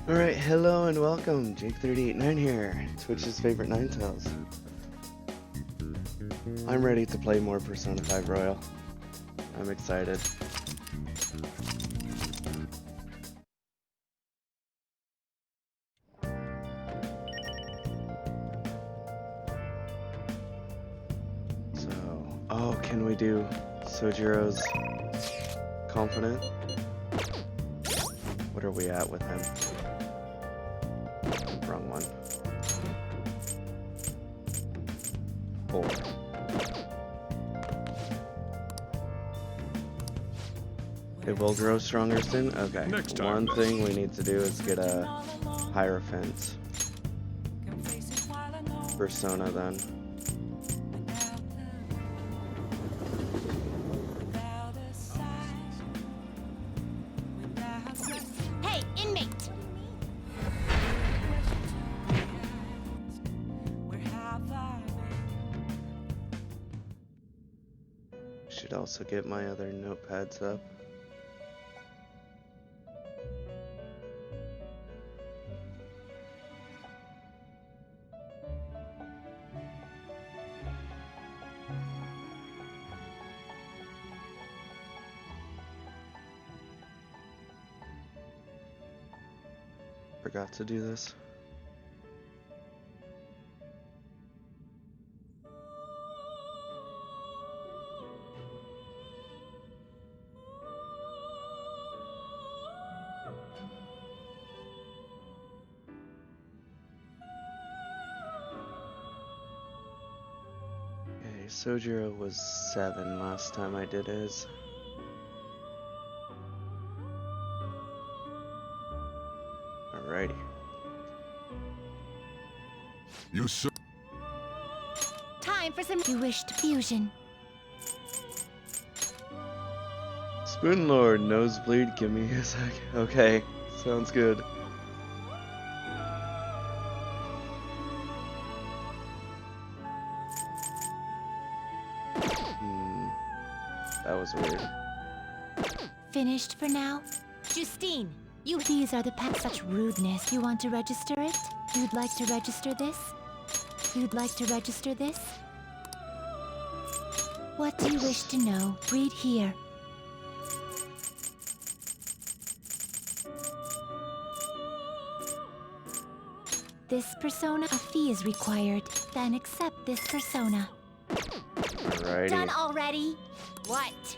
Alright, hello and welcome, Jake389 here, Twitch's favorite Ninetales. I'm ready to play more Persona 5 Royal. I'm excited. So, oh, can we do Sojiro's Confident? What are we at with him? Wrong one. 4. It will grow stronger soon? Okay. One thing we need to do is get a Hierophant Persona then. Should also get my other notepads up. Forgot to do this. Sojiro was 7 last time I did his. Alrighty. You sir. Time for some. You wished fusion. Spoon Lord, nosebleed, give me a sec. Okay, sounds good. That was weird. Finished for now? Justine, you. These are the packs. Such rudeness. You want to register it? You'd like to register this? You'd like to register this? What do you wish to know? Read here. This persona, a fee is required. Then accept this persona. Alrighty. Done already? What?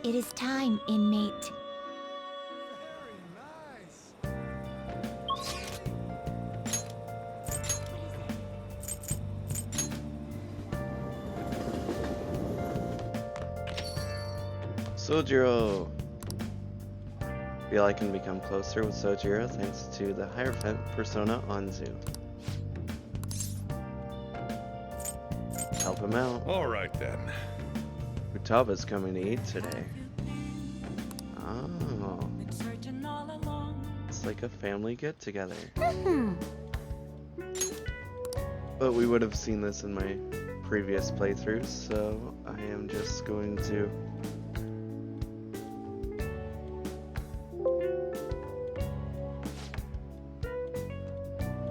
It is time, inmate. Sojiro! Feel I can become closer with Sojiro thanks to the Hierophant persona Anzu. Help him out. Alright then. Futaba's coming to eat today. Oh. It's like a family get-together. But we would have seen this in my previous playthroughs, so I am just going to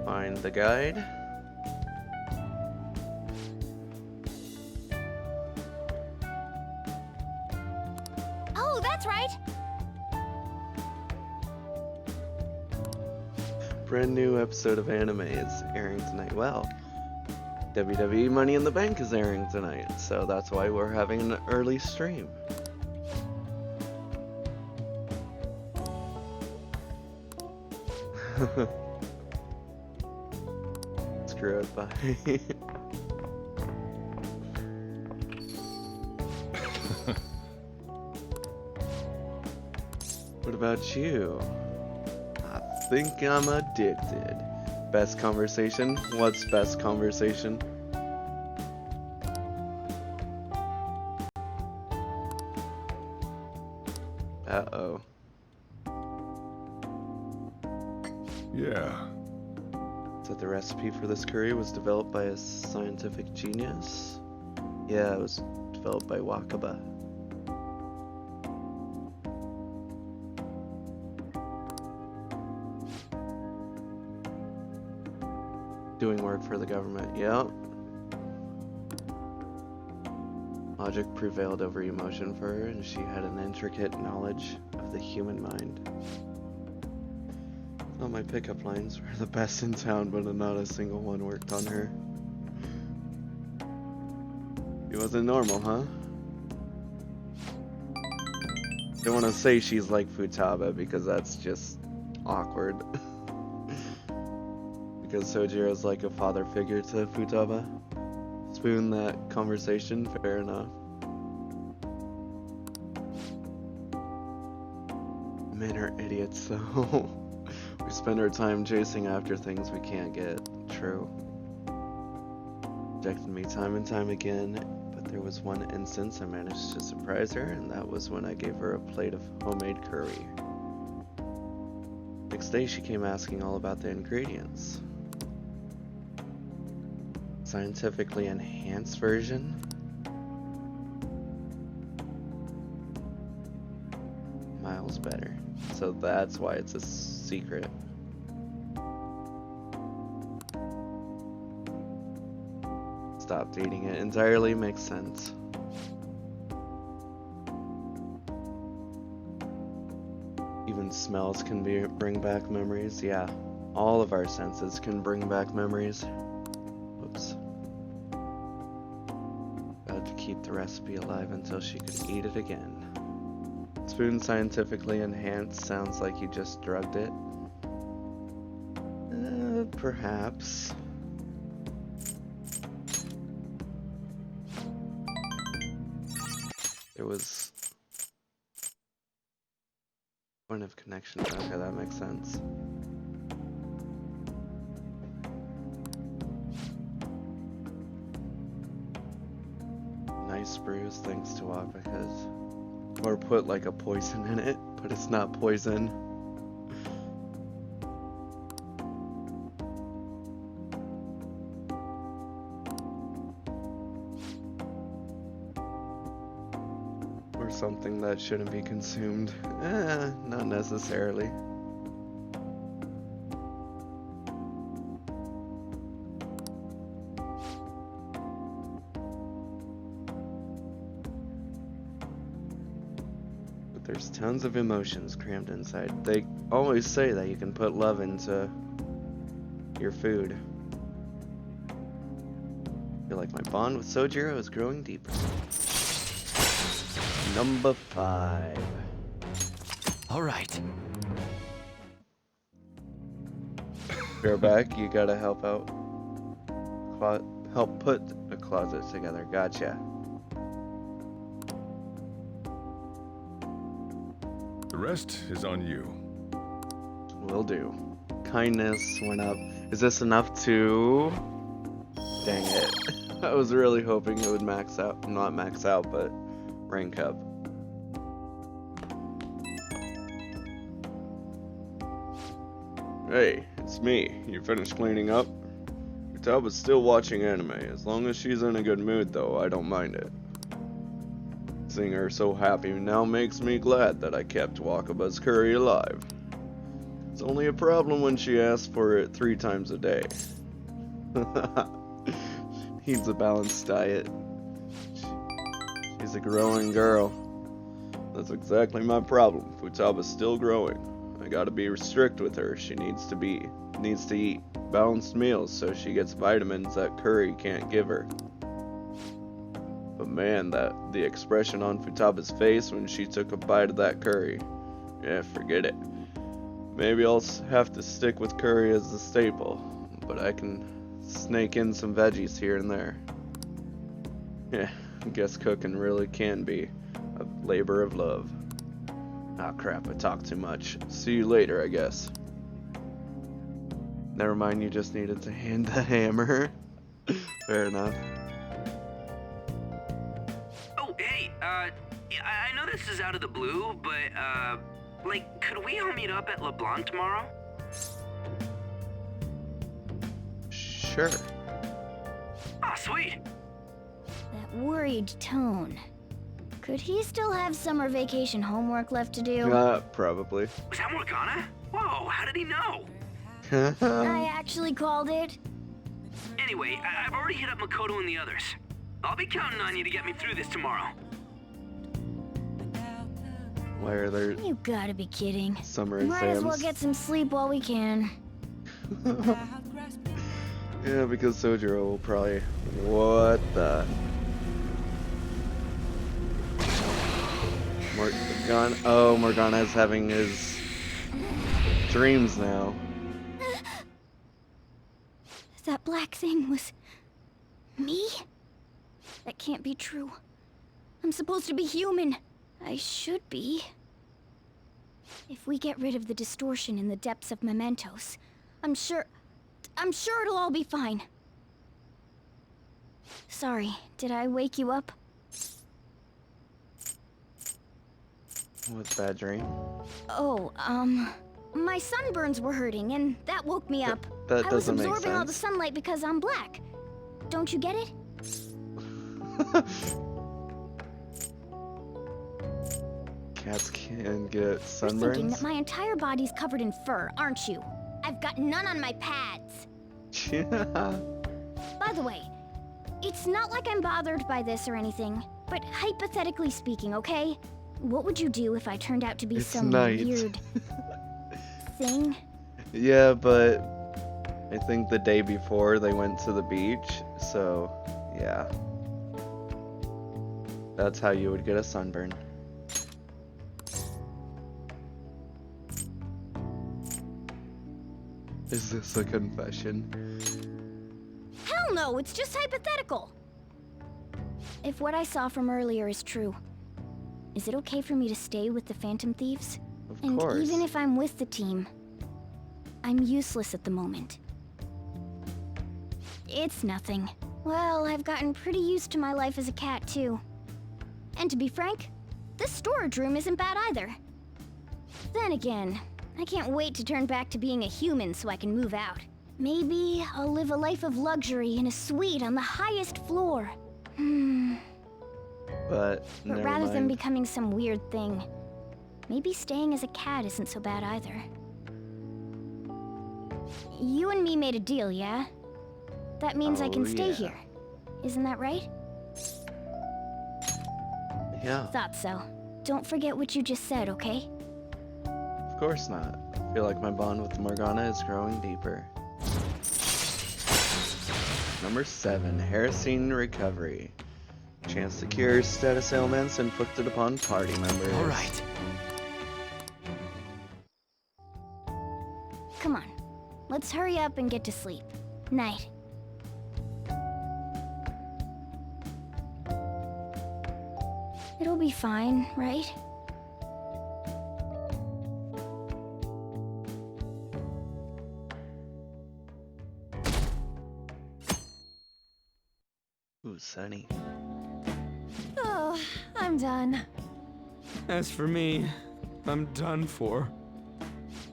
find the guide. Oh, that's right. Brand new episode of anime is airing tonight. Well, WWE Money in the Bank is airing tonight, so that's why we're having an early stream. Screw it, bye. What about you? I think I'm addicted. Best conversation? What's best conversation? Uh-oh. Yeah. So the recipe for this curry was developed by a scientific genius? Yeah, it was developed by Wakaba. Doing work for the government, yep. Logic prevailed over emotion for her, and she had an intricate knowledge of the human mind. All my pickup lines were the best in town, but not a single one worked on her. It wasn't normal, huh? Don't want to say she's like Futaba because that's just awkward. Because Sojiro's like a father figure to Futaba. Spoon that conversation, fair enough. Men are idiots though. We spend our time chasing after things we can't get. True. Rejected me time and time again, but there was one instance I managed to surprise her, and that was when I gave her a plate of homemade curry. Next day she came asking all about the ingredients. Scientifically enhanced version? Miles better. So that's why it's a secret. Stopped eating it entirely makes sense. Even smells can bring back memories. Yeah, all of our senses can bring back memories. Whoops. Vowed to keep the recipe alive until she could eat it again. Spoon scientifically enhanced sounds like you just drugged it. Perhaps. There was point of connection. Okay, that makes sense. Nice brews, thanks to Waka's. Or put like a poison in it, but it's not poison. Or something that shouldn't be consumed. Not necessarily. There's tons of emotions crammed inside. They always say that you can put love into your food. I feel like my bond with Sojiro is growing deeper. Number 5. All right. Bareback, you gotta help out. Help put a closet together. Gotcha. The rest is on you. Will do. Kindness went up. Is this enough to... Dang it. I was really hoping it would max out. Not max out, but rank up. Hey, it's me. You finished cleaning up? Futaba's still watching anime. As long as she's in a good mood, though, I don't mind it. Seeing her so happy now makes me glad that I kept Wakaba's curry alive. It's only a problem when she asks for it 3 times a day. Needs a balanced diet. She's a growing girl. That's exactly my problem. Futaba's still growing. I gotta be strict with her. She needs to eat balanced meals so she gets vitamins that curry can't give her. But man, the expression on Futaba's face when she took a bite of that curry. Yeah, forget it. Maybe I'll have to stick with curry as the staple, but I can snake in some veggies here and there. Yeah, I guess cooking really can be a labor of love. Ah, crap, I talked too much. See you later, I guess. Never mind, you just needed to hand the hammer. Fair enough. Oh, hey, I know this is out of the blue, but, like, could we all meet up at LeBlanc tomorrow? Sure. Oh, sweet. That worried tone. Could he still have summer vacation homework left to do? Probably. Was that Morgana? Whoa, how did he know? I actually called it. Anyway, I've already hit up Makoto and the others. I'll be counting on you to get me through this tomorrow. Why are there You gotta be kidding. summer Might as well exams? get some sleep while we can. Yeah, because Sojiro will probably... What the... Morgana... Oh, Morgana's having his... dreams now. That black thing was... me? That can't be true. I'm supposed to be human. I should be. If we get rid of the distortion in the depths of mementos, I'm sure it'll all be fine. Sorry, did I wake you up? What's bad dream? Oh, my sunburns were hurting, and that woke me up. That I was doesn't make absorbing all the sense. sunlight because I'm black. Don't you get it? Cats can get You're thinking that sunburns? my entire body's covered in fur, aren't you? I've got none on my pads. By the way, it's not like I'm bothered by this or anything, but hypothetically speaking, okay? What would you do if I turned out to be It's some night. weird thing? Yeah, but I think the day before they went to the beach, so yeah. That's how you would get a sunburn. Is this a confession? Hell no, it's just hypothetical. If what I saw from earlier is true, is it okay for me to stay with the Phantom Thieves? Of And course. even if I'm with the team, I'm useless at the moment. It's nothing. Well, I've gotten pretty used to my life as a cat, too. And to be frank, this storage room isn't bad either. Then again, I can't wait to turn back to being a human so I can move out. Maybe I'll live a life of luxury in a suite on the highest floor. But But never rather than mind. becoming some weird thing, maybe staying as a cat isn't so bad either. You and me made a deal, yeah? That means I can Oh, stay yeah. here. Isn't that right? Yeah, Thought so. Don't forget what you just said, okay? of course not. I feel like my bond with Morgana is growing deeper. Number 7, Harassing Recovery. Chance to cure status ailments inflicted upon party members. All right. Come on. Let's hurry up and get to sleep. Night. It'll be fine, right? Ooh, sunny. Oh, I'm done. As for me, I'm done for.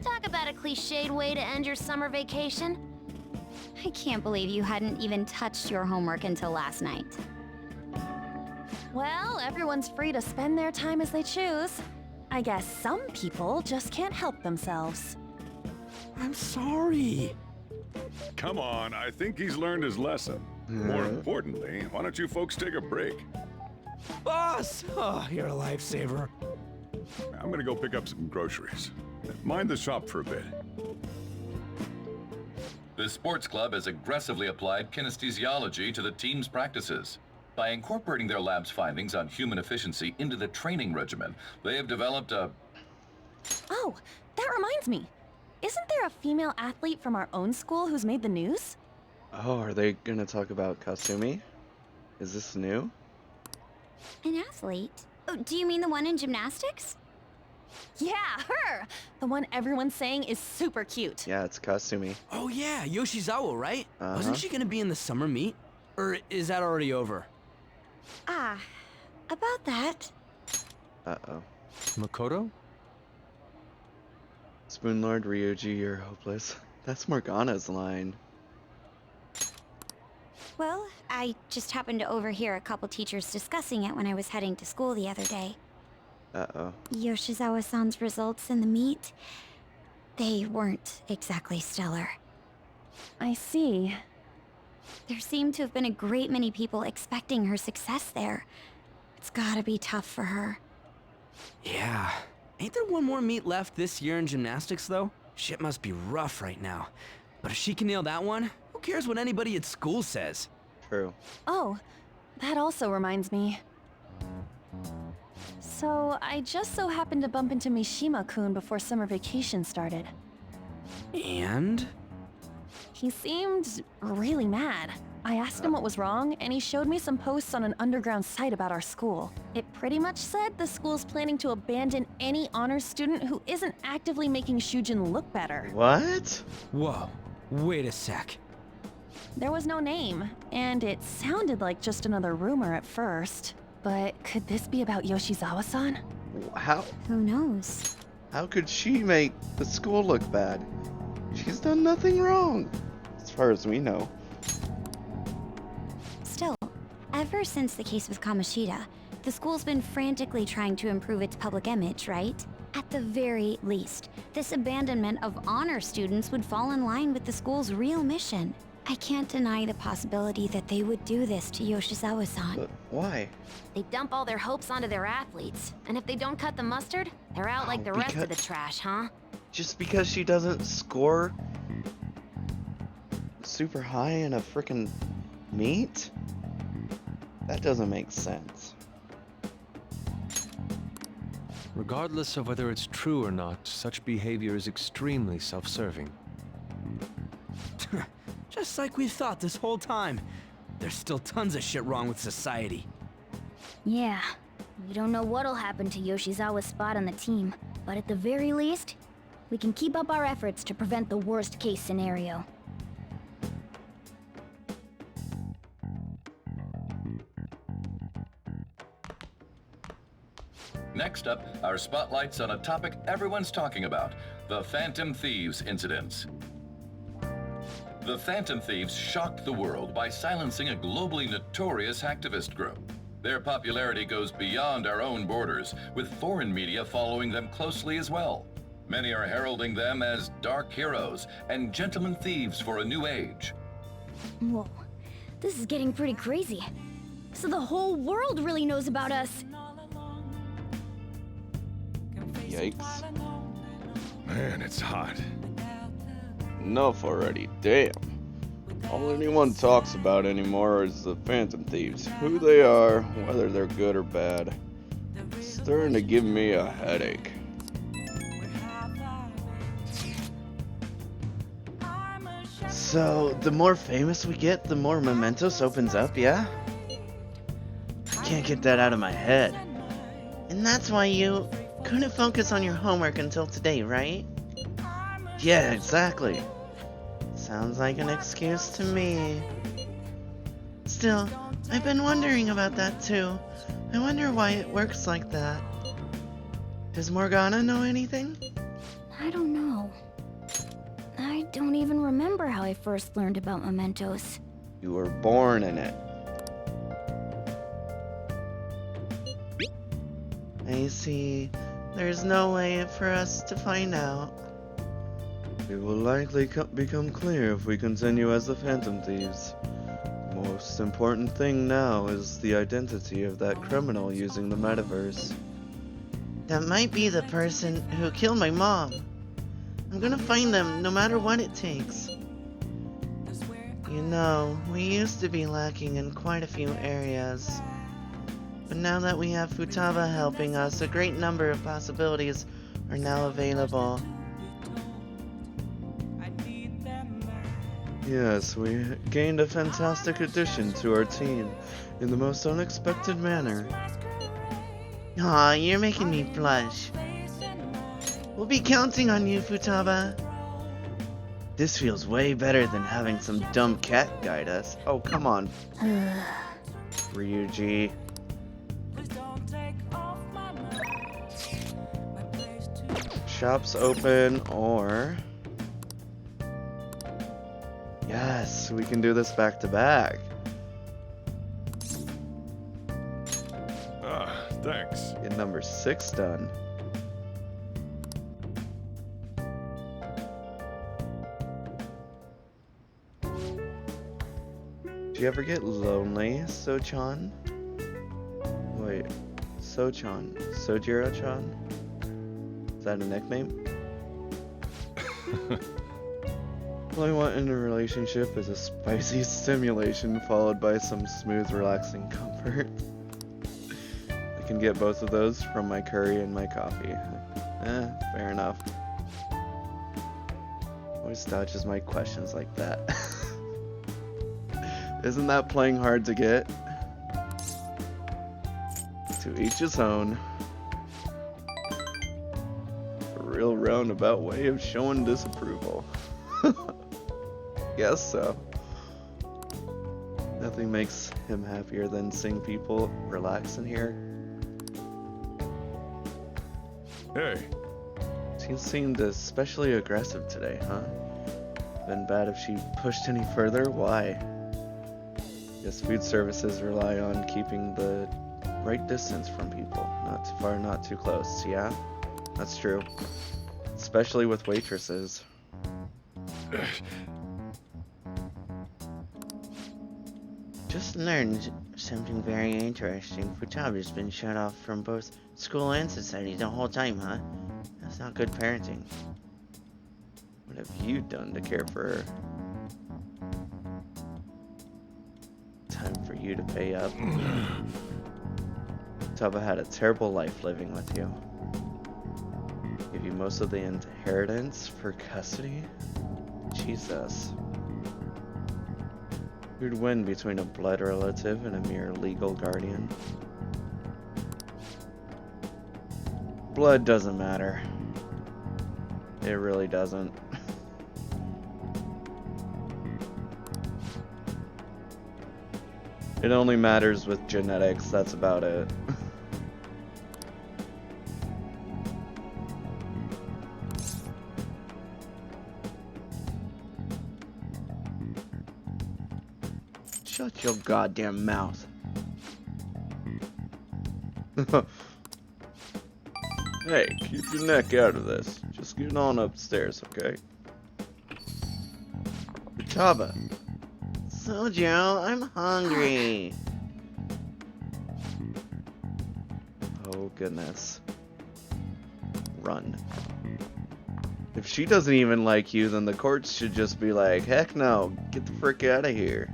Talk about a cliched way to end your summer vacation. I can't believe you hadn't even touched your homework until last night. Well, everyone's free to spend their time as they choose. I guess some people just can't help themselves. I'm sorry. Come on, I think he's learned his lesson. More importantly, why don't you folks take a break? Boss! Oh, you're a lifesaver. I'm gonna go pick up some groceries. Mind the shop for a bit. The sports club has aggressively applied kinesthesiology to the team's practices. By incorporating their lab's findings on human efficiency into the training regimen, they have developed a... Oh, that reminds me. Isn't there a female athlete from our own school who's made the news? Oh, are they gonna talk about Kasumi? Is this new? An athlete? Oh, do you mean the one in gymnastics? Yeah, her! The one everyone's saying is super cute. Yeah, it's Kasumi. Oh yeah, Yoshizawa, right? Uh-huh. Wasn't she gonna be in the summer meet? Or is that already over? Ah, about that. Uh-oh. Makoto? Spoon Lord Ryuji, you're hopeless. That's Morgana's line. Well, I just happened to overhear a couple teachers discussing it when I was heading to school the other day. Uh-oh. Yoshizawa-san's results in the meet, they weren't exactly stellar. I see. There seemed to have been a great many people expecting her success there. It's gotta be tough for her. Yeah. Ain't there one more meet left this year in gymnastics, though? Shit must be rough right now. But if she can nail that one, who cares what anybody at school says? True. Oh, that also reminds me. So, I just so happened to bump into Mishima-kun before summer vacation started. And? He seemed really mad. I asked him what was wrong, and he showed me some posts on an underground site about our school. It pretty much said the school's planning to abandon any honors student who isn't actively making Shujin look better. What? Whoa, wait a sec. There was no name, and it sounded like just another rumor at first. But could this be about Yoshizawa-san? How? Who knows? How could she make the school look bad? She's done nothing wrong, as far as we know. Still, ever since the case with Kamoshida, the school's been frantically trying to improve its public image, right? At the very least, this abandonment of honor students would fall in line with the school's real mission. I can't deny the possibility that they would do this to Yoshizawa-san. But why? They dump all their hopes onto their athletes, and if they don't cut the mustard, they're out like the rest of the trash, huh? Just because she doesn't score super high in a frickin' meet? That doesn't make sense. Regardless of whether it's true or not, such behavior is extremely self-serving. Just like we thought this whole time. There's still tons of shit wrong with society. Yeah, we don't know what'll happen to Yoshizawa's spot on the team, but at the very least, we can keep up our efforts to prevent the worst case scenario. Next up, our spotlights on a topic everyone's talking about, the Phantom Thieves incidents. The Phantom Thieves shocked the world by silencing a globally notorious hacktivist group. Their popularity goes beyond our own borders, with foreign media following them closely as well. Many are heralding them as dark heroes and gentlemen thieves for a new age. Whoa, this is getting pretty crazy. So the whole world really knows about us. Yikes. Man, it's hot. Enough already, damn. All anyone talks about anymore is the Phantom Thieves. Who they are, whether they're good or bad. It's starting to give me a headache. So, the more famous we get, the more Mementos opens up, yeah? I can't get that out of my head. And that's why you couldn't focus on your homework until today, right? Yeah, exactly. Sounds like an excuse to me. Still, I've been wondering about that too. I wonder why it works like that. Does Morgana know anything? I don't know. I don't even remember how I first learned about mementos. You were born in it. I see. There's no way for us to find out. It will likely become clear if we continue as the Phantom Thieves. The most important thing now is the identity of that criminal using the metaverse. That might be the person who killed my mom. I'm gonna find them no matter what it takes. You know, we used to be lacking in quite a few areas. But now that we have Futaba helping us, a great number of possibilities are now available. Yes, we gained a fantastic addition to our team in the most unexpected manner. Aw, you're making me blush. We'll be counting on you, Futaba. This feels way better than having some dumb cat guide us. Oh, come on. Ryuji. Shops open, or... Yes, we can do this back to back. Ah, thanks. Get number 6 done. Do you ever get lonely, So-chan? Wait, So-chan. Sojiro-chan? Is that a nickname? All I want in a relationship is a spicy stimulation followed by some smooth, relaxing comfort. I can get both of those from my curry and my coffee. Fair enough. Always dodges my questions like that. Isn't that playing hard to get? To each his own. A real roundabout way of showing disapproval. Guess so. Nothing makes him happier than seeing people relax in here. Hey, She seemed especially aggressive today, huh? Been bad if she pushed any further? Why? Guess food services rely on keeping the right distance from people. Not too far, not too close. Yeah, that's true. Especially with waitresses. Just learned something very interesting. Futaba's been shut off from both school and society the whole time, huh? That's not good parenting. What have you done to care for her? Time for you to pay up. Taba had a terrible life living with you. Give you most of the inheritance for custody? Jesus. Who'd win between a blood relative and a mere legal guardian? Blood doesn't matter. It really doesn't. It only matters with genetics, that's about it. Shut your goddamn mouth. Hey, keep your neck out of this. Just get on upstairs, okay? Futaba. Sojo, I'm hungry. Oh goodness. Run. If she doesn't even like you, then the courts should just be like, heck no, get the frick out of here.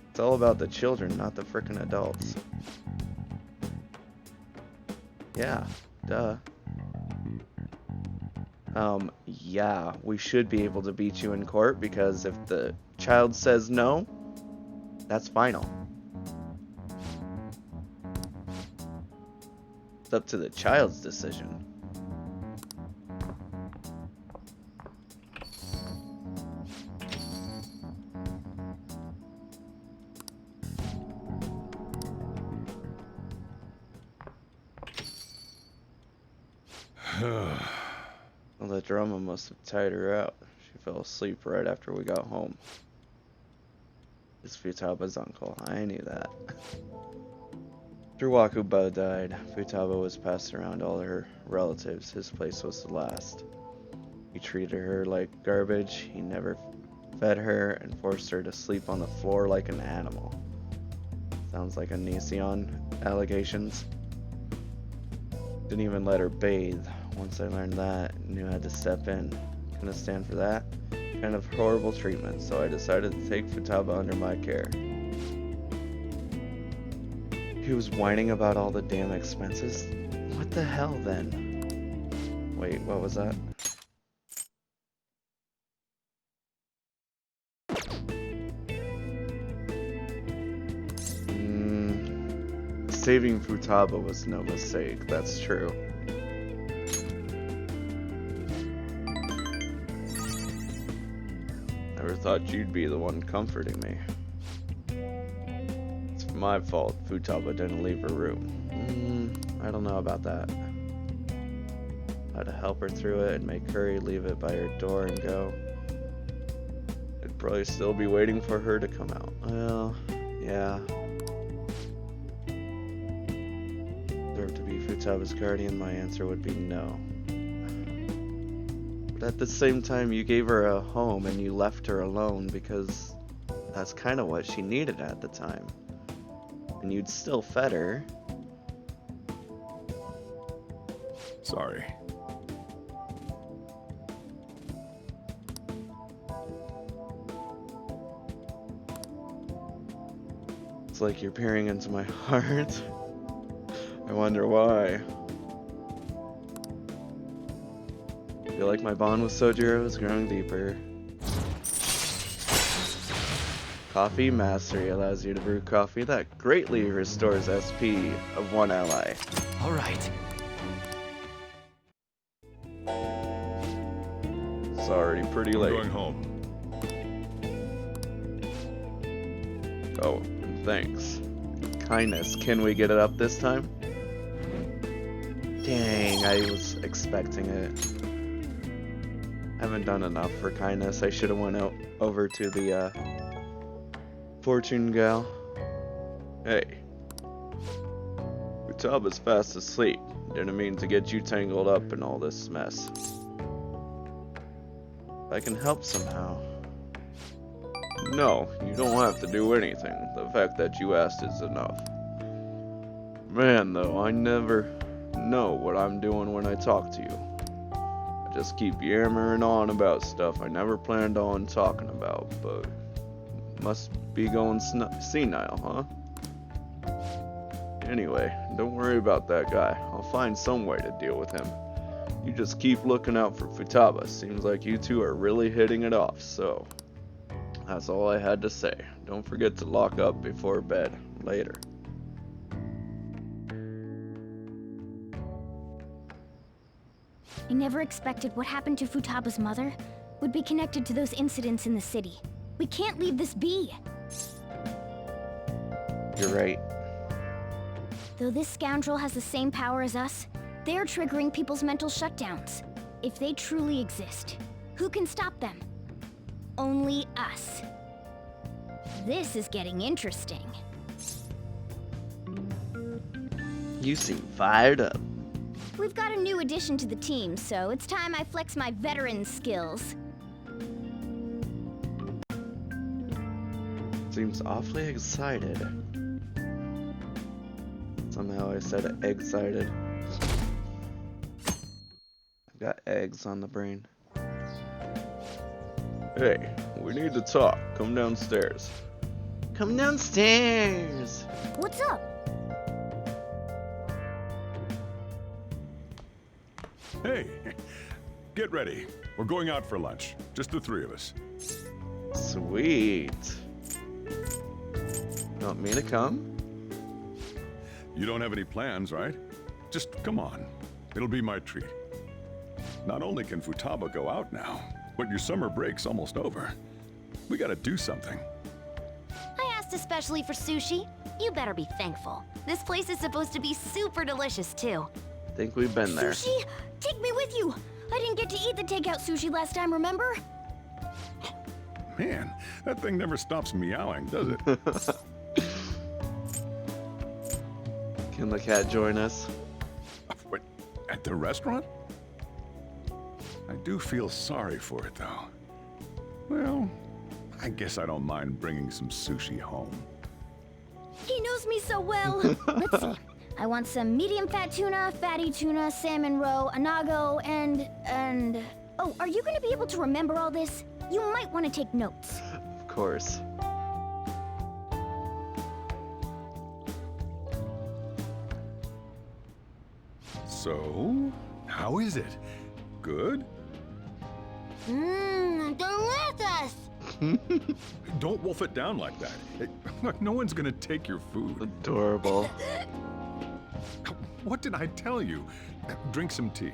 It's all about the children, not the frickin' adults. Yeah, duh. Yeah, we should be able to beat you in court because if the child says no, that's final. It's up to the child's decision. Well, the drama must have tired her out. She fell asleep right after we got home. It's Futaba's uncle. I knew that. After Wakuba died, Futaba was passed around all her relatives. His place was the last. He treated her like garbage. He never fed her and forced her to sleep on the floor like an animal. Sounds like a Nesion allegations. Didn't even let her bathe. Once I learned that, knew I had to step in. Couldn't stand for that kind of horrible treatment, so I decided to take Futaba under my care. He was whining about all the damn expenses. What the hell then? Wait, what was that? Saving Futaba was no mistake, that's true. Never thought you'd be the one comforting me. It's my fault Futaba didn't leave her room. I don't know about that. I had to help her through it and make Curry leave it by her door and go. I'd probably still be waiting for her to come out. Well, yeah. To be Futaba's guardian, my answer would be no. But at the same time, you gave her a home and you left her alone because that's kind of what she needed at the time. And you'd still fed her. Sorry. It's like you're peering into my heart. I wonder why. I feel like my bond with Sojiro is growing deeper. Coffee Mastery allows you to brew coffee that greatly restores SP of one ally. All right. It's already pretty I'm late. going home. Oh, thanks. Kindness. Can we get it up this time? Dang, I was expecting it. Haven't done enough for kindness. I should have went out over to the fortune gal. Hey. Futaba's fast asleep. Didn't mean to get you tangled up in all this mess. I can help somehow. No, you don't have to do anything. The fact that you asked is enough. Man, though, I never know what I'm doing when I talk to you. I just keep yammering on about stuff I never planned on talking about, but must be going senile, huh? Anyway, don't worry about that guy. I'll find some way to deal with him. You just keep looking out for Futaba. Seems like you two are really hitting it off, so that's all I had to say. Don't forget to lock up before bed. Later. I never expected what happened to Futaba's mother would be connected to those incidents in the city. We can't leave this be. You're right. Though this scoundrel has the same power as us, they're triggering people's mental shutdowns. If they truly exist, who can stop them? Only us. This is getting interesting. You seem fired up. We've got a new addition to the team, so it's time I flex my veteran skills. Seems awfully excited. Somehow I said excited. Got eggs on the brain. Hey, we need to talk. Come downstairs. Come downstairs. What's up? Hey, get ready. We're going out for lunch. Just the three of us. Sweet. You want me to come? You don't have any plans, right? Just come on. It'll be my treat. Not only can Futaba go out now, but your summer break's almost over. We gotta do something. I asked especially for sushi. You better be thankful. This place is supposed to be super delicious, too. Think we've been there. Sushi? Take me with you. I didn't get to eat the takeout sushi last time, remember? Man, that thing never stops meowing, does it? Can the cat join us? Wait, at the restaurant? I do feel sorry for it, though. Well, I guess I don't mind bringing some sushi home. He knows me so well. Let's see. I want some medium fat tuna, fatty tuna, salmon roe, anago, and... Oh, are you gonna be able to remember all this? You might want to take notes. Of course. So, how is it? Good? Mmm, delicious! Don't wolf it down like that. Look, no one's gonna take your food. Adorable. What did I tell you? Drink some tea.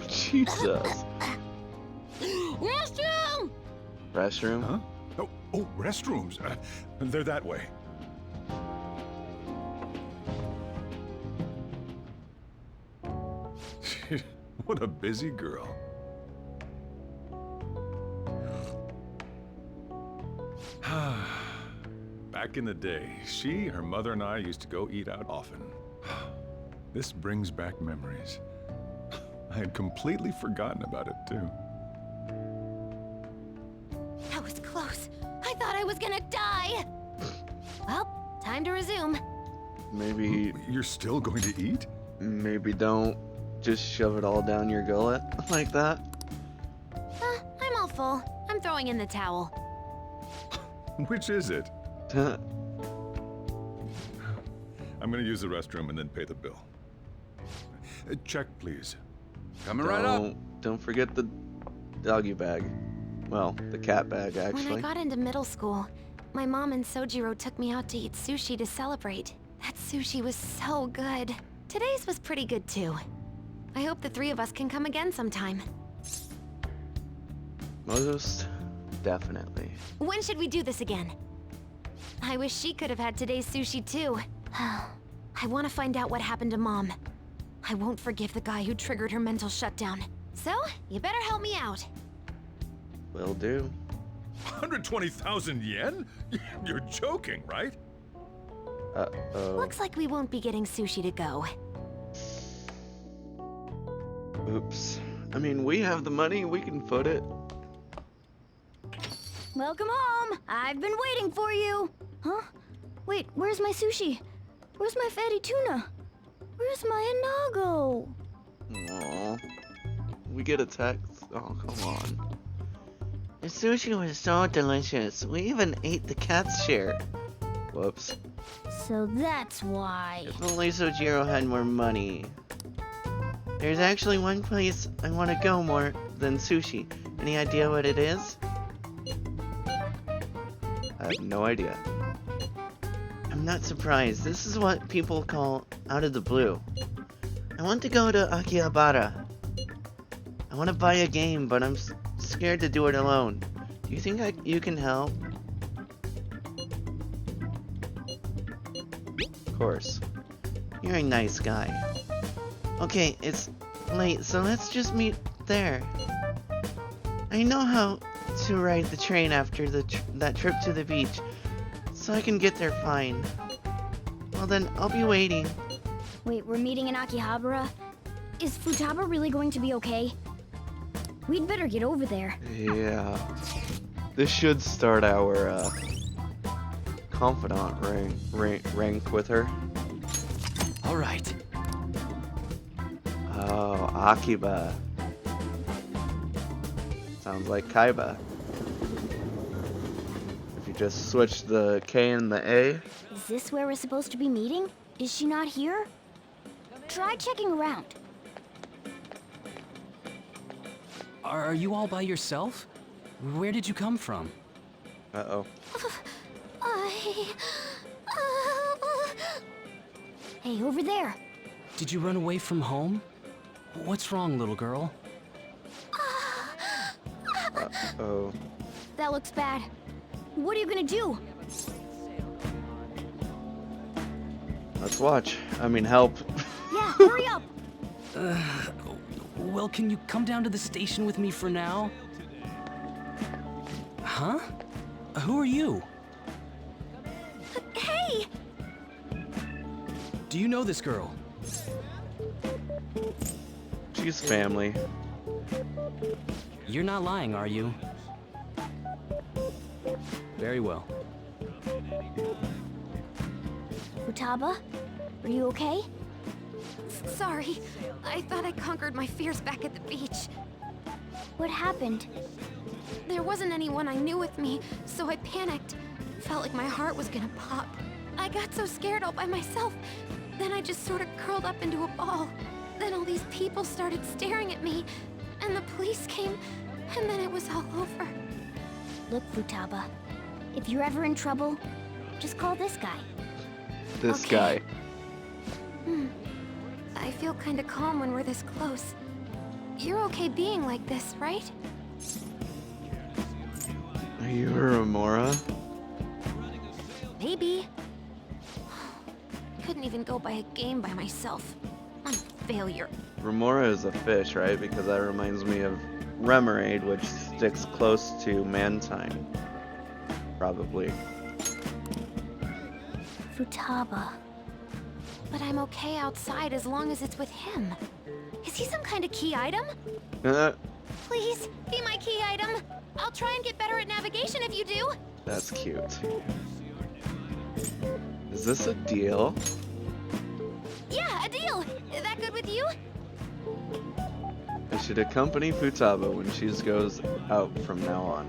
Jesus. Restroom! Restroom? Huh? Oh, restrooms. They're that way. What a busy girl. Back in the day, she, her mother, and I used to go eat out often. This brings back memories. I had completely forgotten about it, too. That was close. I thought I was gonna die. Well, time to resume. Maybe, You're still going to eat? maybe don't just shove it all down your gullet like that. I'm all full. I'm throwing in the towel. Which is it? I'm gonna use the restroom and then pay the bill. Check, please. Coming right up. Don't forget the doggy bag. Well, the cat bag, When I actually. got into middle school, my mom and Sojiro took me out to eat sushi to celebrate. That sushi was so good. Today's was pretty good too. I hope the three of us can come again sometime. Most definitely. When should we do this again? I wish she could have had today's sushi too. I want to find out what happened to Mom. I won't forgive the guy who triggered her mental shutdown. So, you better help me out. Will do. 120,000 yen? You're joking, right? Uh-oh. Looks like we won't be getting sushi to go. Oops. I mean, we have the money. We can foot it. Welcome home. I've been waiting for you. Huh? Wait, where's my sushi? Where's my fatty tuna? Where's my anago? Aww. We get a text. Oh, come on. The sushi was so delicious. We even ate the cat's share. Whoops. So that's why. If only Sojiro had more money. There's actually one place I want to go more than sushi. Any idea what it is? I have no idea. I'm not surprised. This is what people call out of the blue. I want to go to Akihabara. I want to buy a game, but I'm scared to do it alone. Do you think you can help? Of course. You're a nice guy. Okay, it's late, so let's just meet there. I know how to ride the train after that trip to the beach, so I can get there fine. Well then, I'll be waiting. Wait, we're meeting in Akihabara? Is Futaba really going to be okay? We'd better get over there. Yeah. This should start our confidant rank with her. All right. Oh. Akiba. Sounds like Kaiba. If you just switch the K and the A. Is this where we're supposed to be meeting? Is she not here? Try checking around. Are you all by yourself? Where did you come from? Uh-oh. Hey, over there. Did you run away from home? What's wrong, little girl? Oh. That looks bad. What are you gonna do? Let's watch. I mean, help. Yeah, hurry up! Well, can you come down to the station with me for now? Huh? Who are you? Hey! Do you know this girl? She's family. You're not lying, are you? Very well. Futaba, are you okay? Sorry. I thought I conquered my fears back at the beach. What happened? There wasn't anyone I knew with me, so I panicked. Felt like my heart was gonna pop. I got so scared all by myself. Then I just sort of curled up into a ball. Then all these people started staring at me, and the police came, and then it was all over. Look, Futaba, if you're ever in trouble, just call this guy. This Okay. guy. I feel kinda calm when we're this close. You're okay being like this, right? Are you a Remora? Maybe. Couldn't even go by a game by myself. I'm a failure. Remora is a fish, right? Because that reminds me of Remoraid, which sticks close to Mantine. Probably. Futaba. But I'm okay outside as long as it's with him. Is he some kind of key item? Please, be my key item. I'll try and get better at navigation if you do. That's cute. Is this a deal? Yeah, a deal. Is that good with you? I should accompany Futaba when she goes out from now on.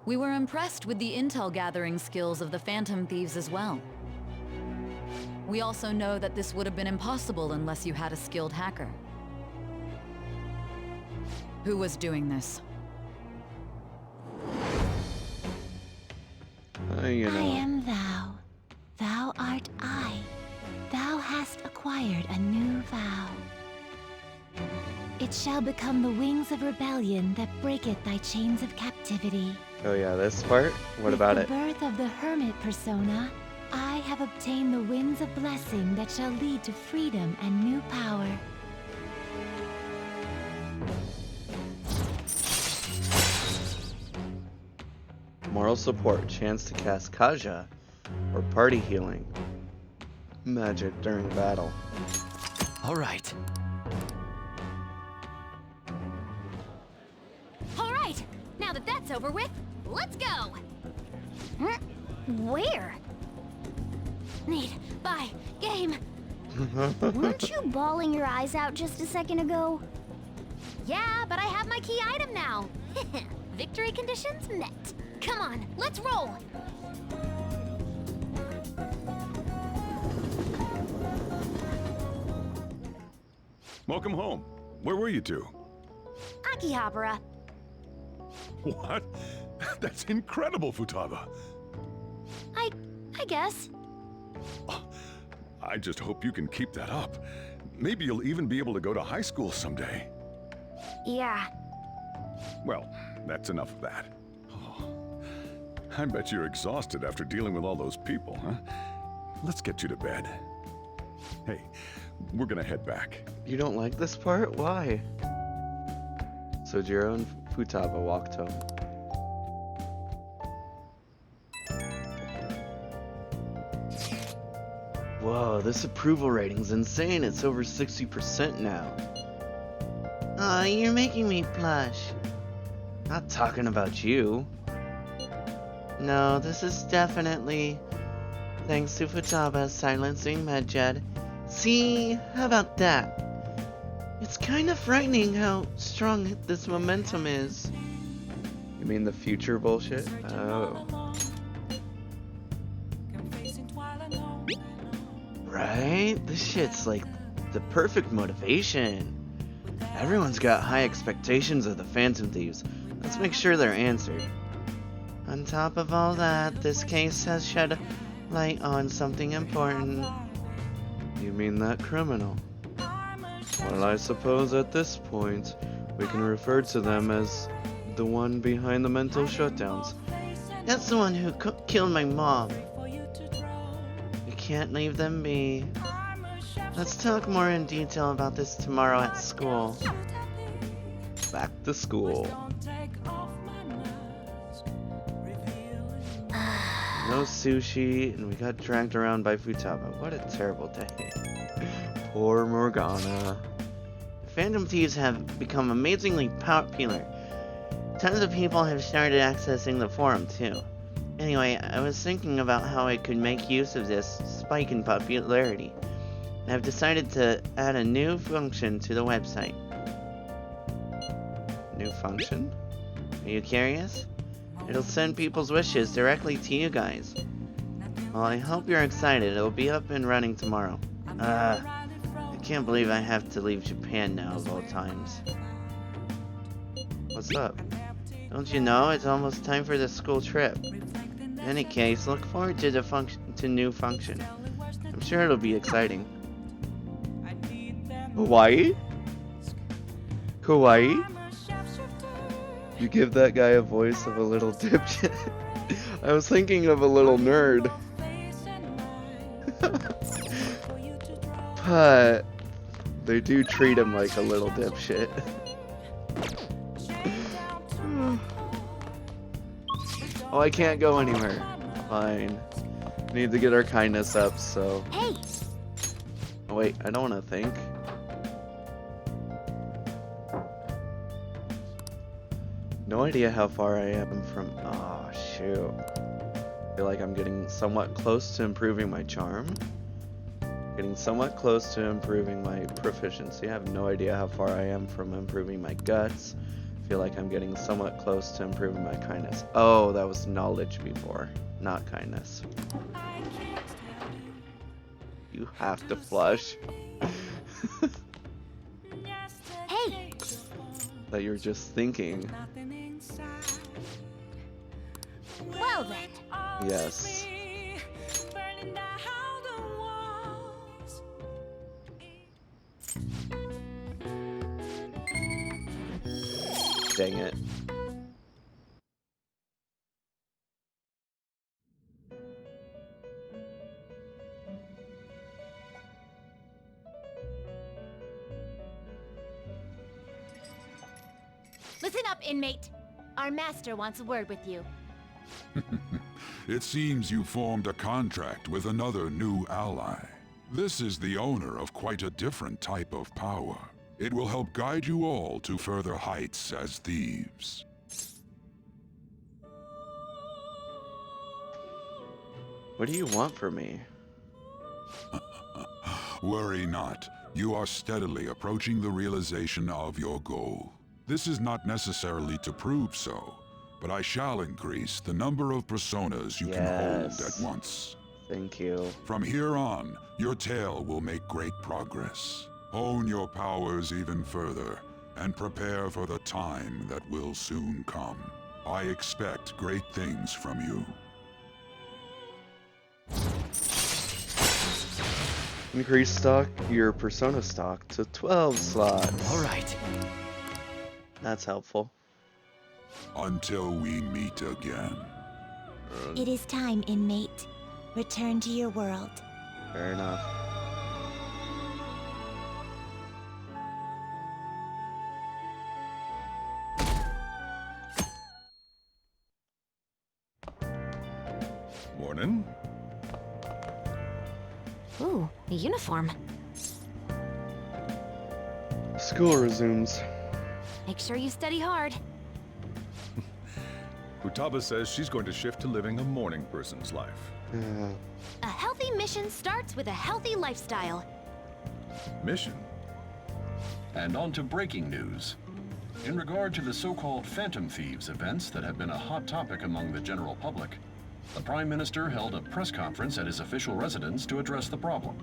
We were impressed with the intel gathering skills of the Phantom Thieves as well. We also know that this would have been impossible unless you had a skilled hacker. Who was doing this? You know. I am thou. Thou art I. Thou hast acquired a new vow. It shall become the wings of rebellion that breaketh thy chains of captivity. Oh yeah, this part? What about With it? the birth of the hermit persona, I have obtained the winds of blessing that shall lead to freedom and new power. Moral support, chance to cast Kaja, or party healing. Magic during battle. All right. All right. Now that that's over with, let's go. Where? Need, buy, game. Weren't you bawling your eyes out just a second ago? Yeah, but I have my key item now. Victory conditions met. Come on, let's roll. Welcome home. Where were you two? Akihabara. What? That's incredible, Futaba. I guess. I just hope you can keep that up. Maybe you'll even be able to go to high school someday. Yeah. Well, that's enough of that. Oh, I bet you're exhausted after dealing with all those people, huh? Let's get you to bed. Hey, we're gonna head back. You don't like this part? Why? So Jiro and Futaba walked home. Whoa, this approval rating's insane. It's over 60% now. Aw, you're making me blush. Not talking about you. No, this is definitely thanks to Futaba silencing Medjed. See, how about that? It's kind of frightening how strong this momentum is. You mean the future bullshit? Oh. Right? This shit's like the perfect motivation. Everyone's got high expectations of the Phantom Thieves. Let's make sure they're answered. On top of all that, this case has shed light on something important. You mean that criminal? Well, I suppose at this point, we can refer to them as the one behind the mental shutdowns. That's the one who killed my mom. We can't leave them be. Let's talk more in detail about this tomorrow at school. Back to school. No sushi, and we got dragged around by Futaba. What a terrible day. Poor Morgana. Phantom Thieves have become amazingly popular. Tons of people have started accessing the forum too. Anyway, I was thinking about how I could make use of this spike in popularity. I've decided to add a new function to the website. New function? Are you curious? It'll send people's wishes directly to you guys. Well, I hope you're excited. It'll be up and running tomorrow. I can't believe I have to leave Japan now of all times. What's up? Don't you know? It's almost time for the school trip. In any case, look forward to the new function. I'm sure it'll be exciting. Hawaii? Kawaii? You give that guy a voice of a little dipshit. I was thinking of a little nerd. But they do treat him like a little dipshit. Oh, I can't go anywhere. Fine. Need to get our kindness up, so... Hey! Oh, wait, I don't want to think. No idea how far I am from... Oh, shoot. I feel like I'm getting somewhat close to improving my charm. Getting somewhat close to improving my proficiency. I have no idea how far I am from improving my guts. I feel like I'm getting somewhat close to improving my kindness. Oh, that was knowledge before, not kindness. You have to flush. Hey! that you're just thinking. Well then. Yes. Dang it. Listen up, inmate. Our master wants a word with you. It seems you formed a contract with another new ally. This is the owner of quite a different type of power. It will help guide you all to further heights as thieves. What do you want from me? Worry not. You are steadily approaching the realization of your goal. This is not necessarily to prove so, but I shall increase the number of personas you can hold at once. Thank you. From here on, your tale will make great progress. Hone your powers even further, and prepare for the time that will soon come. I expect great things from you. Increase your persona stock to 12 slots. Alright. That's helpful. Until we meet again. It is time, inmate. Return to your world. Fair enough. Morning. Ooh, a uniform. School resumes. Make sure you study hard. Futaba says she's going to shift to living a morning person's life. A healthy mission starts with a healthy lifestyle. Mission? And on to breaking news. In regard to the so-called Phantom Thieves events that have been a hot topic among the general public, the Prime Minister held a press conference at his official residence to address the problem.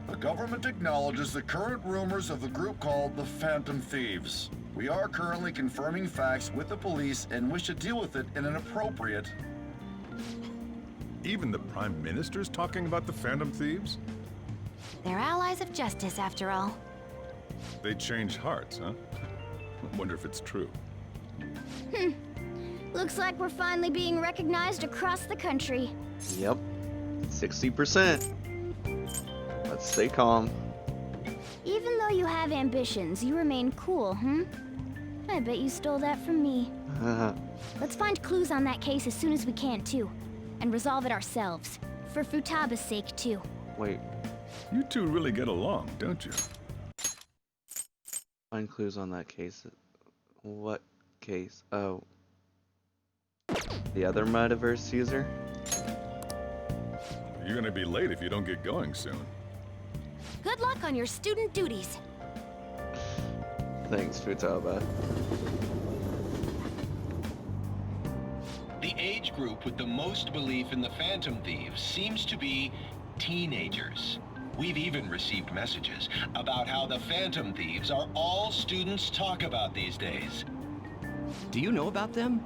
The government acknowledges the current rumors of the group called the Phantom Thieves. We are currently confirming facts with the police and wish to deal with it in an appropriate... Even the Prime Minister's talking about the Phantom Thieves? They're allies of justice, after all. They changed hearts, huh? I wonder if it's true. Looks like we're finally being recognized across the country. Yep. 60%. Let's stay calm. Even though you have ambitions, you remain cool, I bet you stole that from me. Let's find clues on that case as soon as we can, too. And resolve it ourselves. For Futaba's sake, too. Wait. You two really get along, don't you? Find clues on that case. What case? Oh. The other metaverse user? You're gonna be late if you don't get going soon. Good luck on your student duties. Thanks, Futaba. The age group with the most belief in the Phantom Thieves seems to be teenagers. We've even received messages about how the Phantom Thieves are all students talk about these days. Do you know about them?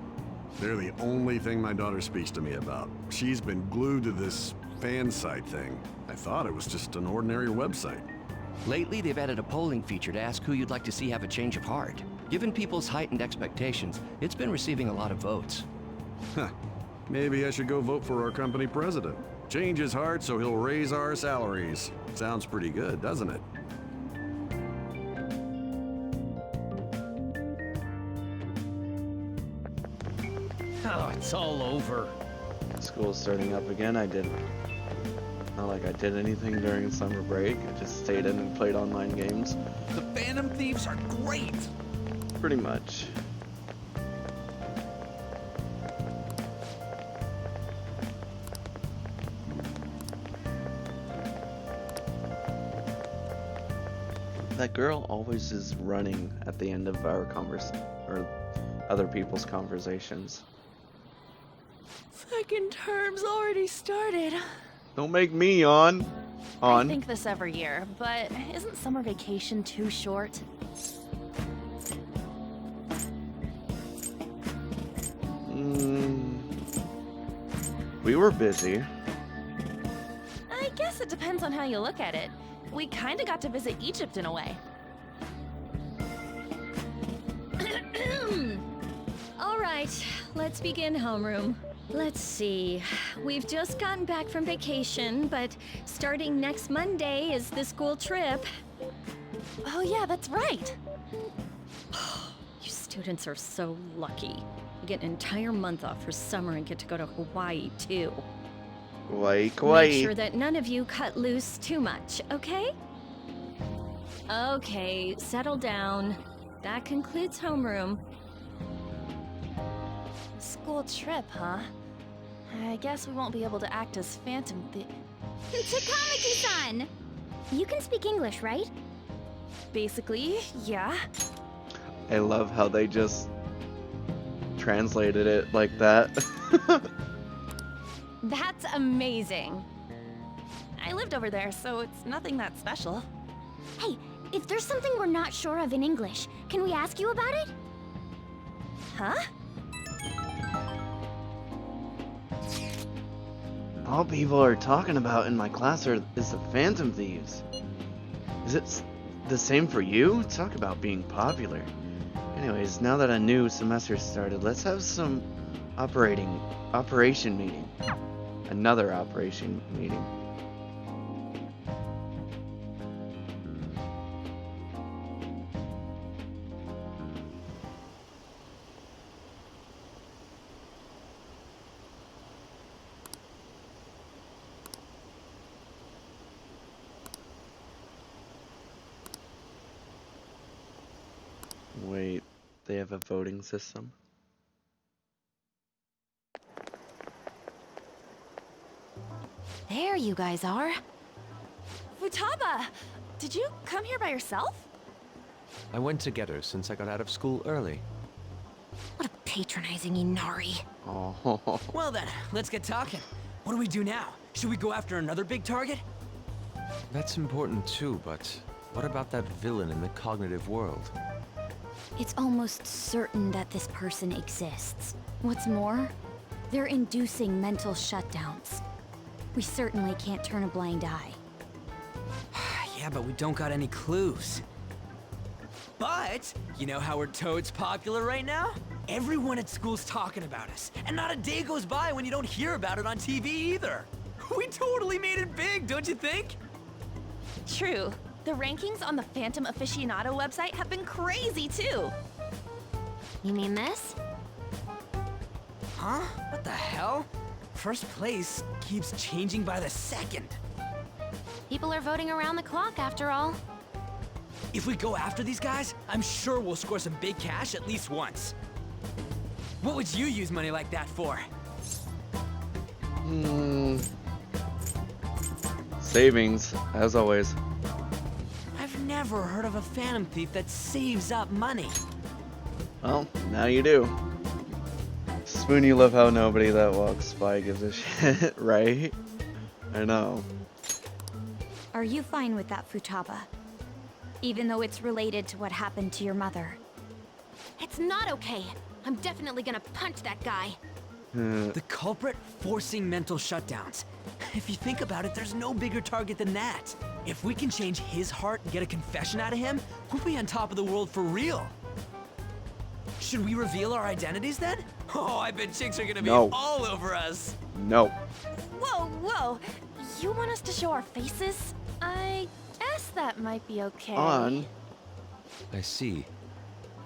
They're the only thing my daughter speaks to me about. She's been glued to this fan site thing. I thought it was just an ordinary website. Lately, they've added a polling feature to ask who you'd like to see have a change of heart. Given people's heightened expectations, it's been receiving a lot of votes. Huh. Maybe I should go vote for our company president. Change his heart so he'll raise our salaries. Sounds pretty good, doesn't it? Oh, it's all over. School's starting up again. Not like I did anything during summer break. I just stayed in and played online games. The Phantom Thieves are great! Pretty much. That girl always is running at the end of our or other people's conversations. Second term's already started. Don't make me yawn. I think this every year, but isn't summer vacation too short? We were busy. I guess it depends on how you look at it. We kinda got to visit Egypt in a way. All right, let's begin homeroom. Let's see. We've just gotten back from vacation, but starting next Monday is the school trip. Oh yeah, that's right. You students are so lucky. You get an entire month off for summer and get to go to Hawaii, too. Kawaii. Make sure that none of you cut loose too much, okay? Okay, settle down. That concludes homeroom. School trip, huh? I guess we won't be able to act as Phantom Takamaki-san! You can speak English, right? Basically, yeah. I love how they just translated it like that. That's amazing. I lived over there, so it's nothing that special. Hey, if there's something we're not sure of in English, can we ask you about it? Huh? All people are talking about in my class is the Phantom Thieves. Is it the same for you? Talk about being popular. Anyways, now that a new semester started, let's have some operation meeting. Another operation meeting. They have a voting system. There you guys are. Futaba! Did you come here by yourself? I went to get her since I got out of school early. What a patronizing Inari. Oh. Well then, let's get talking. What do we do now? Should we go after another big target? That's important too, but what about that villain in the cognitive world? It's almost certain that this person exists. What's more, they're inducing mental shutdowns. We certainly can't turn a blind eye. Yeah, but we don't got any clues. But, you know how we're toads popular right now? Everyone at school's talking about us, and not a day goes by when you don't hear about it on TV either. We totally made it big, don't you think? True. The rankings on the Phantom Aficionado website have been crazy too. You mean this? Huh? What the hell? First place keeps changing by the second. People are voting around the clock after all. If we go after these guys, I'm sure we'll score some big cash at least once. What would you use money like that for? Savings, as always. I've never heard of a Phantom Thief that saves up money. Well, now you do. Spoon, you love how nobody that walks by gives a shit, right? I know. Are you fine with that, Futaba? Even though it's related to what happened to your mother. It's not okay. I'm definitely gonna punch that guy. The culprit forcing mental shutdowns. If you think about it, there's no bigger target than that. If we can change his heart and get a confession out of him, we'll be on top of the world for real. Should we reveal our identities then? Oh, I bet chicks are gonna be all over us. No. Whoa, whoa! You want us to show our faces? I guess that might be okay. I see.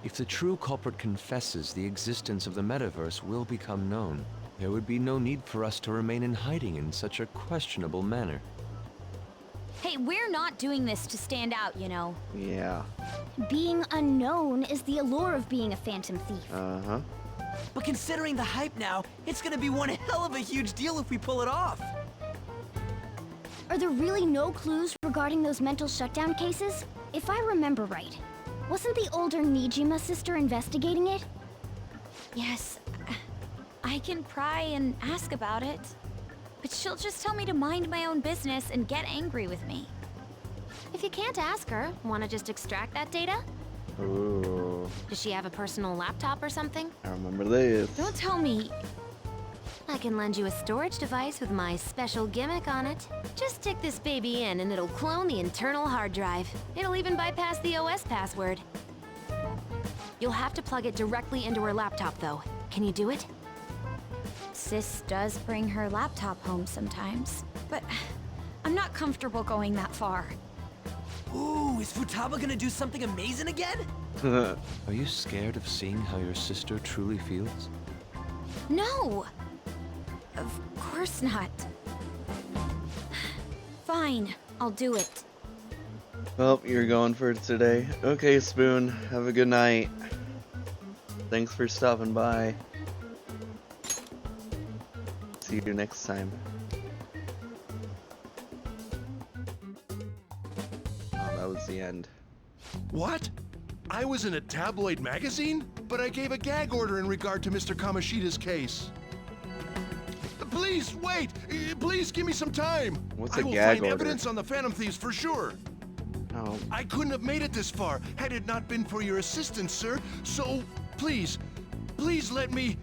If the true culprit confesses, the existence of the metaverse will become known. There would be no need for us to remain in hiding in such a questionable manner. Hey, we're not doing this to stand out, you know. Yeah. Being unknown is the allure of being a Phantom Thief. Uh-huh. But considering the hype now, it's gonna be one hell of a huge deal if we pull it off. Are there really no clues regarding those mental shutdown cases? If I remember right, wasn't the older Nijima sister investigating it? Yes, I can pry and ask about it. But she'll just tell me to mind my own business and get angry with me. If you can't ask her, wanna just extract that data? Ooh. Does she have a personal laptop or something? I remember this. Don't tell me. I can lend you a storage device with my special gimmick on it. Just stick this baby in and it'll clone the internal hard drive. It'll even bypass the OS password. You'll have to plug it directly into her laptop though. Can you do it? Sis does bring her laptop home sometimes, but I'm not comfortable going that far. Ooh, is Futaba gonna do something amazing again? Are you scared of seeing how your sister truly feels? No! Of course not. Fine, I'll do it. Well, you're going for it today. Okay, Spoon. Have a good night. Thanks for stopping by. See you next time. Oh, that was the end. What? I was in a tabloid magazine? But I gave a gag order in regard to Mr. Kamoshida's case. Please, wait! Please give me some time! What's I a will gag find order? evidence on the Phantom Thieves for sure. No. I couldn't have made it this far had it not been for your assistance, sir. So, please, please let me...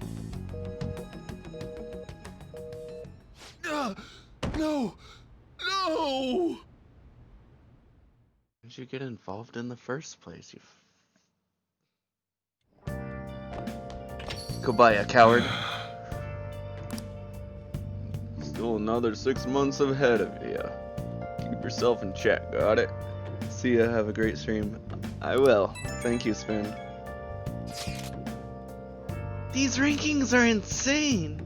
No! No! Did you get involved in the first place, you Goodbye, a coward. Still another 6 months ahead of you. Keep yourself in check, got it? See ya, have a great stream. I will. Thank you, Spoon. These rankings are insane!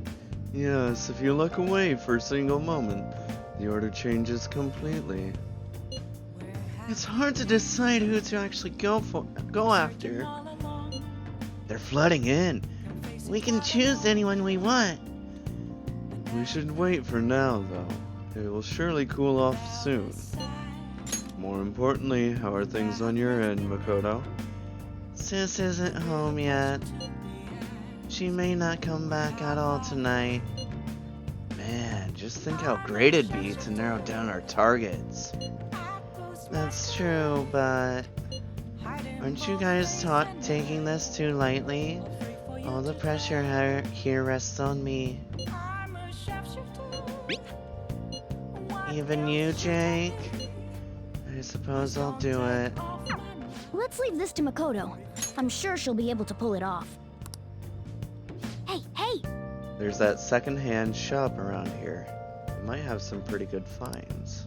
Yes, if you look away for a single moment, the order changes completely. It's hard to decide who to actually go after. They're flooding in. We can choose anyone we want. We should wait for now, though. It will surely cool off soon. More importantly, how are things on your end, Makoto? Sis isn't home yet. She may not come back at all tonight. Man, just think how great it'd be to narrow down our targets. That's true, but aren't you guys taking this too lightly? All the pressure here rests on me. Even you, Jake? I suppose I'll do it. Let's leave this to Makoto. I'm sure she'll be able to pull it off. Hey! There's that second-hand shop around here. It might have some pretty good finds.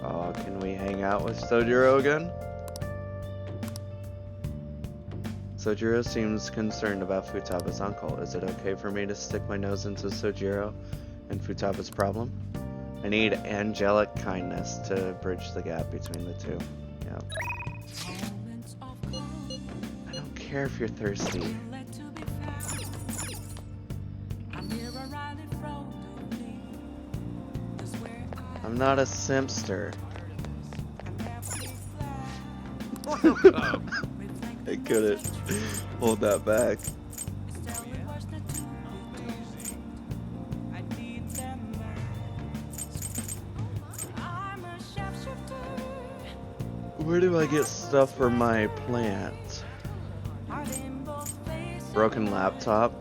Oh, can we hang out with Sojiro again? Sojiro seems concerned about Futaba's uncle. Is it okay for me to stick my nose into Sojiro and Futaba's problem? I need angelic kindness to bridge the gap between the two. Yep. I don't care if you're thirsty. I'm not a simpster. I couldn't hold that back. Where do I get stuff for my plant? Broken laptop?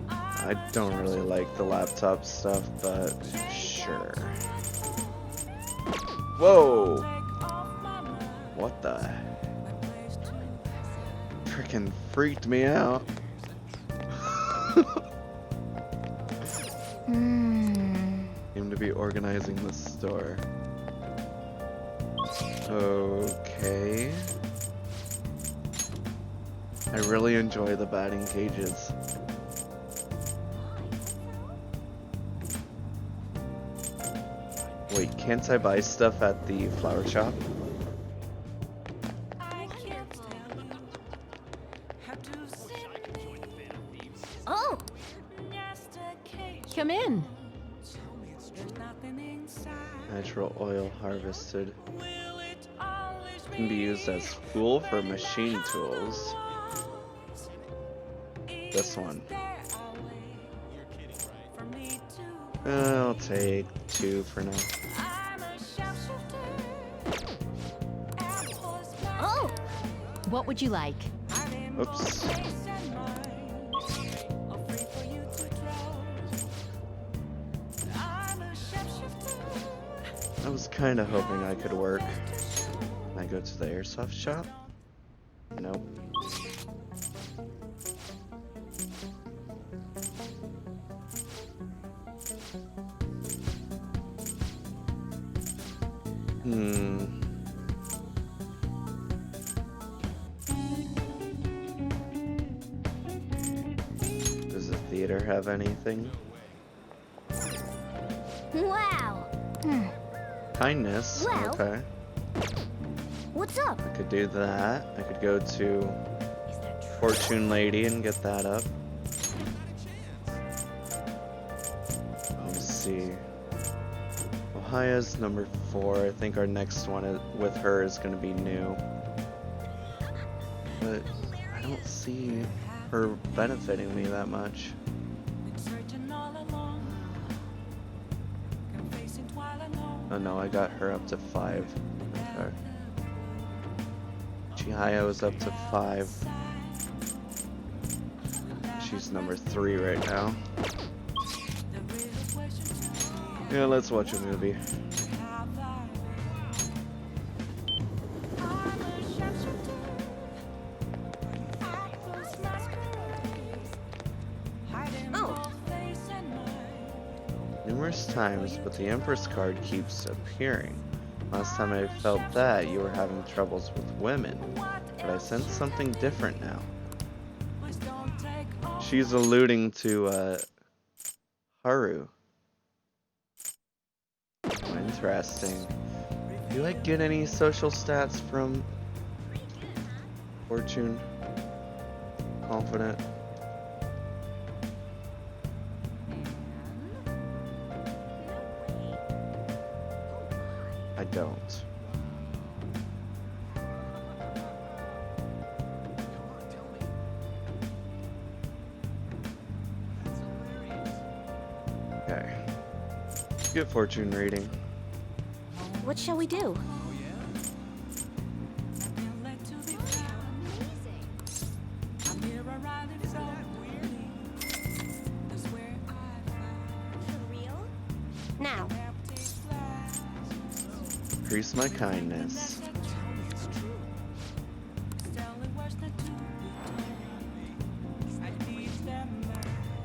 I don't really like the laptop stuff, but sure. Whoa! What the? Frickin' freaked me out. Seem to be organizing the store. Okay. I really enjoy the batting cages. Wait, can't I buy stuff at the flower shop? Oh! Come in. Natural oil harvested. Can be used as fuel for machine tools. This one. I'll take 2 for now. Oh! What would you like? Oops. I was kind of hoping I could work. Can I go to the airsoft shop? Nope. Does the theater have anything? Wow! Kindness? Well- Okay. What's up? I could do that. I could go to Fortune Lady and get that up. Let's see. Ohaya's number 4. I think our next one with her is going to be new. But I don't see her benefiting me that much. Oh no, I got her up to 5. Okay. Chihaya was up to 5. She's number 3 right now. Yeah, let's watch a movie. Numerous times, but the Empress card keeps appearing. Last time I felt that, you were having troubles with women, but I sense something different now. She's alluding to, Haru. Interesting. Do I get any social stats from Fortune? Confident. I don't. Okay. Get fortune reading. What shall we do? Now. Increase my kindness.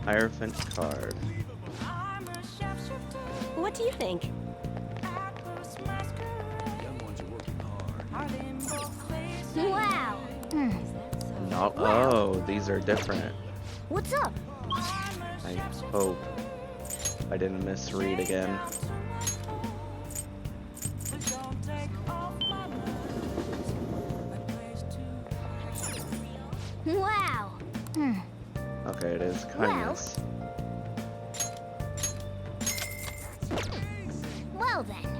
Hierophant card. What do you think? Wow. Not. Oh, these are different. What's up? I hope I didn't misread again. Wow. Okay, it is kindness. Well then.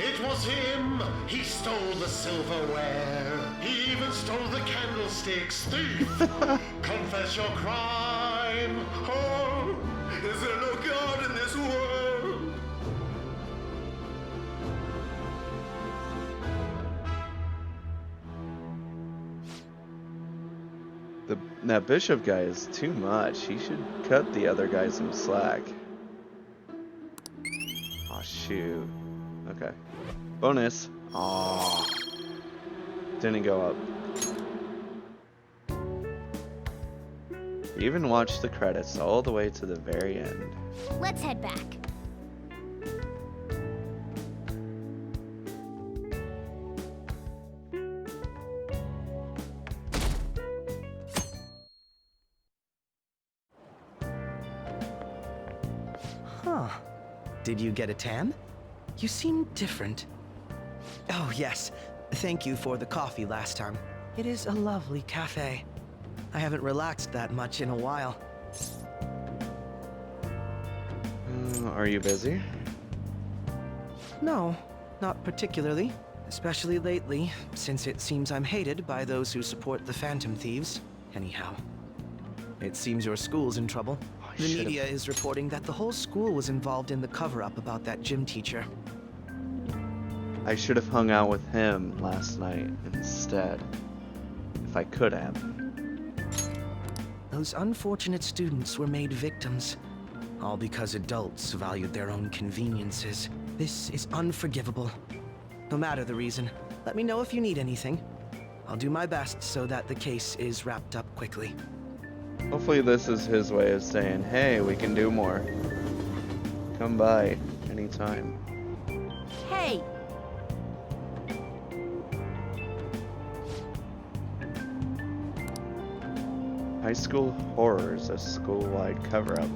It was him! He stole the silverware! He even stole the candlesticks! Thief! Confess your crime! Oh! Is there no God in this world? That bishop guy is too much. He should cut the other guy some slack. Aw, shoot. Okay. Bonus. Aw. Didn't go up. Even watched the credits all the way to the very end. Let's head back. Huh. Did you get a tan? You seem different. Oh, yes. Thank you for the coffee last time. It is a lovely cafe. I haven't relaxed that much in a while. Are you busy? No, not particularly. Especially lately, since it seems I'm hated by those who support the Phantom Thieves. Anyhow, it seems your school's in trouble. The media is reporting that the whole school was involved in the cover-up about that gym teacher. I should have hung out with him last night instead. If I could have. Those unfortunate students were made victims. All because adults valued their own conveniences. This is unforgivable. No matter the reason, let me know if you need anything. I'll do my best so that the case is wrapped up quickly. Hopefully this is his way of saying, hey, we can do more. Come by anytime. Hey! High School Horrors, a school-wide cover-up.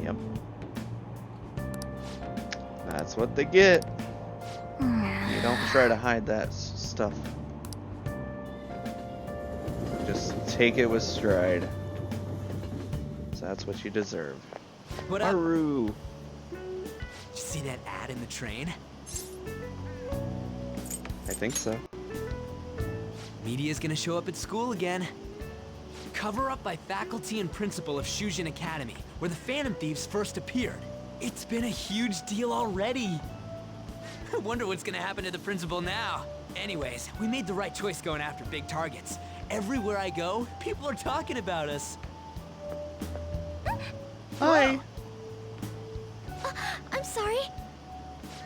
Yep. That's what they get. You don't try to hide that stuff. Just take it with stride. So that's what you deserve. What up? Haru. Did you see that ad in the train? I think so. Media's gonna show up at school again. Cover up by faculty and principal of Shujin Academy, where the Phantom Thieves first appeared. It's been a huge deal already. I wonder what's gonna happen to the principal now. Anyways, we made the right choice going after big targets. Everywhere I go, people are talking about us. Hi. I'm sorry.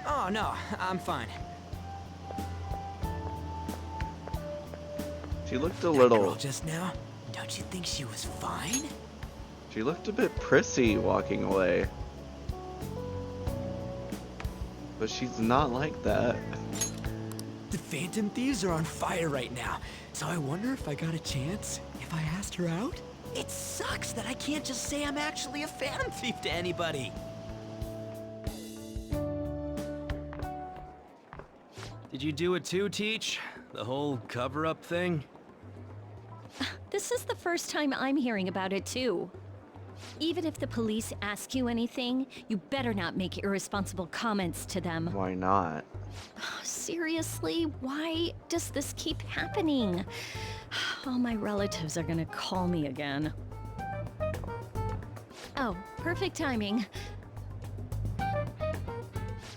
Oh, no, I'm fine. She looked a That little... girl just now, don't you think she was fine? She looked a bit prissy walking away. But she's not like that. The Phantom Thieves are on fire right now, so I wonder if I got a chance if I asked her out? It sucks that I can't just say I'm actually a Phantom Thief to anybody. Did you do it too, Teach? The whole cover-up thing? This is the first time I'm hearing about it, too. Even if the police ask you anything, you better not make irresponsible comments to them. Why not? Seriously, why does this keep happening? All my relatives are gonna call me again. Oh, perfect timing.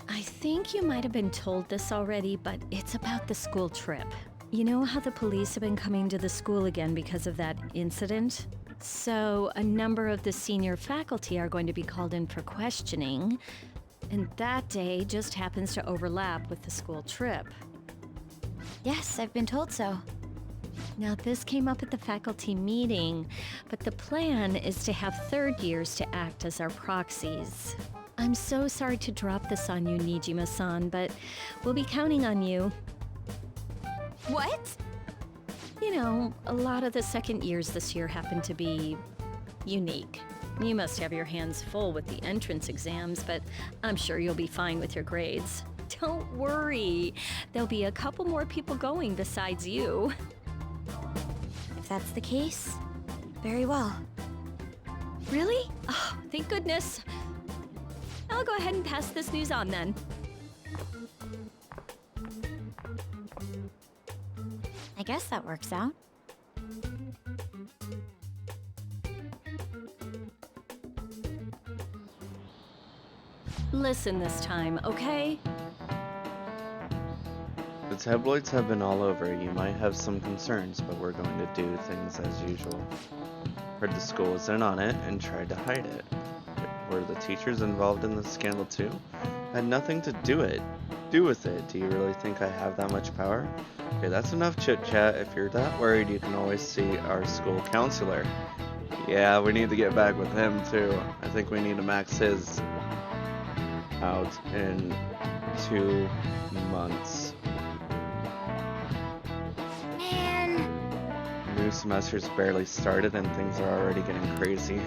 I think you might have been told this already, but it's about the school trip. You know how the police have been coming to the school again because of that incident? So, a number of the senior faculty are going to be called in for questioning, and that day just happens to overlap with the school trip. Yes, I've been told so. Now, this came up at the faculty meeting, but the plan is to have third years to act as our proxies. I'm so sorry to drop this on you, Nijima-san, but we'll be counting on you. What? You know, a lot of the second years this year happen to be unique. You must have your hands full with the entrance exams, but I'm sure you'll be fine with your grades. Don't worry. There'll be a couple more people going besides you. If that's the case, very well. Really? Oh, thank goodness. I'll go ahead and pass this news on then. I guess that works out. Listen this time, okay? The tabloids have been all over. You might have some concerns, but we're going to do things as usual. Heard the school was in on it and tried to hide it. Were the teachers involved in the scandal too? Had nothing to do with it. Do you really think I have that much power? Okay, that's enough chit chat. If you're that worried, you can always see our school counselor. Yeah, we need to get back with him too. I think we need to max his out in 2 months. Man. New semester's barely started and things are already getting crazy.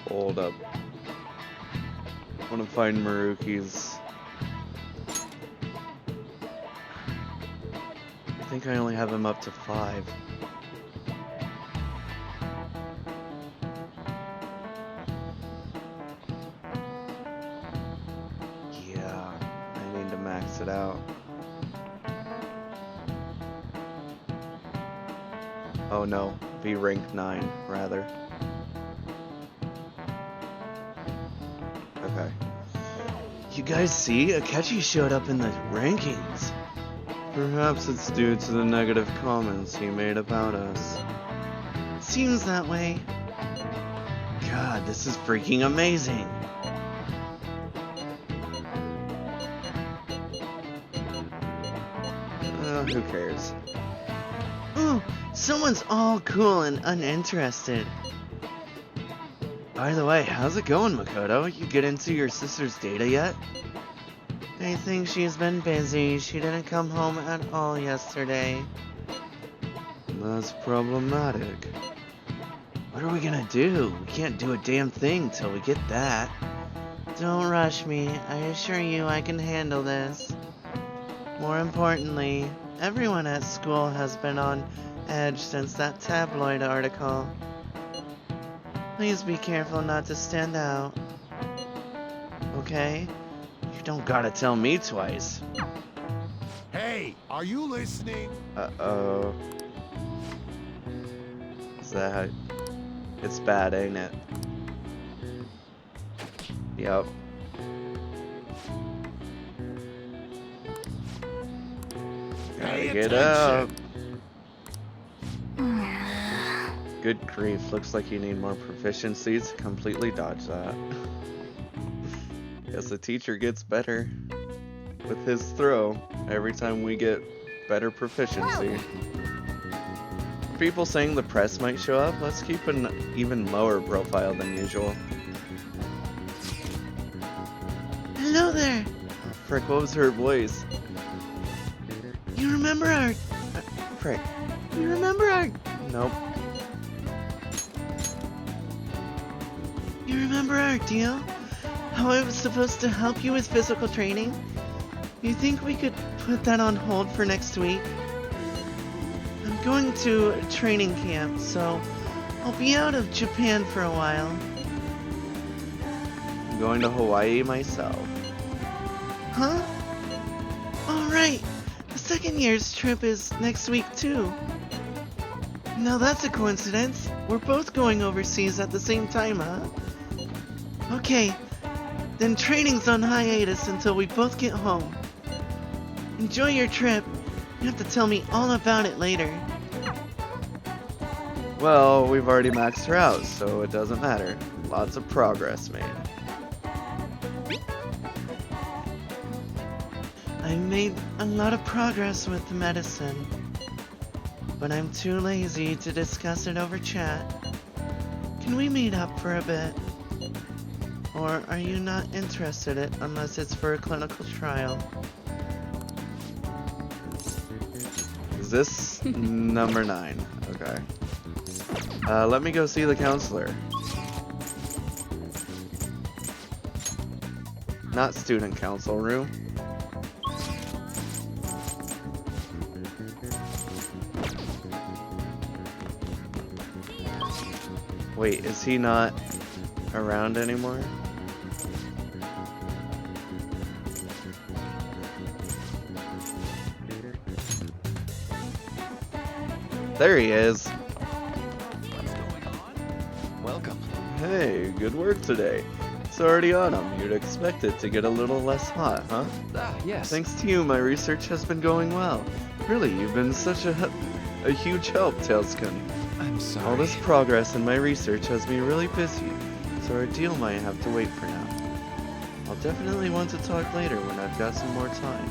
Hold up. I want to find Maruki's. I think I only have him up to 5. Yeah, I need to max it out. Oh no, be rank 9 rather. Okay. You guys see? Akechi showed up in the rankings. Perhaps it's due to the negative comments he made about us. Seems that way. God, this is freaking amazing. Who cares? Ooh, someone's all cool and uninterested. By the way, how's it going, Makoto? You get into your sister's data yet? I think she's been busy. She didn't come home at all yesterday. That's problematic. What are we gonna do? We can't do a damn thing till we get that. Don't rush me. I assure you I can handle this. More importantly, everyone at school has been on edge since that tabloid article. Please be careful not to stand out. Okay? You don't gotta tell me twice. Hey, are you listening? Uh-oh. Is that how... It's bad, ain't it? Yep. Gotta get up. Good grief, looks like you need more proficiencies. Completely dodge that. Guess the teacher gets better with his throw every time we get better proficiency. People saying the press might show up, let's keep an even lower profile than usual. Hello there. Oh, frick, what was her voice? You remember our... Frick. You remember our... Nope. You remember our deal? How I was supposed to help you with physical training? You think we could put that on hold for next week? I'm going to a training camp, so I'll be out of Japan for a while. I'm going to Hawaii myself. Huh? Alright, the second year's trip is next week too. Now that's a coincidence. We're both going overseas at the same time, huh? Okay, then training's on hiatus until we both get home. Enjoy your trip. You have to tell me all about it later. Well, we've already maxed her out, so it doesn't matter. Lots of progress made. I've made a lot of progress with the medicine, but I'm too lazy to discuss it over chat. Can we meet up for a bit? Or are you not interested in it unless it's for a clinical trial? Is this number 9? Okay. Let me go see the counselor. Not student council room. Wait, is he not around anymore? There he is. Welcome. Hey, good work today. It's already autumn. You'd expect it to get a little less hot, huh? Yes. Thanks to you, my research has been going well. Really, you've been such a huge help, Tailskin. I'm sorry. All this progress in my research has me really busy, so our deal might have to wait for now. I'll definitely want to talk later when I've got some more time.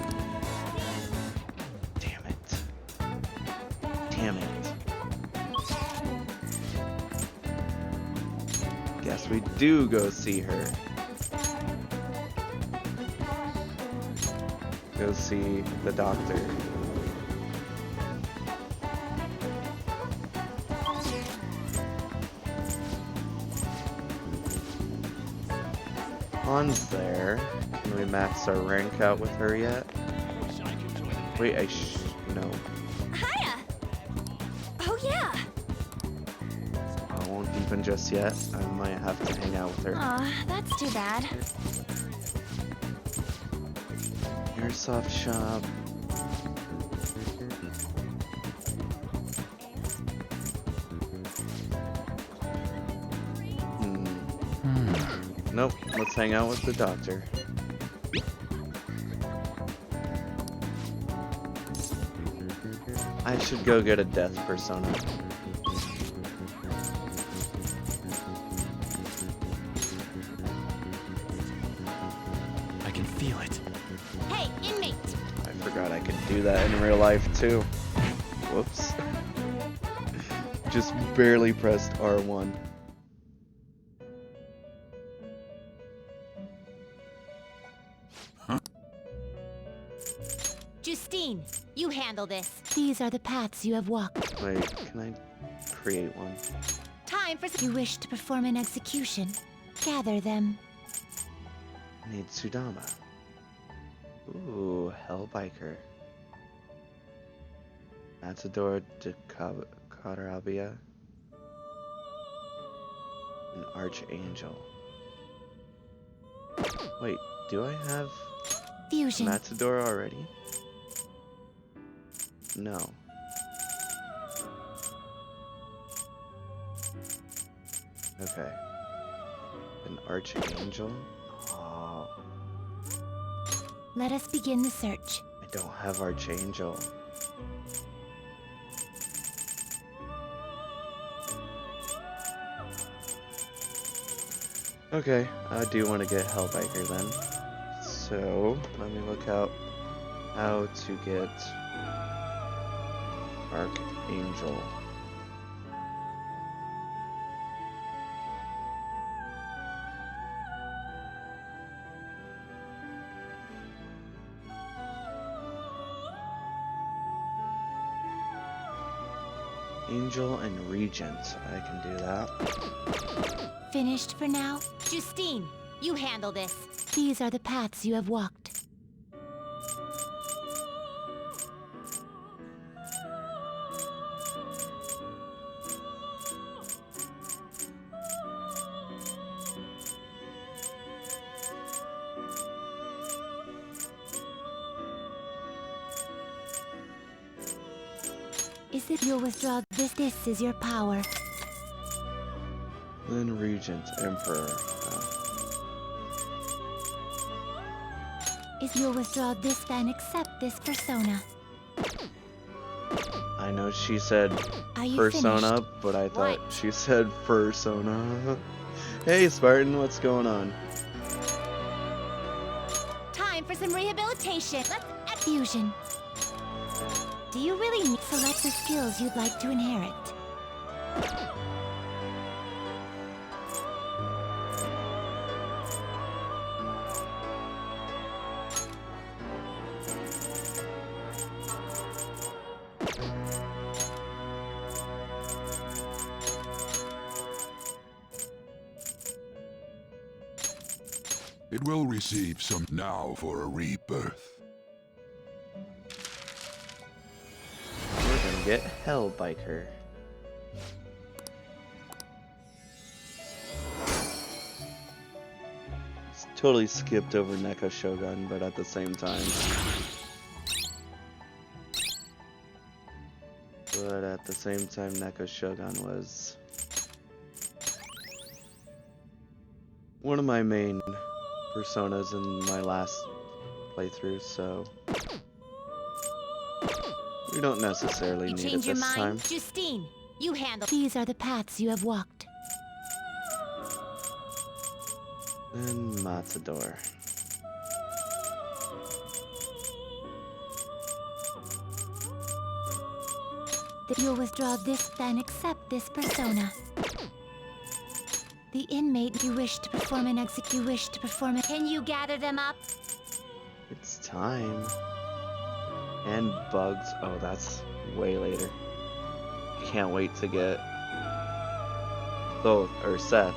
Damn it. Damn it. Guess we do go see her. Go see the doctor. Han's there. Can we max our rank out with her yet? Wait, no. Hiya! Oh yeah! I won't deepen just yet. I might have to hang out with her. Aw, that's too bad. Airsoft shop. Nope, let's hang out with the doctor. I should go get a death persona. I can feel it. Hey, inmate! I forgot I could do that in real life too. Whoops. Just barely pressed R1. Justine, you handle this. These are the paths you have walked. Wait, can I create one? Time for... You wish to perform an execution. Gather them. I need Sudama. Ooh, Hellbiker. Matador de Carabia. An Archangel. Wait, do I have Fusion. Matador already? No. Okay. An Archangel? Oh, Let us begin the search. I don't have Archangel. Okay, I do want to get Hellbiker then. So, let me look out how to get Archangel. Angel and Regent. I can do that. Finished for now? Justine, you handle this. These are the paths you have walked. Is it you'll withdraw this? This is your power. Then Regent, Emperor. If you'll withdraw this, then accept this persona. I know she said Are you persona, finished? but I thought she said fursona. Hey Spartan, what's going on? Time for some rehabilitation. Let's Fusion. Do you really need select the skills you'd like to inherit? It will receive some now for a rebirth. We're gonna get Hellbiker. Totally skipped over Neko Shogun, but at the same time. Neko Shogun was one of my main personas in my last playthrough, so we don't necessarily You need it change your this mind? time. Justine, you handle. These are the paths you have walked. And Matador. That you'll withdraw this, then accept this persona. The inmate you wish to perform an Can you gather them up? It's time. And bugs. Oh, that's way later. Can't wait to get both, or Seth.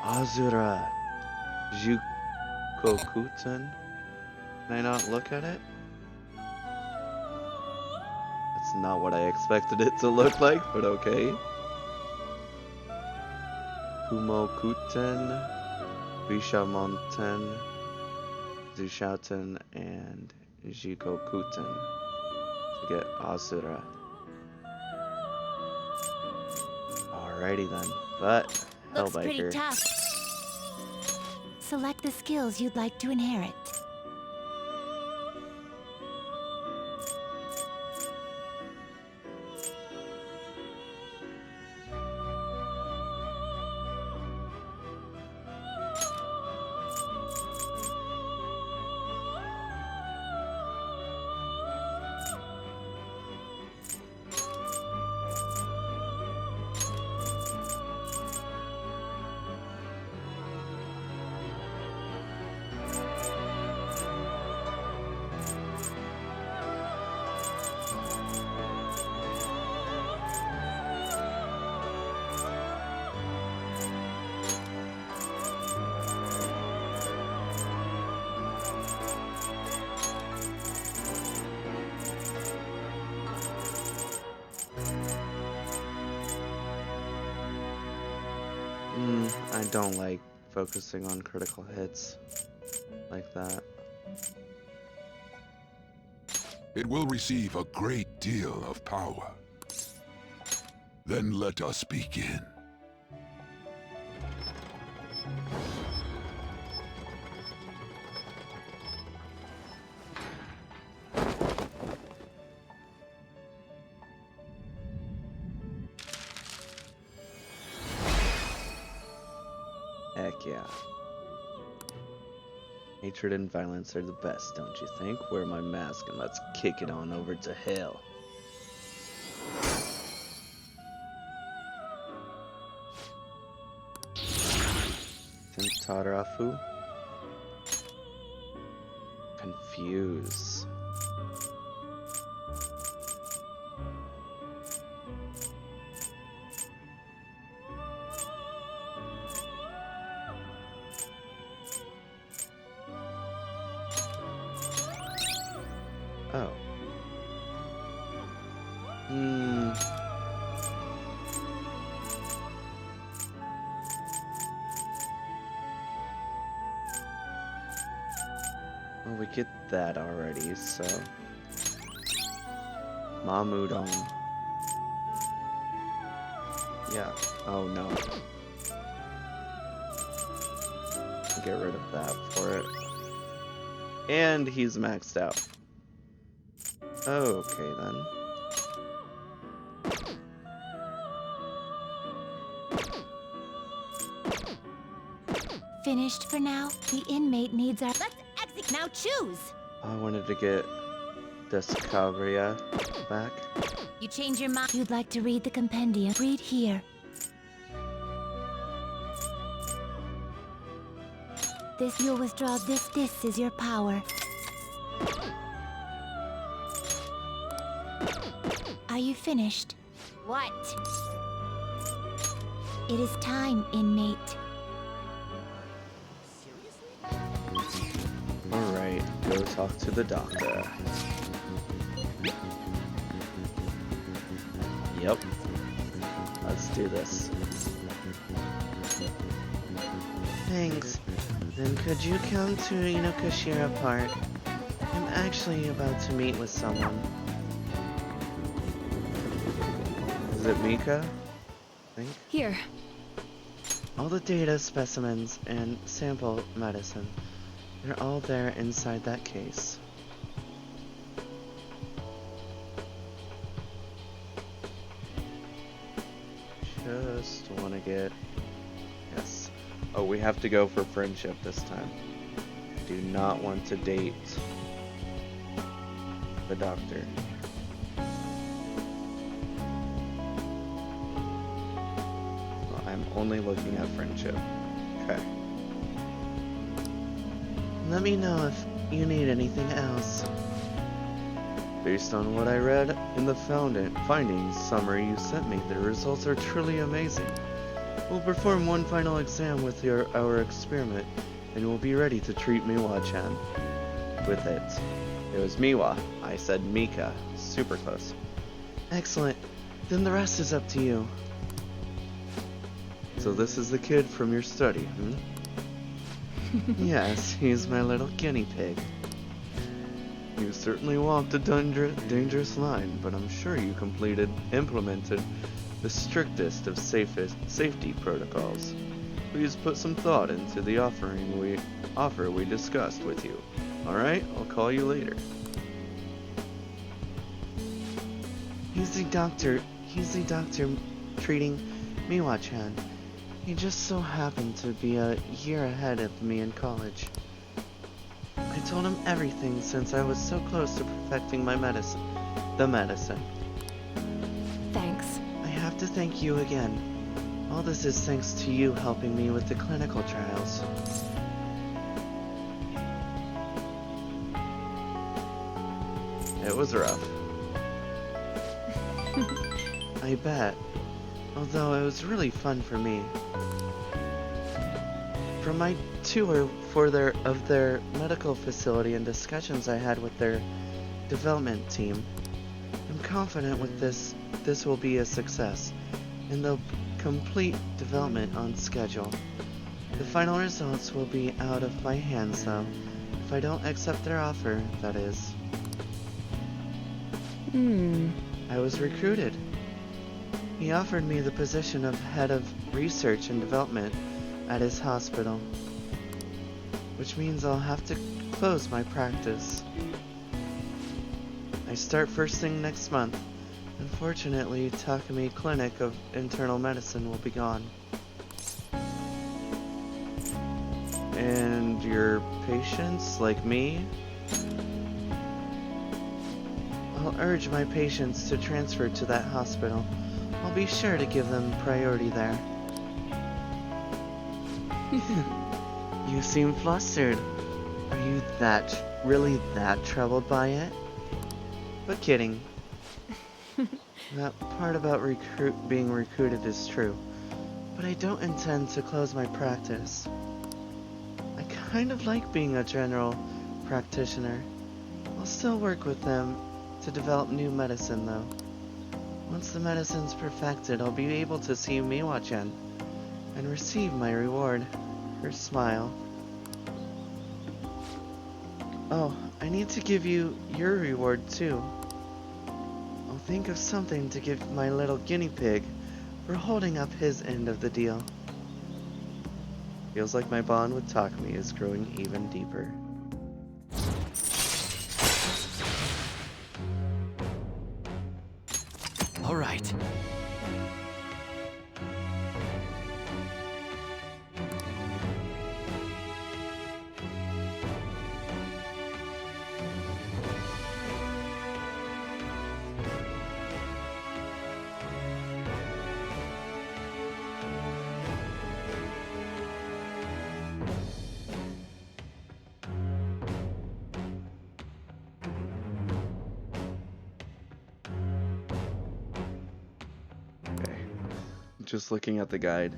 Azura Jukokuten. Can I not look at it? That's not what I expected it to look like, but okay. Kumokuten, Bishamonten, Zushauten, and Jikokuten to get Asura. Alrighty then, but Looks pretty Hellbiker. tough. Select the skills you'd like to inherit. I don't like focusing on critical hits like that. It will receive a great deal of power. Then let us begin. Heck yeah. Hatred and violence are the best, don't you think? Wear my mask and let's kick it on over to hell. Tentarafu. Confuse. Oh. Hmm. Well, we get that already, so... Mamudong. Yeah. Oh, no. Get rid of that for it. And he's maxed out. Okay, then. Finished for now? The inmate needs our... Let's exit now. Choose. I wanted to get this Kawaii back. You change your mind. You'd like to read the compendium? Read here. This, you'll withdraw this. This is your power. Are you finished? What? It is time, inmate. Alright, go talk to the doctor. Yep. Let's do this. Thanks. Then could you come to Inokashira Park? I'm actually about to meet with someone. Is it Mika? I think. Here. All the data, specimens, and sample medicine. They're all there inside that case. Just want to get... Yes. Oh, we have to go for friendship this time. I do not want to date the doctor. Well, I'm only looking at friendship. Okay. Let me know if you need anything else. Based on what I read in the findings summary you sent me, the results are truly amazing. We'll perform one final exam with our experiment, and we'll be ready to treat Miwa-chan with it. It was Miwa. I said Mika. Super close. Excellent. Then the rest is up to you. So this is the kid from your study, hmm? Yes, he's my little guinea pig. You certainly walked a dangerous line, but I'm sure you implemented the strictest of safety protocols. Please put some thought into the offer we discussed with you. Alright, I'll call you later. He's the doctor treating Miwa-chan. He just so happened to be a year ahead of me in college. I told him everything since I was so close to perfecting my medicine. Thanks. I have to thank you again. All this is thanks to you helping me with the clinical trials. It was rough. I bet. Although it was really fun for me. From my tour of their medical facility and discussions I had with their development team, I'm confident with this will be a success, and they'll complete development on schedule. The final results will be out of my hands though, if I don't accept their offer, that is. I was recruited. He offered me the position of head of research and development at his hospital, which means I'll have to close my practice. I start first thing next month. Unfortunately, Takumi Clinic of Internal Medicine will be gone. And your patients, like me? I'll urge my patients to transfer to that hospital. I'll be sure to give them priority there. You seem flustered. Are you really that troubled by it? But kidding. That part about being recruited is true, but I don't intend to close my practice. I kind of like being a general practitioner. I'll still work with them to develop new medicine, though. Once the medicine's perfected, I'll be able to see Miwa-chan and receive my reward, her smile. Oh, I need to give you your reward, too. I'll think of something to give my little guinea pig for holding up his end of the deal. Feels like my bond with Takumi is growing even deeper. All right. Just looking at the guide,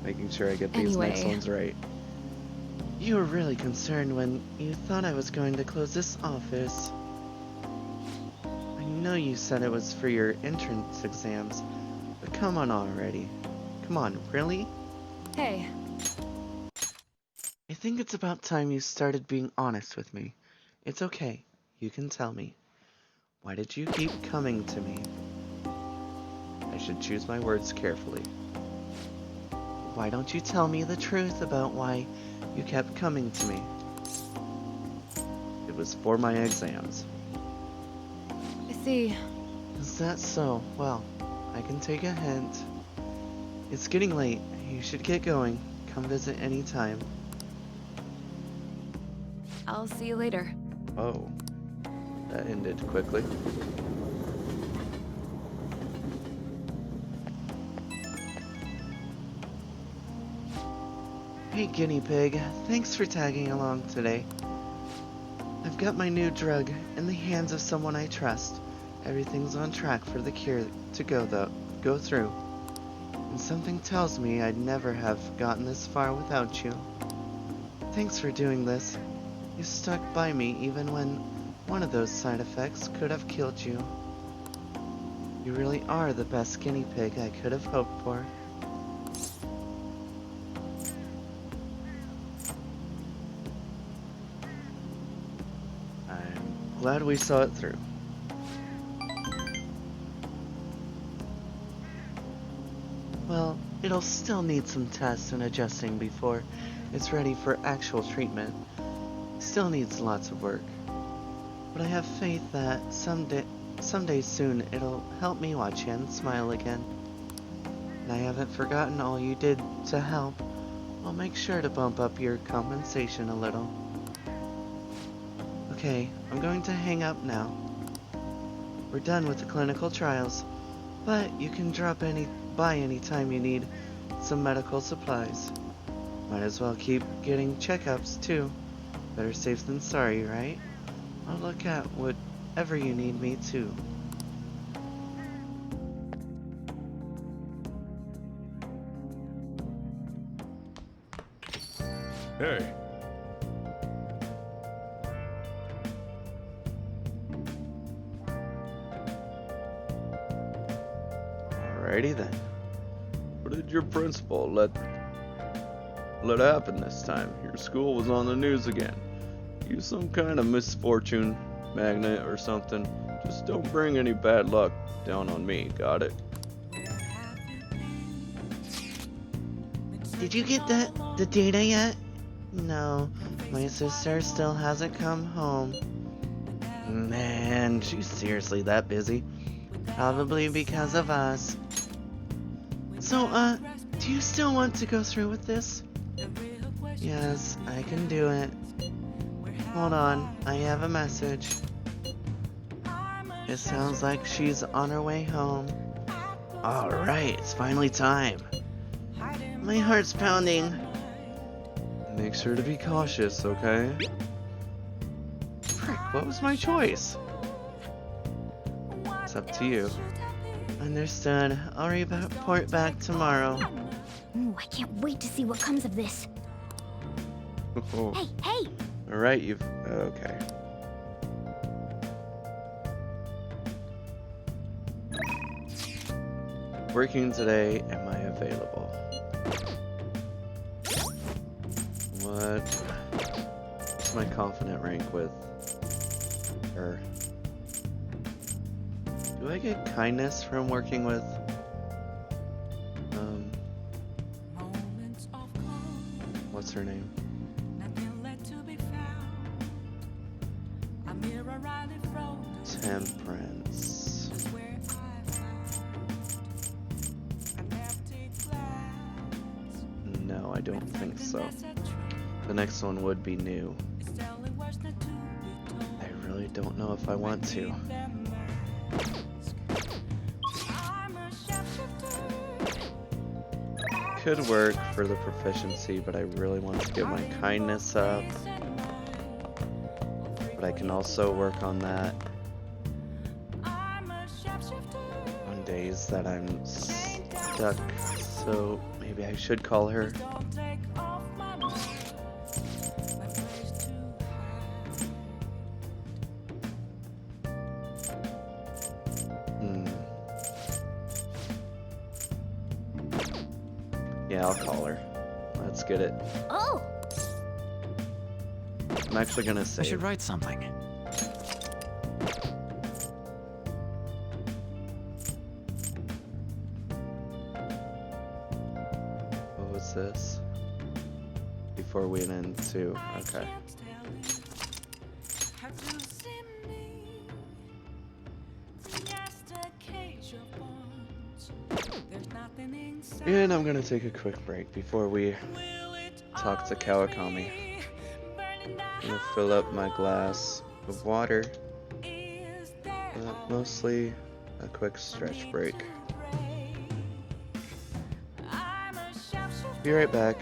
making sure I get these next Anyway. ones right. You were really concerned when you thought I was going to close this office. I know you said it was for your entrance exams, but come on already. Come on, really? Hey. I think it's about time you started being honest with me. It's okay. You can tell me. Why did you keep coming to me? I should choose my words carefully. Why don't you tell me the truth about why you kept coming to me? It was for my exams. I see. Is that so? Well, I can take a hint. It's getting late. You should get going. Come visit anytime. I'll see you later. Oh, that ended quickly. Hey guinea pig, thanks for tagging along today. I've got my new drug in the hands of someone I trust. Everything's on track for the cure to go through. And something tells me I'd never have gotten this far without you. Thanks for doing this. You stuck by me even when one of those side effects could have killed you. You really are the best guinea pig I could have hoped for. Glad we saw it through. Well, it'll still need some tests and adjusting before it's ready for actual treatment. Still needs lots of work. But I have faith that someday soon it'll help me watch him smile again. And I haven't forgotten all you did to help. I'll make sure to bump up your compensation a little. Okay, I'm going to hang up now. We're done with the clinical trials, but you can drop by any time you need some medical supplies. Might as well keep getting checkups too. Better safe than sorry, right? I'll look at whatever you need me to. Hey. Alrighty then. What did your principal let happen this time? Your school was on the news again. You some kind of misfortune magnet or something. Just don't bring any bad luck down on me, got it? Did you get the data yet? No, my sister still hasn't come home. Man, she's seriously that busy. Probably because of us. So, do you still want to go through with this? Yes, I can do it. Hold on, I have a message. It sounds like she's on her way home. Alright, it's finally time. My heart's pounding. Make sure to be cautious, okay? Frick, what was my choice? It's up to you. Understood. I'll report back tomorrow. Ooh, I can't wait to see what comes of this. Hey, hey! Alright, okay. working today. Am I available? What's my confident rank with her? Do I get kindness from working with what's her name? Temperance. No, I don't think so. The next one would be new. I really don't know if I want to. Could work for the proficiency, but I really want to get my kindness up. But I can also work on that on days that I'm stuck, so maybe I should call her. Yeah, I'll call her. Let's get it. Oh! I'm actually gonna save. I should write something. What was this? Before we went into... Okay. And I'm gonna take a quick break before we talk to Kawakami. I'm gonna fill up my glass of water. But mostly a quick stretch break. Be right back.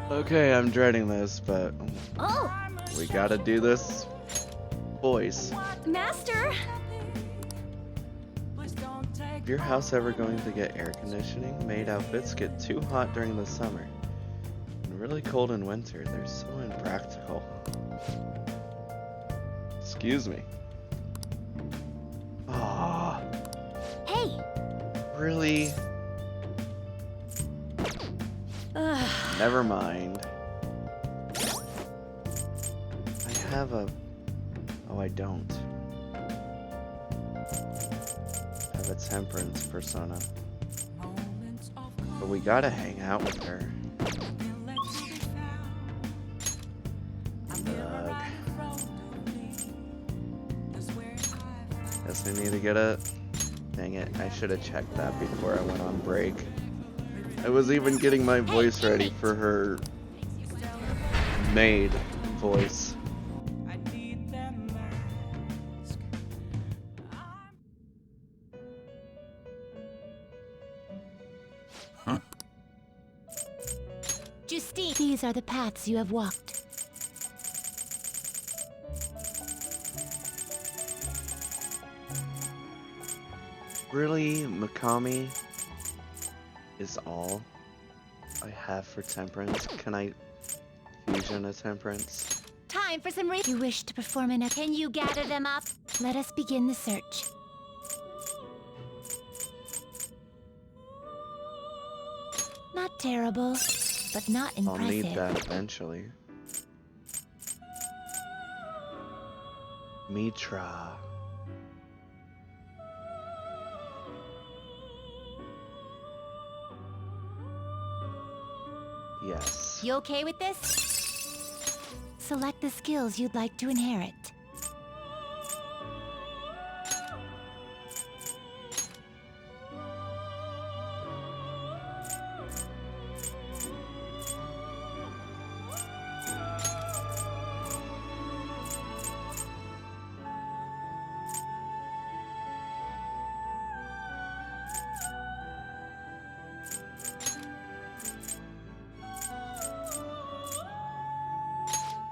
Okay, I'm dreading this, but we gotta do this, boys. Master! Is your house ever going to get air conditioning? Maid outfits get too hot during the summer and really cold in winter. They're so impractical. Excuse me. Ah. Hey! Really? Never mind. I have a... Oh, I don't. I have a temperance persona. But we gotta hang out with her. Ugh. Guess I need to get a... Dang it, I should have checked that before I went on break. I was even getting my voice ready for her maid voice. Justine, these are the paths you have walked. Really, Mikami is all I have for temperance? Can I fusion a temperance? Time for some You wish to perform an Can you gather them up? Let us begin the search. Not terrible, but not impressive. I'll need that eventually. Mitra. Yes. You okay with this? Select the skills you'd like to inherit.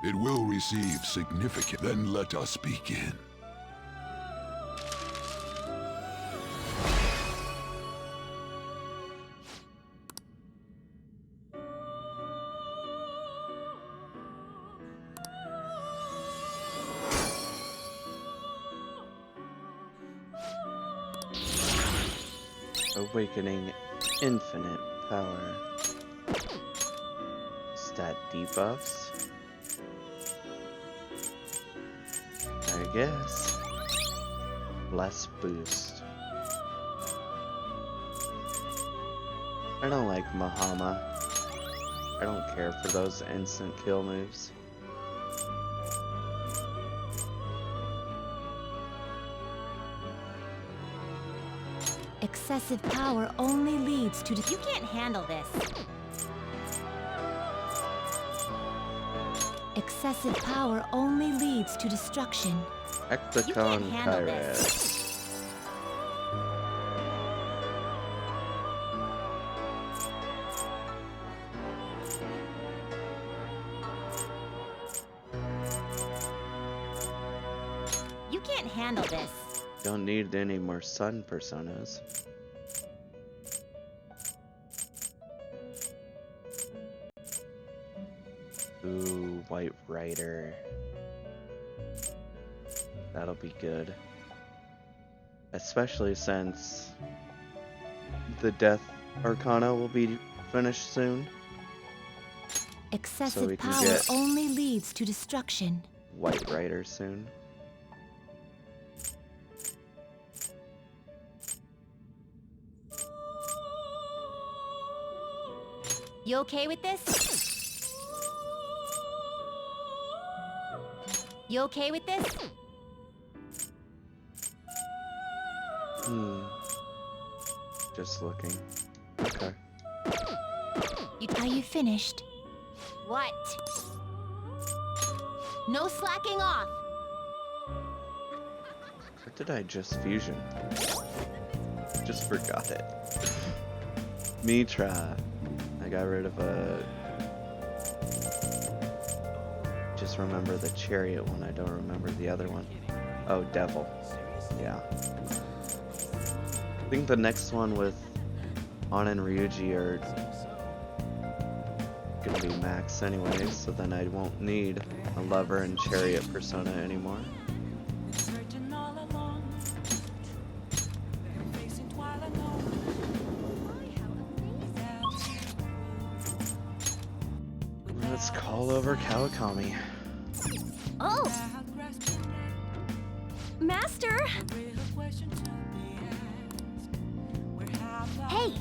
It will receive significant. Then let us begin. Awakening infinite power. Stat debuffs. I guess. Less boost. I don't like Mahama. I don't care for those instant kill moves. Excessive power only leads to... You can't handle this. Excessive power only leads to destruction. Ectocon Kyrax. You can't handle this. Don't need any more sun personas. Ooh, White Rider. That'll be good. Especially since the Death Arcana will be finished soon. Excessive So we can power get only leads to destruction. White Rider soon. You okay with this? You okay with this? Just looking. Okay. Are you finished? What? No slacking off. What did I just fusion? Just forgot it. Mitra. I got rid of a... Just remember the chariot one, I don't remember the other one. Oh, devil. Yeah. I think the next one with An and Ryuji are gonna be max anyways, so then I won't need a lover and chariot persona anymore. Let's call over Kawakami. Oh! Master! Hey!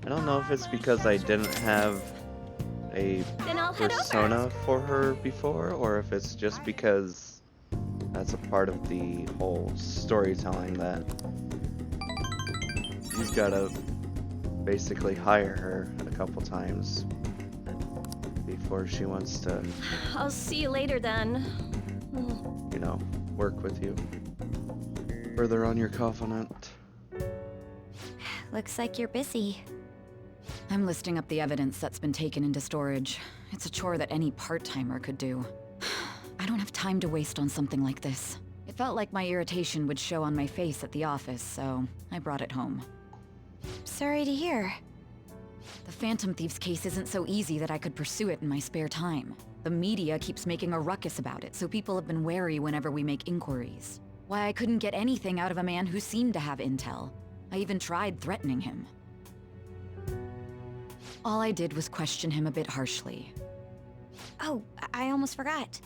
I don't know if it's because I didn't have a Then I'll head persona for her before, or if it's just because that's a part of the whole storytelling that you've gotta basically hire her a couple times before she wants to, I'll see you later then. you know, work with you further on your covenant. Looks like you're busy. I'm listing up the evidence that's been taken into storage. It's a chore that any part-timer could do. I don't have time to waste on something like this. It felt like my irritation would show on my face at the office, so I brought it home. Sorry to hear. The Phantom Thieves case isn't so easy that I could pursue it in my spare time. The media keeps making a ruckus about it, so people have been wary whenever we make inquiries. Why I couldn't get anything out of a man who seemed to have intel. I even tried threatening him. All I did was question him a bit harshly. Oh, I almost forgot.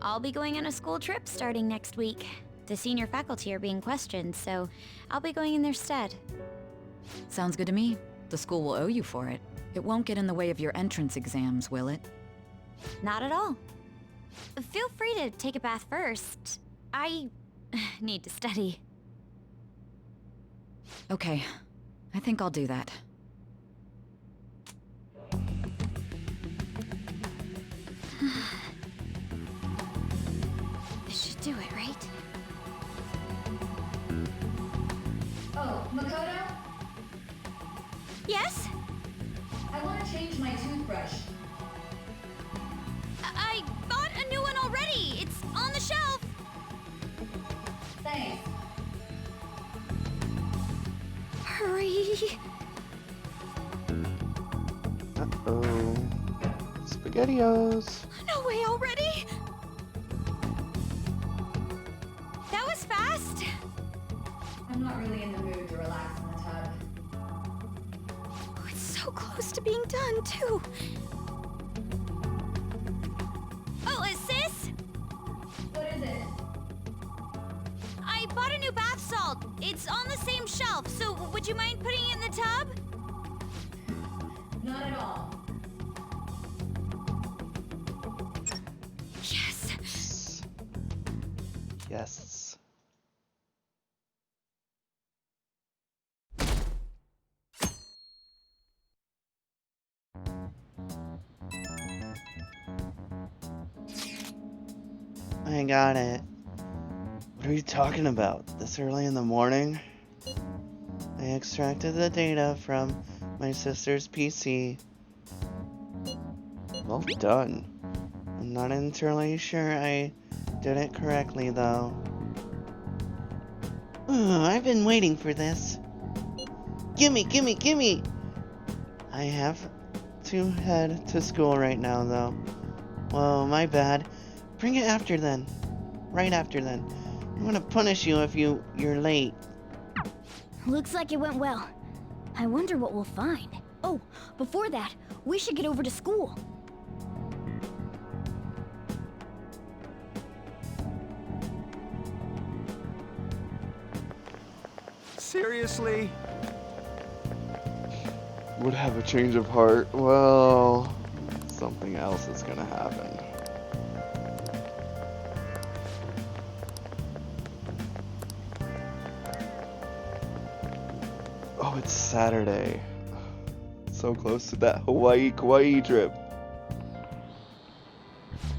I'll be going on a school trip starting next week. The senior faculty are being questioned, so I'll be going in their stead. Sounds good to me. The school will owe you for it. It won't get in the way of your entrance exams, will it? Not at all. Feel free to take a bath first. I need to study. Okay. I think I'll do that. This should do it, right? Oh, Makoto? Yes? I want to change my toothbrush. I bought a new one already. It's on the shelf. Thanks. Hurry. Uh-oh. SpaghettiOs. No way already? That was fast. I'm not really in the mood to relax in the tub. Oh, it's so close to being done, too. Oh, sis? What is it? I bought a new bath salt. It's on the same shelf, so would you mind putting it in the tub? Not at all. Yes. Yes. I got it. What are you talking about? This early in the morning? I extracted the data from my sister's PC. Well done. I'm not entirely sure I did it correctly, though. I've been waiting for this. Gimme, gimme, gimme! I have to head to school right now, though. Whoa, my bad. Bring it after then. Right after then. I'm gonna punish you if you're late. Looks like it went well. I wonder what we'll find. Oh, before that, we should get over to school. Seriously? Would have a change of heart. Well, something else is gonna happen. Oh, it's Saturday. So close to that Kawaii trip.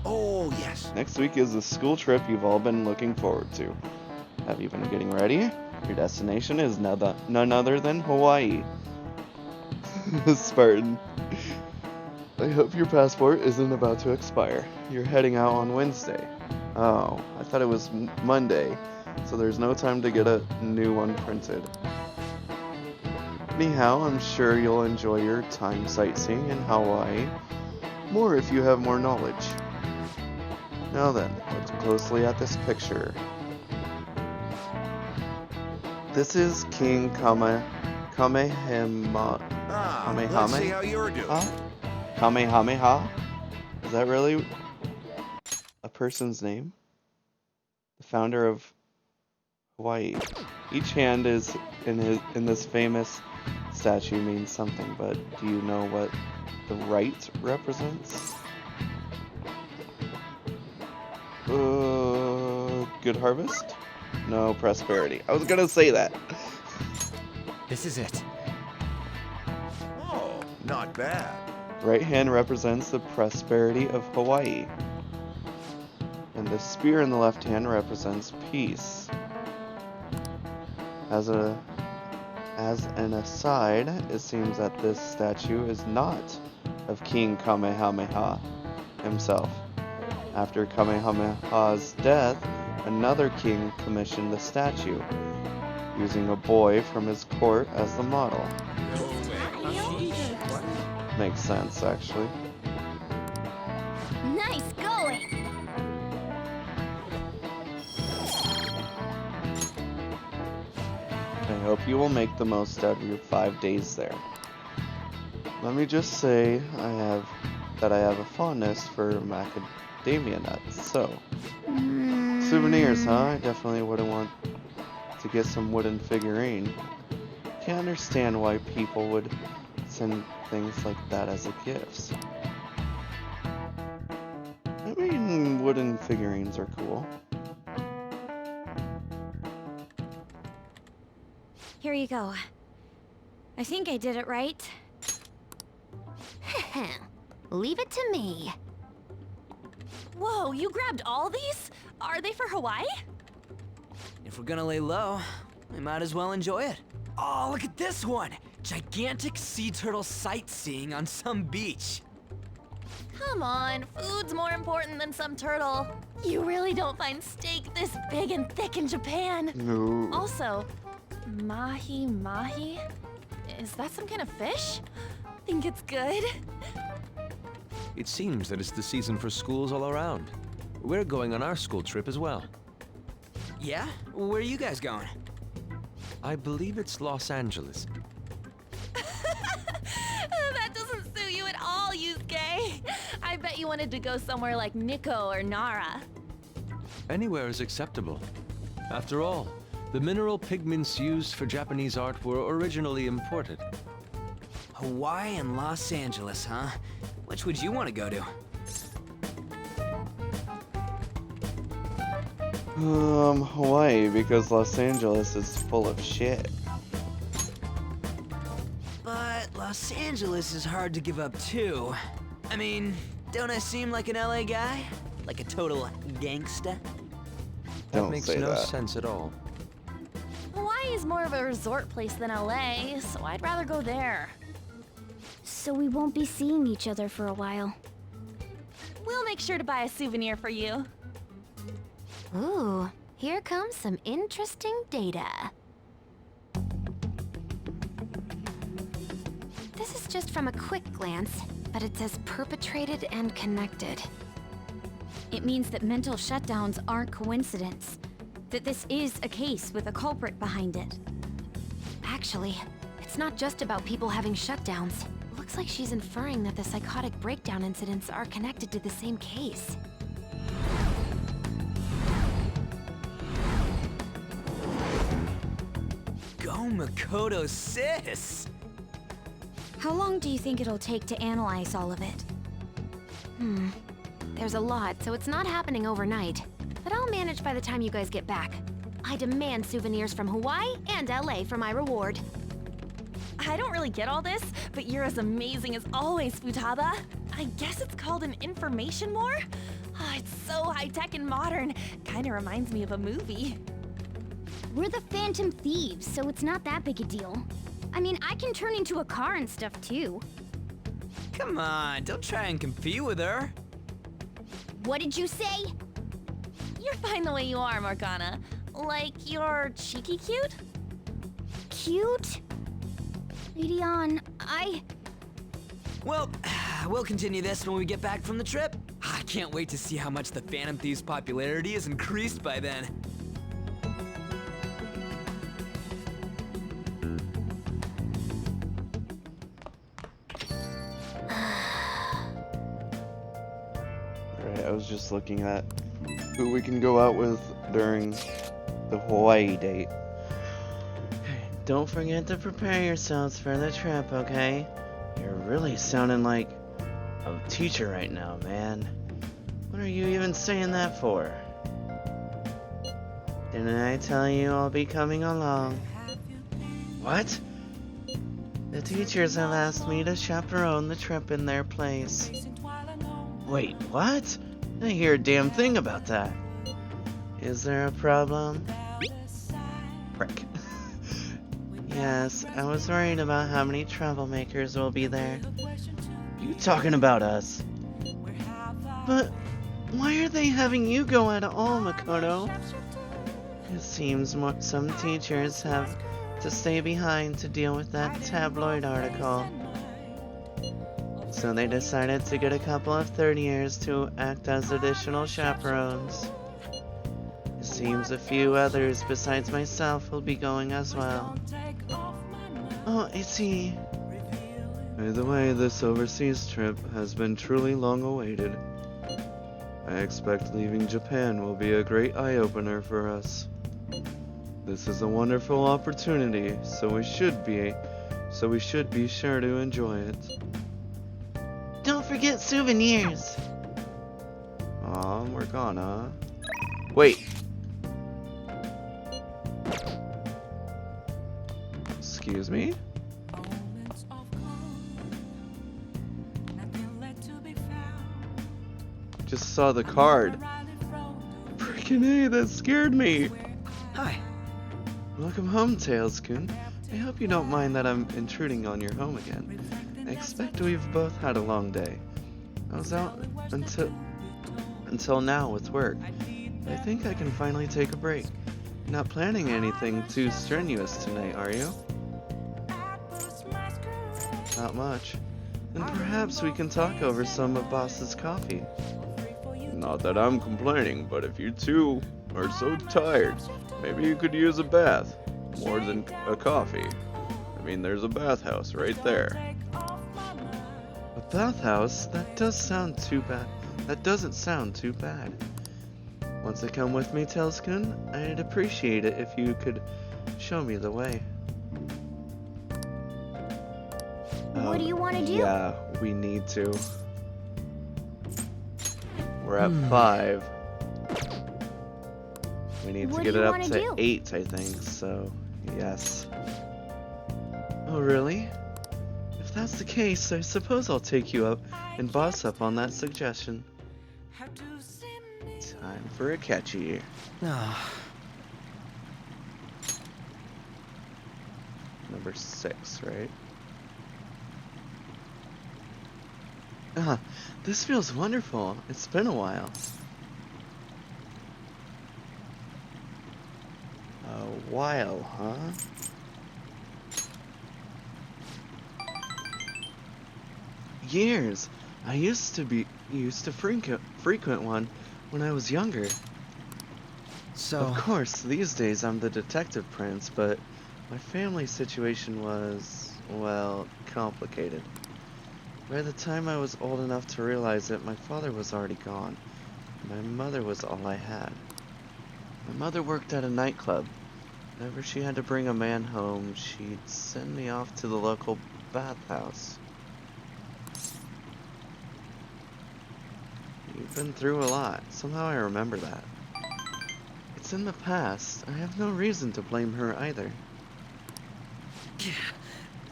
Oh, yes. Next week is the school trip you've all been looking forward to. Have you been getting ready? Your destination is none other than Hawaii. Spartan. I hope your passport isn't about to expire. You're heading out on Wednesday. Oh, I thought it was Monday, so there's no time to get a new one printed. Anyhow, I'm sure you'll enjoy your time sightseeing in Hawaii more if you have more knowledge. Now then, look closely at this picture. This is King Kamehameha. Let's see how you're doing. Kamehameha? Is that really a person's name? The founder of Hawaii. Each hand is in this famous statue means something, but do you know what the right represents? Good harvest? No, prosperity. I was gonna say that. This is it. Oh, not bad. Right hand represents the prosperity of Hawaii. And the spear in the left hand represents peace. As As an aside, it seems that this statue is not of King Kamehameha himself. After Kamehameha's death, another king commissioned the statue, using a boy from his court as the model. Makes sense, actually. Nice going! I hope you will make the most out of your 5 days there. Let me just say I have a fondness for macadamia nuts, so. Souvenirs, huh? I definitely wouldn't want to get some wooden figurine. Can't understand why people would send things like that as a gift. I mean, wooden figurines are cool. Here you go. I think I did it right. Leave it to me. Whoa, you grabbed all these? Are they for Hawaii? If we're gonna lay low, we might as well enjoy it. Oh, look at this one! Gigantic sea turtle sightseeing on some beach. Come on, food's more important than some turtle. You really don't find steak this big and thick in Japan. No. Also, mahi? Is that some kind of fish? Think it's good? It seems that it's the season for schools all around. We're going on our school trip as well. Yeah? Where are you guys going? I believe it's Los Angeles. That doesn't suit you at all, Yusuke. I bet you wanted to go somewhere like Nikko or Nara. Anywhere is acceptable. After all, the mineral pigments used for Japanese art were originally imported. Hawaii and Los Angeles, huh? Which would you want to go to? Hawaii, because Los Angeles is full of shit. But Los Angeles is hard to give up too. I mean, don't I seem like an LA guy? Like a total gangsta? That makes no sense at all. Hawaii is more of a resort place than LA, so I'd rather go there. So we won't be seeing each other for a while. We'll make sure to buy a souvenir for you. Ooh, here comes some interesting data. This is just from a quick glance, but it says perpetrated and connected. It means that mental shutdowns aren't coincidence. That this is a case with a culprit behind it. Actually, it's not just about people having shutdowns. Looks like she's inferring that the psychotic breakdown incidents are connected to the same case. Go Makoto, sis! How long do you think it'll take to analyze all of it? There's a lot, so it's not happening overnight. But I'll manage by the time you guys get back. I demand souvenirs from Hawaii and LA for my reward. I don't really get all this, but you're as amazing as always, Futaba. I guess it's called an information war? Oh, it's so high-tech and modern. Kinda reminds me of a movie. We're the Phantom Thieves, so it's not that big a deal. I mean, I can turn into a car and stuff too. Come on, don't try and compete with her. What did you say? You're fine the way you are, Morgana. Like, you're cheeky cute? Cute? Leon, Well, we'll continue this when we get back from the trip. I can't wait to see how much the Phantom Thieves' popularity has increased by then. Alright, I was just looking at who we can go out with during the Hawaii date. Don't forget to prepare yourselves for the trip, okay? You're really sounding like a teacher right now, man. What are you even saying that for? Didn't I tell you I'll be coming along? What? The teachers have asked me to chaperone the trip in their place. Wait, what? I didn't hear a damn thing about that. Is there a problem? Frick. guess. I was worried about how many troublemakers will be there. You talking about us? But why are they having you go at all, Makoto? It seems some teachers have to stay behind to deal with that tabloid article. So they decided to get a couple of third years to act as additional chaperones. It seems a few others besides myself will be going as well. Oh, I see. By the way, this overseas trip has been truly long awaited. I expect leaving Japan will be a great eye-opener for us. This is a wonderful opportunity, so we should be sure to enjoy it. Don't forget souvenirs. Aw, we're gonna. Wait. Excuse me? Just saw the card. Freaking A, that scared me. Hi. Welcome home, Tails-kun. I hope you don't mind that I'm intruding on your home again. I expect we've both had a long day. I was out until now with work. I think I can finally take a break. You're not planning anything too strenuous tonight, are you? Not much. Then perhaps we can talk over some of Boss's coffee. Not that I'm complaining, but if you two are so tired, maybe you could use a bath. More than a coffee. I mean, there's a bathhouse right there. A bathhouse? That doesn't sound too bad. Want to come with me, Tails-kun? I'd appreciate it if you could show me the way. What do you want to do? Yeah, we need to. We're at 5. We need to get it up to 8, I think, so yes. Oh, really? If that's the case, I suppose I'll take you up and boss up on that suggestion. Time for a catchy. Number 6, right? This feels wonderful. It's been a while. A while, huh? Years. I used to frequent one when I was younger. So, of course, these days I'm the detective prince, but my family situation was, well, complicated. By the time I was old enough to realize it, my father was already gone. My mother was all I had. My mother worked at a nightclub. Whenever she had to bring a man home, she'd send me off to the local bathhouse. You've been through a lot. Somehow I remember that. It's in the past. I have no reason to blame her either.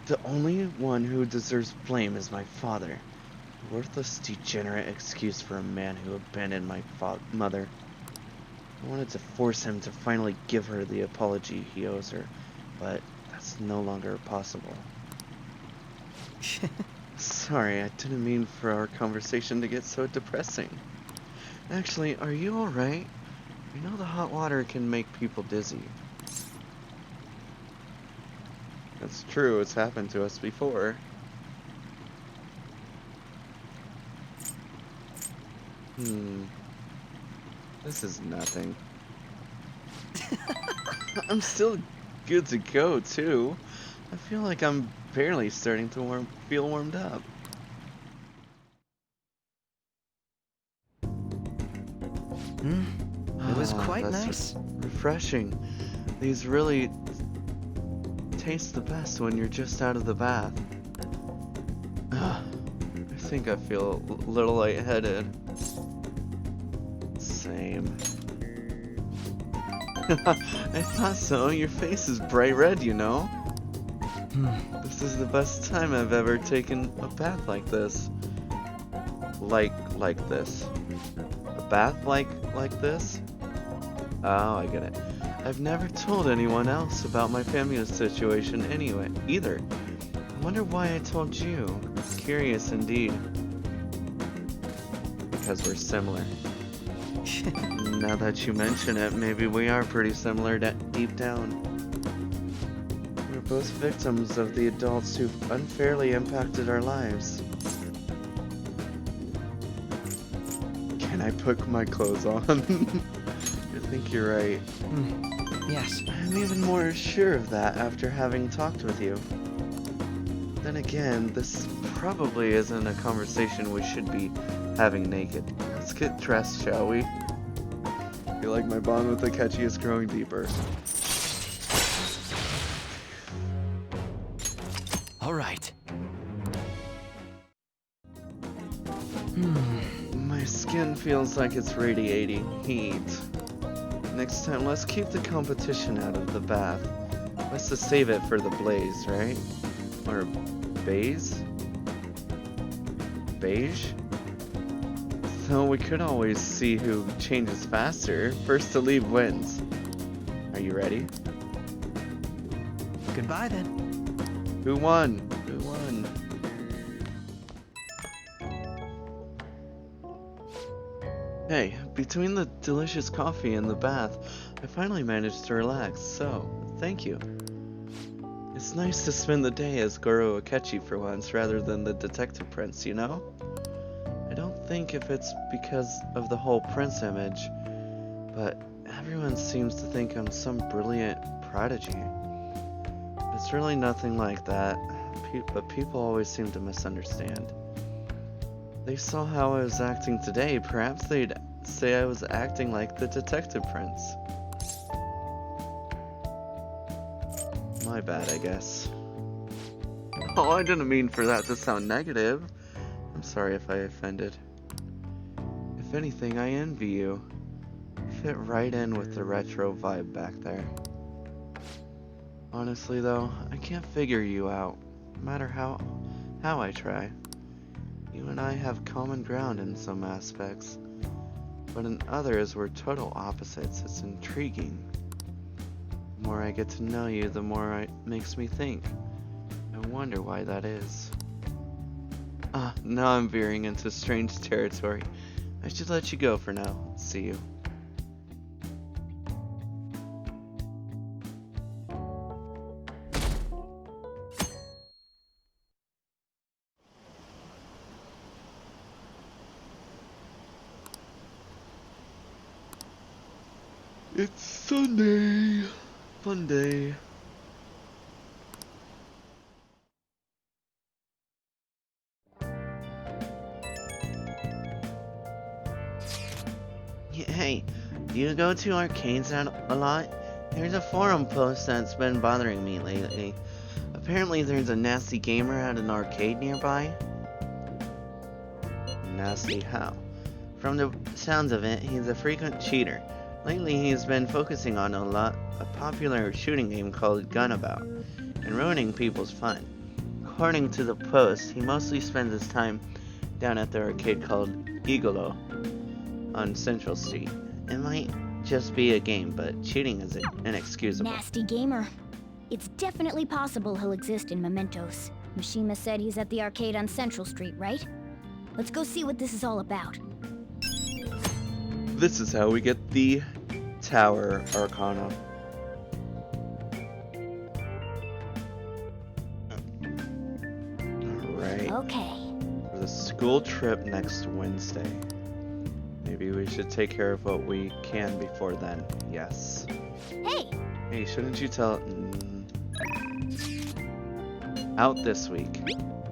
The only one who deserves blame is my father. A worthless, degenerate excuse for a man who abandoned my mother. I wanted to force him to finally give her the apology he owes her, but that's no longer possible. Sorry, I didn't mean for our conversation to get so depressing. Actually, are you alright? I know the hot water can make people dizzy. That's true, it's happened to us before. This is nothing. I'm still good to go, too. I feel like I'm barely starting to feel warmed up. It was quite nice. Refreshing. These really taste the best when you're just out of the bath. I think I feel a little lightheaded. Same. I thought so. Your face is bright red, you know. This is the best time I've ever taken a bath like this. Like this. A bath like this? Oh, I get it. I've never told anyone else about my family's situation anyway, either. I wonder why I told you. Curious indeed. Because we're similar. Now that you mention it, maybe we are pretty similar deep down. We're both victims of the adults who've unfairly impacted our lives. Can I put my clothes on? I think you're right. Yes. I'm even more sure of that after having talked with you. Then again, this probably isn't a conversation we should be having naked. Let's get dressed, shall we? I feel like my bond with Akechi is growing deeper. All right. My skin feels like it's radiating heat. Next time, let's keep the competition out of the bath. Let's just save it for the blaze, right? Or beige? Beige? So we could always see who changes faster. First to leave wins. Are you ready? Goodbye then. Who won? Who won? Hey, between the delicious coffee and the bath, I finally managed to relax, so thank you. It's nice to spend the day as Goro Akechi for once, rather than the detective prince, you know? I don't think if it's because of the whole prince image, but everyone seems to think I'm some brilliant prodigy. It's really nothing like that, but people always seem to misunderstand. They saw how I was acting today, perhaps they'd say I was acting like the detective prince. My bad, I guess. Oh, I didn't mean for that to sound negative. I'm sorry if I offended. If anything, I envy you. You fit right in with the retro vibe back there. Honestly though, I can't figure you out, no matter how I try. You and I have common ground in some aspects, but in others we're total opposites. It's intriguing. The more I get to know you, the more it makes me think. I wonder why that is. Now I'm veering into strange territory. I should let you go for now. See you. It's Sunday. Fun day. Hey, do you go to arcades a lot? There's a forum post that's been bothering me lately. Apparently there's a nasty gamer at an arcade nearby. Nasty how? From the sounds of it, he's a frequent cheater. Lately he's been focusing on a popular shooting game called Gunabout, and ruining people's fun. According to the post, he mostly spends his time down at the arcade called Igolo on Central Street. It might just be a game, but cheating is inexcusable. Nasty gamer. It's definitely possible he'll exist in Mementos. Mishima said he's at the arcade on Central Street, right? Let's go see what this is all about. This is how we get the Tower Arcana. Alright. Okay. For the school trip next Wednesday. Maybe we should take care of what we can before then. Yes. Hey! Hey, shouldn't you tell... Out this week.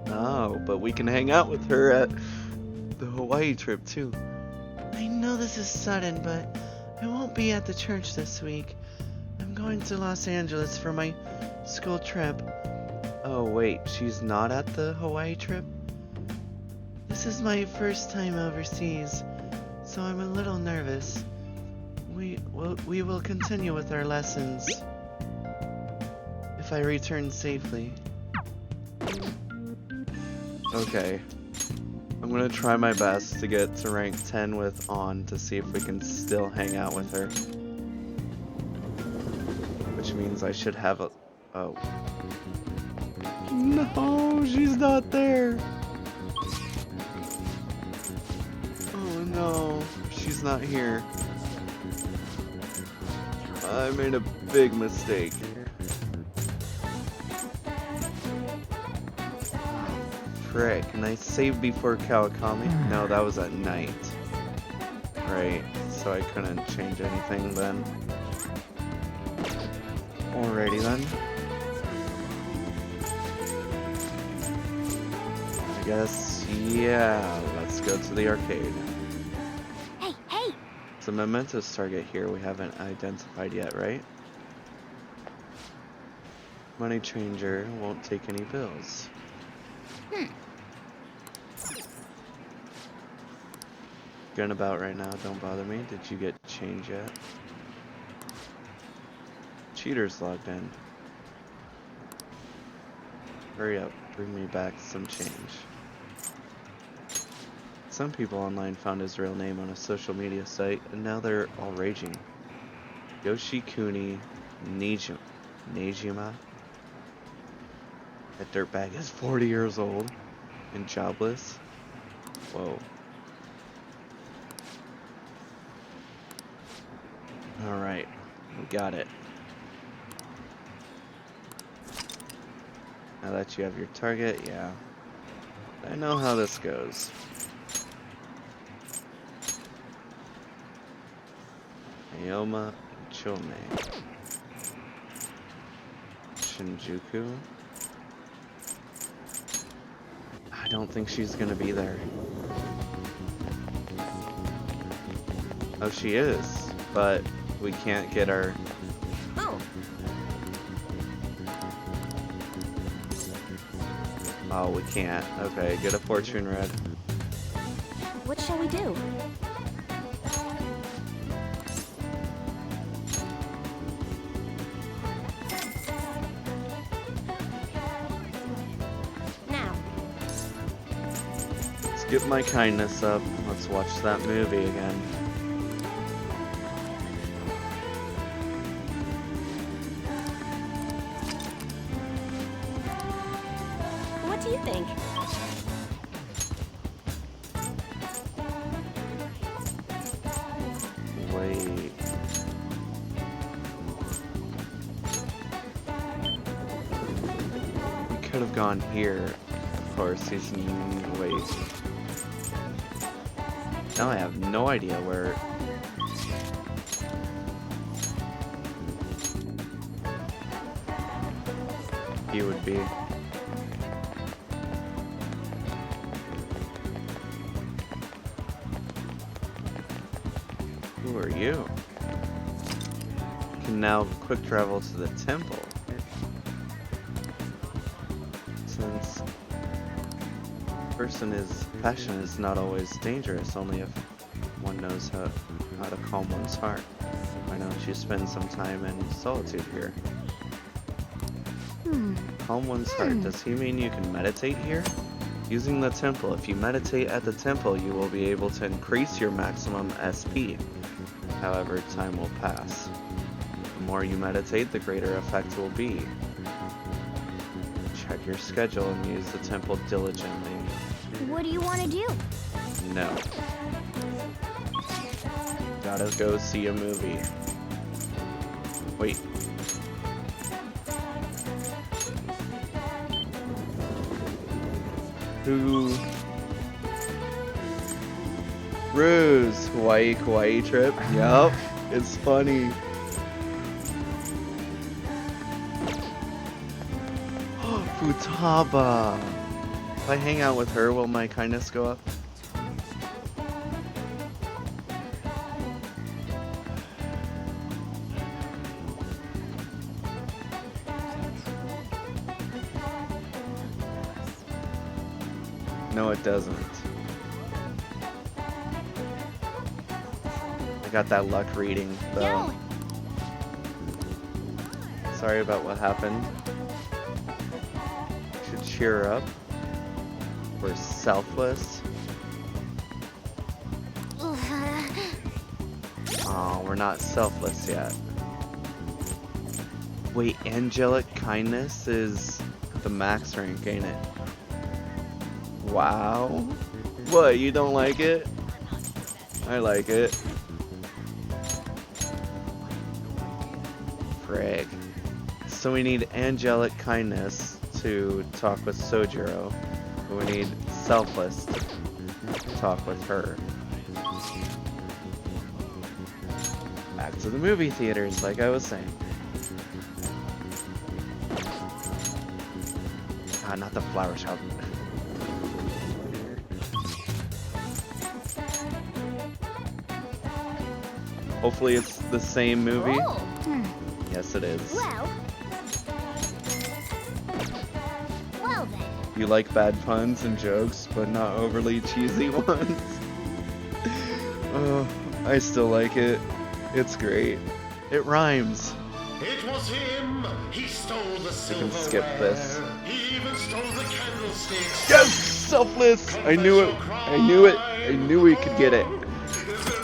Oh, but we can hang out with her at the Hawaii trip too. I know this is sudden, but I won't be at the church this week. I'm going to Los Angeles for my school trip. Oh wait, she's not at the Hawaii trip? This is my first time overseas, so I'm a little nervous. We will continue with our lessons if I return safely. Okay. I'm gonna try my best to get to rank 10 with On to see if we can still hang out with her. means I should have a... Oh. No, she's not there. Oh no, she's not here. I made a big mistake. Frick, can I save before Kawakami? No, that was at night. Right, so I couldn't change anything then. Alrighty then. I guess, yeah, let's go to the arcade. Hey, hey! It's a mementos target here we haven't identified yet, right? Money changer won't take any bills. Going about right now, don't bother me. Did you get change yet? Cheaters logged in. Hurry up, bring me back some change. Some people online found his real name on a social media site, and now they're all raging. Yoshikuni Nejima. That dirtbag is 40 years old and jobless. Whoa. Alright, we got it. Now that you have your target, yeah. I know how this goes. Ayoma Chome. Shinjuku. I don't think she's gonna be there. Oh, she is, but we can't get our... Oh. Oh, we can't. Okay, get a fortune red. What shall we do? Now. Let's get my kindness up. Let's watch that movie again. What do you think? Wait. We could have gone here. Of course, he's... Wait. Now I have no idea where... he would be. Who are you? Can now quick travel to the temple. Since passion is not always dangerous, only if one knows how to calm one's heart. Why don't you spend some time in solitude here? Calm one's heart. Does he mean you can meditate here? Using the temple. If you meditate at the temple, you will be able to increase your maximum SP. However, time will pass. The more you meditate, the greater effect will be. Check your schedule and use the temple diligently. What do you want to do? No. Gotta go see a movie. Wait. Who? Ruse, Kawaii trip. Yup, it's funny. Futaba. If I hang out with her, will my kindness go up? No, it doesn't. I got that luck reading, though. Sorry about what happened. Should cheer up. We're selfless. Oh, we're not selfless yet. Wait, angelic kindness is the max rank, ain't it? Wow. What, you don't like it? I like it. Frig. So we need angelic kindness to talk with Sojiro. But we need selfless to talk with her. Back to the movie theaters, like I was saying. Ah, not the flower shop. Hopefully it's the same movie. Yes, it is. Well then. You like bad puns and jokes, but not overly cheesy ones. Oh, I still like it. It's great. It rhymes. It was him. He stole the You silverware. can skip this. He even stole the candlesticks. Yes! Selfless! I knew it. I knew it. I knew we could get it.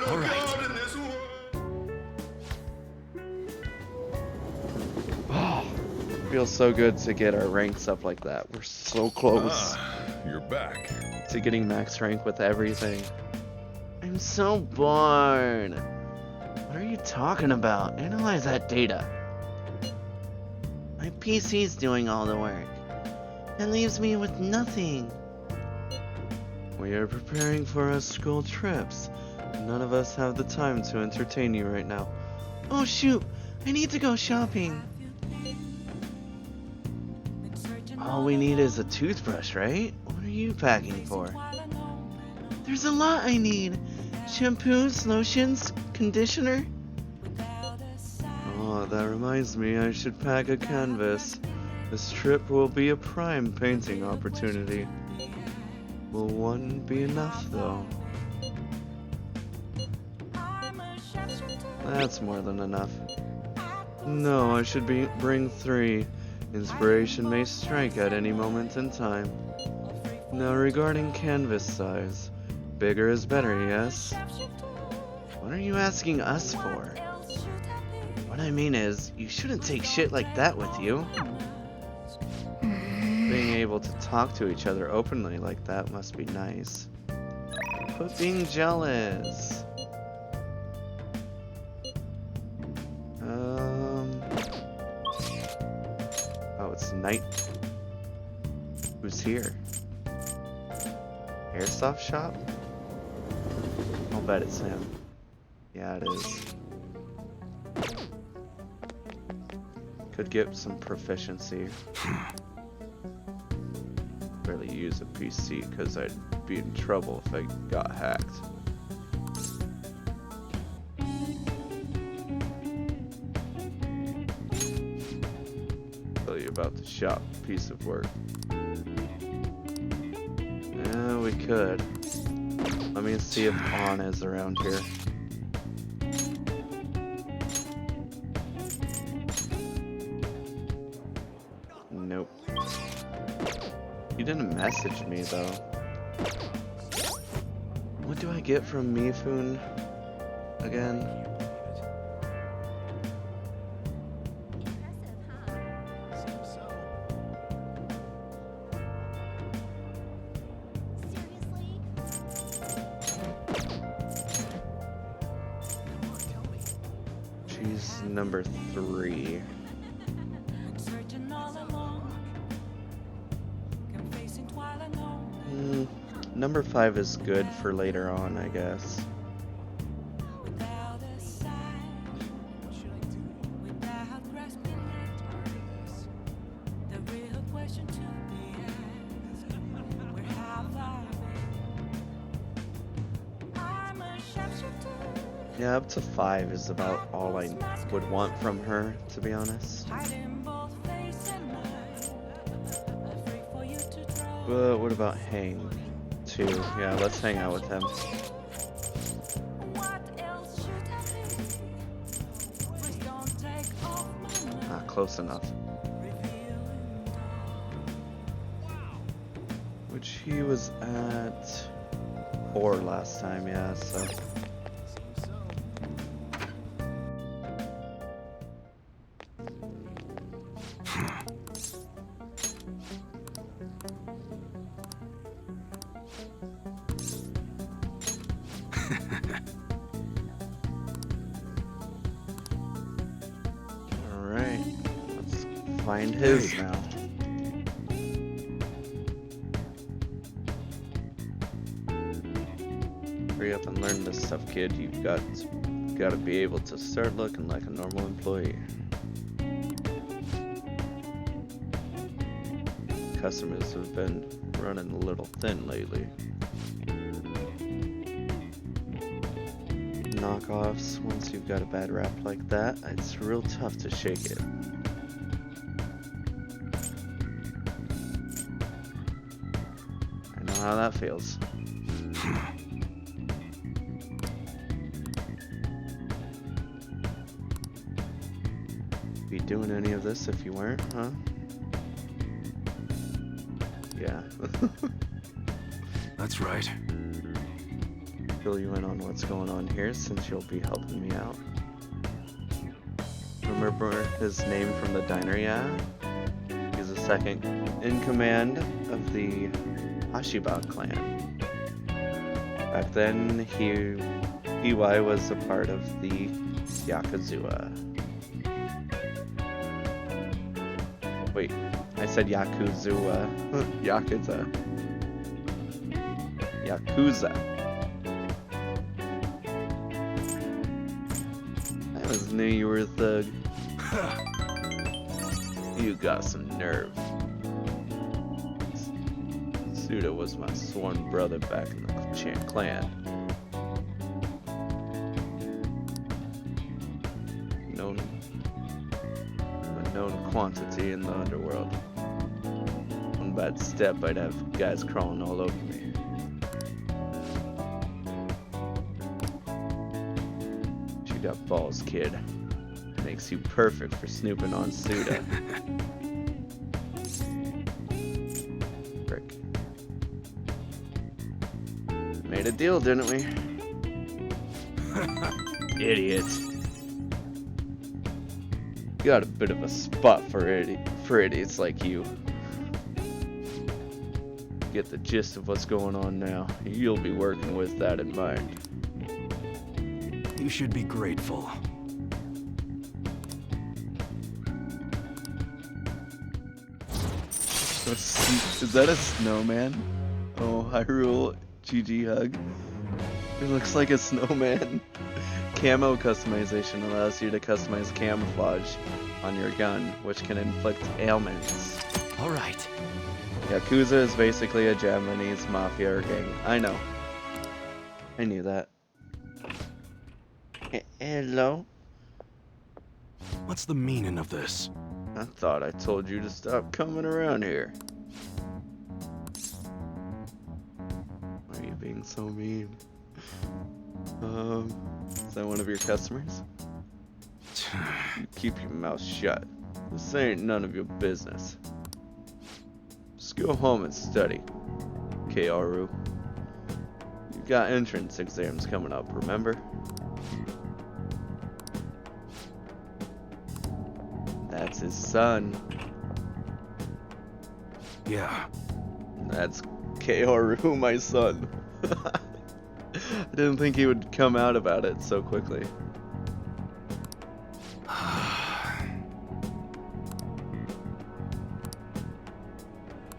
All right. Feels so good to get our ranks up like that. We're so close You're back. to getting max rank with everything. I'm so bored. What are you talking about? Analyze that data. My PC's doing all the work. That leaves me with nothing. We are preparing for our school trips. None of us have the time to entertain you right now. Oh shoot, I need to go shopping. All we need is a toothbrush, right? What are you packing for? There's a lot I need. Shampoos, lotions, conditioner. Oh, that reminds me, I should pack a canvas. This trip will be a prime painting opportunity. Will one be enough, though? That's more than enough. No, I should bring 3. Inspiration may strike at any moment in time. Now regarding canvas size, bigger is better, yes? What are you asking us for? What I mean is, you shouldn't take shit like that with you. Being able to talk to each other openly like that must be nice. Quit being jealous. Oh, it's night. Who's here? Airsoft shop? I'll bet it's him. Yeah, it is. Could get some proficiency. Barely use a PC because I'd be in trouble if I got hacked. Tell you about the shop, piece of work. Yeah, we could. Let me see if On is around here. Nope. He didn't message me though. What do I get from Mifune again? She's number 3. Number 5 is good for later on, I guess. Yeah, up to 5 is about all I would want from her, to be honest. But what about Hang? 2. Yeah, let's hang out with him. Ah, close enough. Which he was at 4 last time, yeah, so. find his now. Hurry up and learn this stuff, kid. You've got to be able to start looking like a normal employee. Customers have been running a little thin lately. Knockoffs, once you've got a bad rap like that, it's real tough to shake it. I know how that feels. Be doing any of this if you weren't, huh? Yeah. That's right. Fill you in on what's going on here since you'll be helping me out. Remember his name from the diner, yeah? He's the second in command of the Hashiba clan. Back then, Kawaii was a part of the Yakuza. Wait, I said Yakuza. Yakuza. Yakuza. I always knew you were a thug. You got some nerve. Suda was my sworn brother back in the clan. A known quantity in the underworld. One bad step, I'd have guys crawling all over me. You got balls, kid. Makes you perfect for snooping on Suda. Frick. Made a deal, didn't we? Idiot. Got a bit of a spot for idiots like you. Get the gist of what's going on now. You'll be working with that in mind. You should be grateful. Is that a snowman? Oh, Hyrule GG hug. It looks like a snowman. Camo customization allows you to customize camouflage on your gun, which can inflict ailments. Alright. Yakuza is basically a Japanese mafia or gang. I know. I knew that. Hello? What's the meaning of this? I thought I told you to stop coming around here. Why are you being so mean? Is that one of your customers? You keep your mouth shut. This ain't none of your business. Just go home and study, Kaoru. You've got entrance exams coming up, remember? That's his son. Yeah. That's Kaoru, my son. I didn't think he would come out about it so quickly.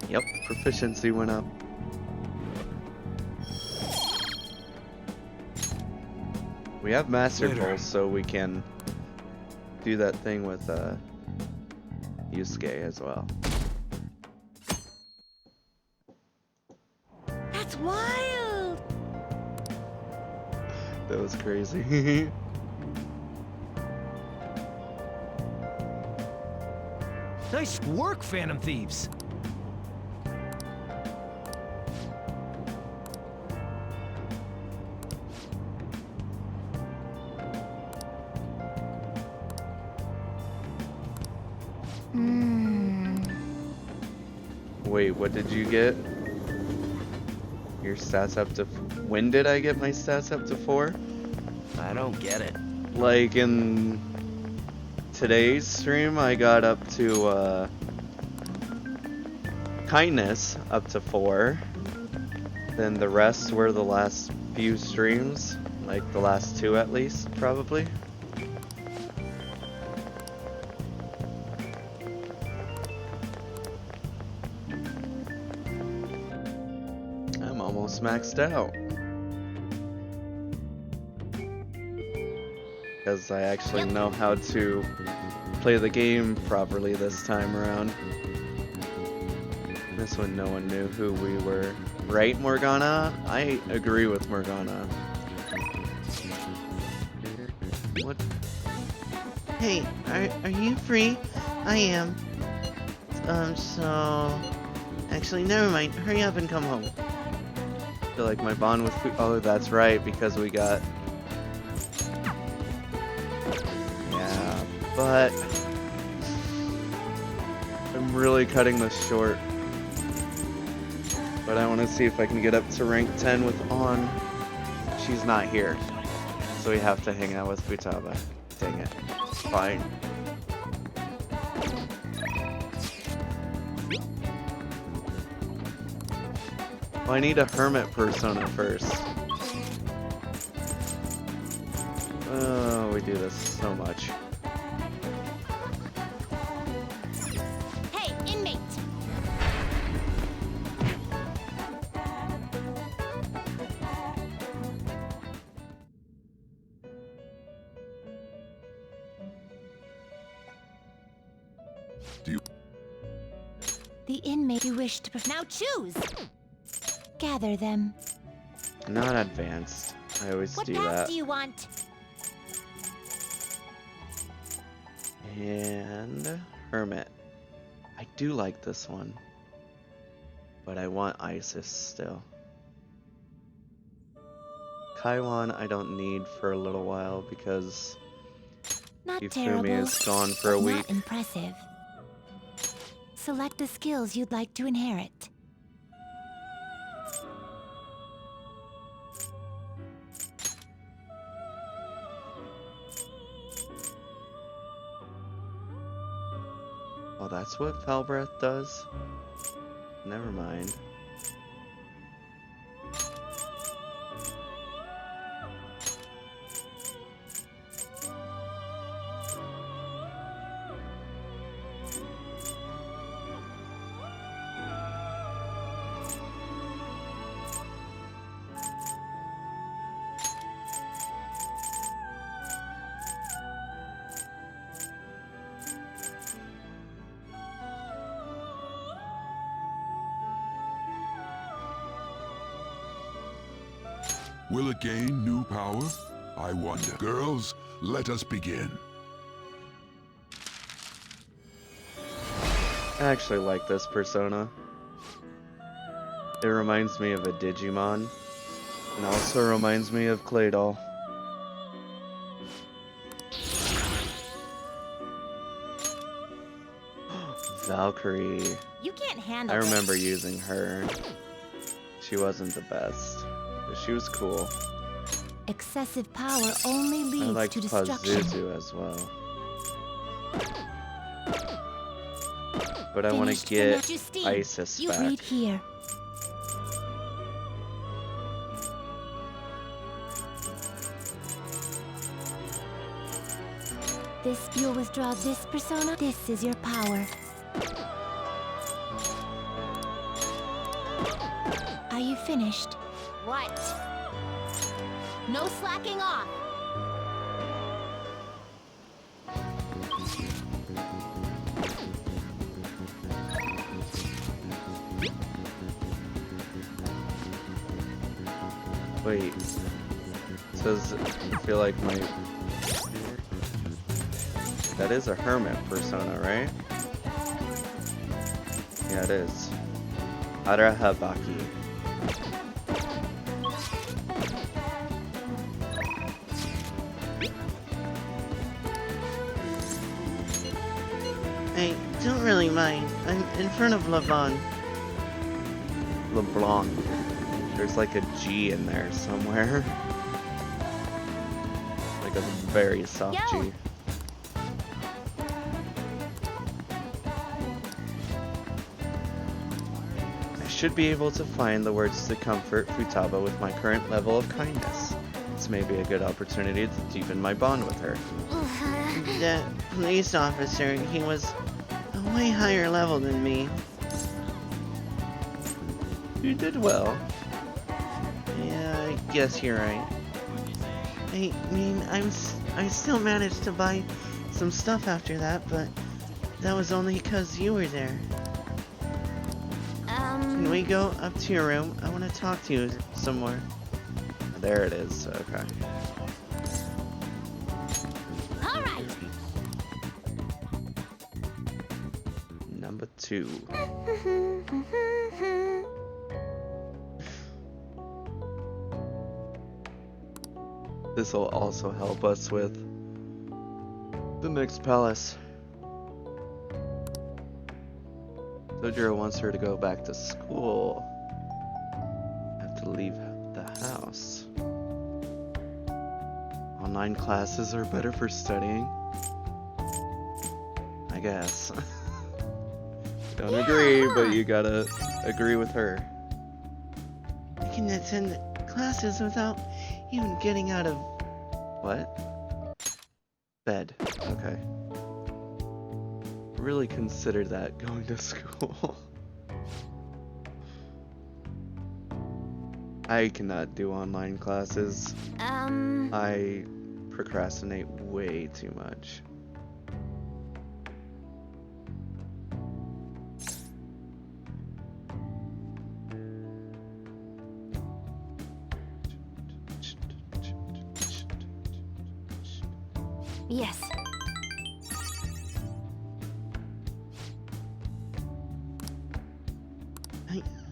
Yep, proficiency went up. We have Master Pulse, so we can do that thing with Yusuke as well. That's wild! That was crazy. Nice work, Phantom Thieves! Wait, what did you get? Your stats up to... When did I get my stats up to 4? I don't get it. Like in today's stream, I got up to kindness up to 4. Then the rest were the last few streams, like the last 2 at least, probably. almost maxed out. Because I actually know how to play the game properly this time around. This one, no one knew who we were. Right, Morgana? I agree with Morgana. What? Hey, are you free? I am. So... Actually, never mind. Hurry up and come home. I feel like my bond with food. Oh, that's right, because we got. Yeah, but. I'm really cutting this short. But I want to see if I can get up to rank 10 with On. She's not here. So we have to hang out with Futaba. Dang it. Fine. Well, I need a hermit persona first. Oh, we do this so much. Hey, inmate! The inmate you wish to now choose. Gather them. Not advanced. I always do that. Do you want? And hermit. I do like this one. But I want Isis still. Kaiwan I don't need for a little while because Not Hifumi terrible, is gone for a but week. Not impressive. Select the skills you'd like to inherit. Oh, that's what Foul Breath does? Never mind. Will it gain new power? I wonder. Girls, let us begin. I actually like this persona. It reminds me of a Digimon, and also reminds me of Claydol. Valkyrie. You can't handle I this. remember using her. She wasn't the best, but she was cool. Excessive power only I leads liked to destruction. Pazuzu as well. But I want Finished, to Your get Majesty. Isis You back. read here. This, you'll withdraw this persona. This is your power. Are you finished? What? No slacking off! Wait. It says, I feel like my... That is a hermit persona, right? Yeah, it is. Arahabaki. I don't really mind. I'm in front of Levon. LeBlanc. There's like a G in there somewhere. Like a very soft Yo! G. I should be able to find the words to comfort Futaba with my current level of kindness. This may be a good opportunity to deepen my bond with her. That police officer, he was a way higher level than me. You did well. guess you're right. I mean, I still managed to buy some stuff after that, but that was only because you were there. Can we go up to your room? I want to talk to you some more. There it is. Okay. All right. Number 2. This will also help us with the next palace. Sojiro wants her to go back to school. Have to leave the house. Online classes are better for studying. I guess. Don't agree, but you gotta agree with her. I can attend classes without even getting out of... What? Bed. Okay. Really consider that going to school. I cannot do online classes. I procrastinate way too much. Yes.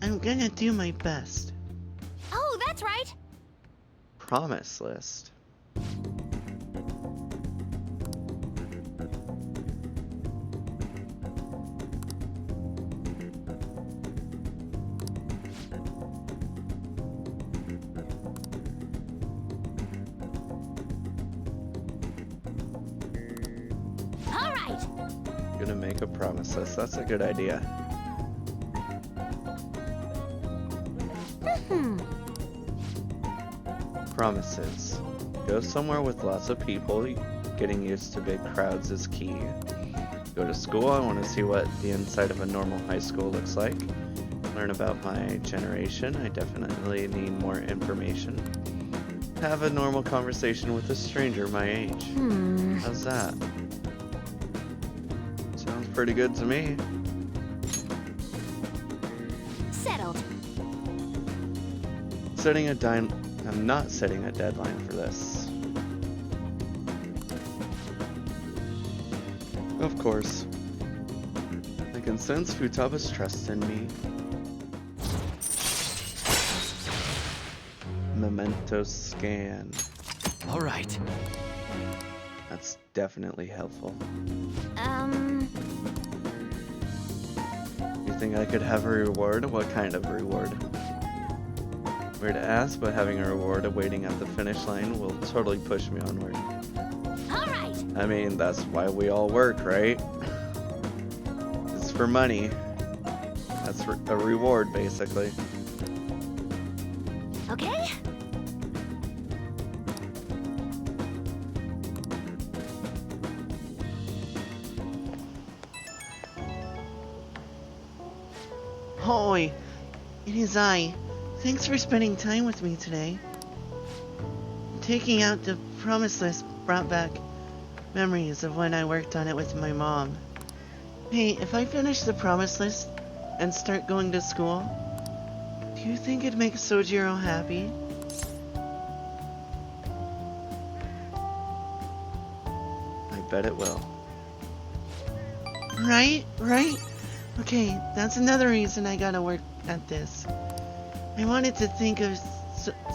I'm gonna do my best. Oh, that's right. Promise list. All right. Gonna make a promise list. That's a good idea. Promises. Go somewhere with lots of people. Getting used to big crowds is key. Go to school. I want to see what the inside of a normal high school looks like. Learn about my generation. I definitely need more information. Have a normal conversation with a stranger my age. How's that? Sounds pretty good to me. Settled. I'm not setting a deadline for this. Of course. I can sense Futaba's trust in me. Memento scan. All right. That's definitely helpful. You think I could have a reward? What kind of reward? Weird to ask, but having a reward awaiting at the finish line will totally push me onward. All right. I mean, that's why we all work, right? It's for money. That's a reward, basically. Okay. Hoy, it is I. Thanks for spending time with me today. Taking out the promise list brought back memories of when I worked on it with my mom. Hey, if I finish the promise list and start going to school, do you think it'd make Sojiro happy? I bet it will. Right? Okay, that's another reason I gotta work at this. I wanted to think of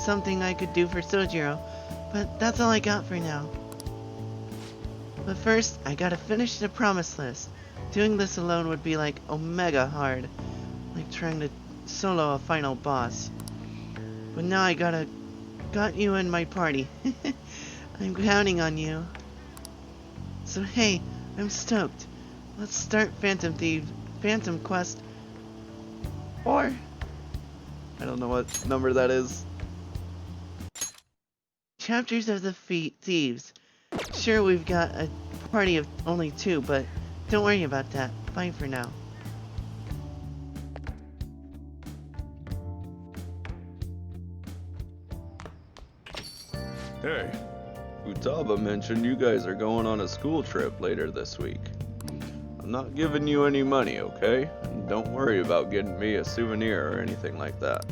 something I could do for Sojiro, but that's all I got for now. But first, I gotta finish the promise list. Doing this alone would be like omega hard, like trying to solo a final boss. But now I got you in my party. I'm counting on you. So hey, I'm stoked. Let's start Phantom Quest 4. I don't know what number that is. Chapters of the Thieves. Sure, we've got a party of only 2, but don't worry about that. Bye for now. Hey. Futaba mentioned you guys are going on a school trip later this week. I'm not giving you any money, okay? And don't worry about getting me a souvenir or anything like that.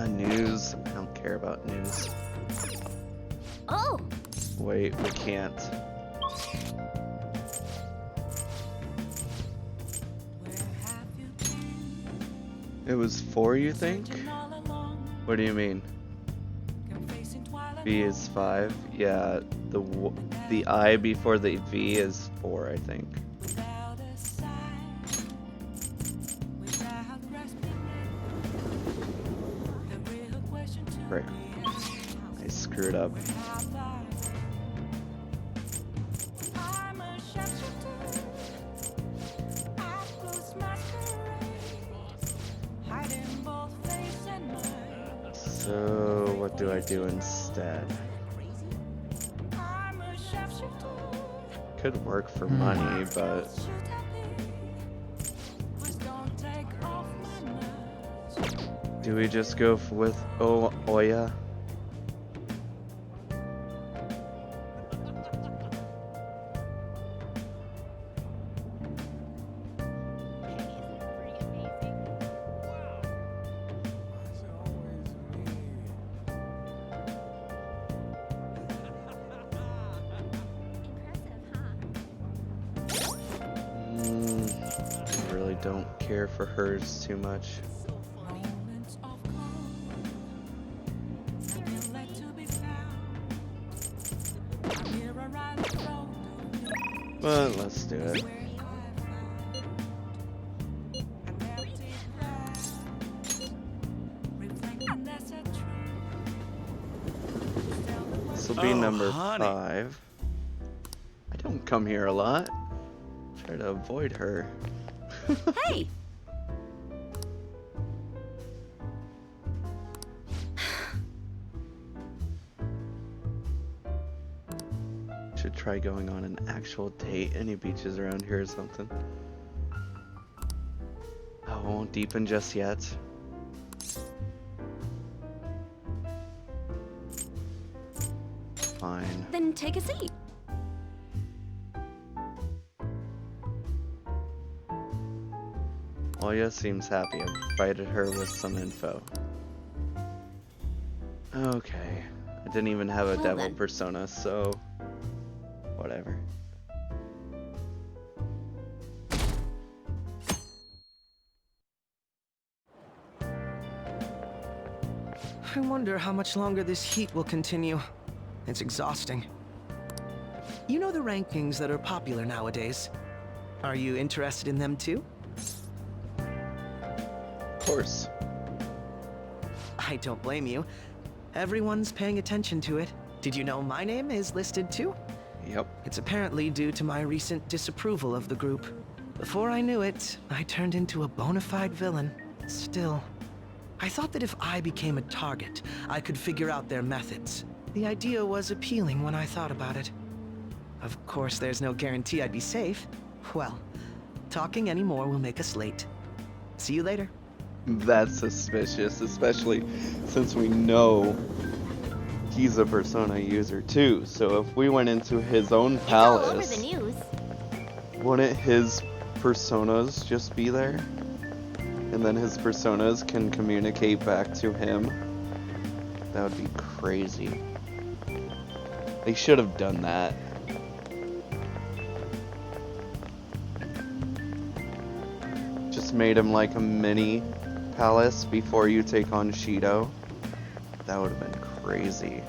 News. I don't care about news. Oh! Wait, we can't. It was 4, you think? What do you mean? V is 5? Yeah, the I before the V is 4, I think. Right. I screwed up. So, what do I do instead? Could work for money, but... Do we just go with Oya? I really don't care for hers too much. But let's do it. This will be number 5. I don't come here a lot. Try to avoid her. Hey! Should try going on an actual date. Any beaches around here or something? I won't deepen just yet. Fine. Then take a seat. Oya seems happy. I've provided her with some info. Okay. I didn't even have a devil persona, so... whatever. I wonder how much longer this heat will continue. It's exhausting. You know the rankings that are popular nowadays? Are you interested in them too? Of course. I don't blame you. Everyone's paying attention to it. Did you know my name is listed too? Yep. It's apparently due to my recent disapproval of the group. Before I knew it, I turned into a bona fide villain. Still, I thought that if I became a target, I could figure out their methods. The idea was appealing when I thought about it. Of course, there's no guarantee I'd be safe. Well, talking anymore will make us late. See you later. That's suspicious, especially since we know he's a persona user too. So if we went into his own palace, all over the news. Wouldn't his personas just be there? And then his personas can communicate back to him? That would be crazy. They should have done that. Just made him like a mini palace before you take on Shido. That would have been crazy.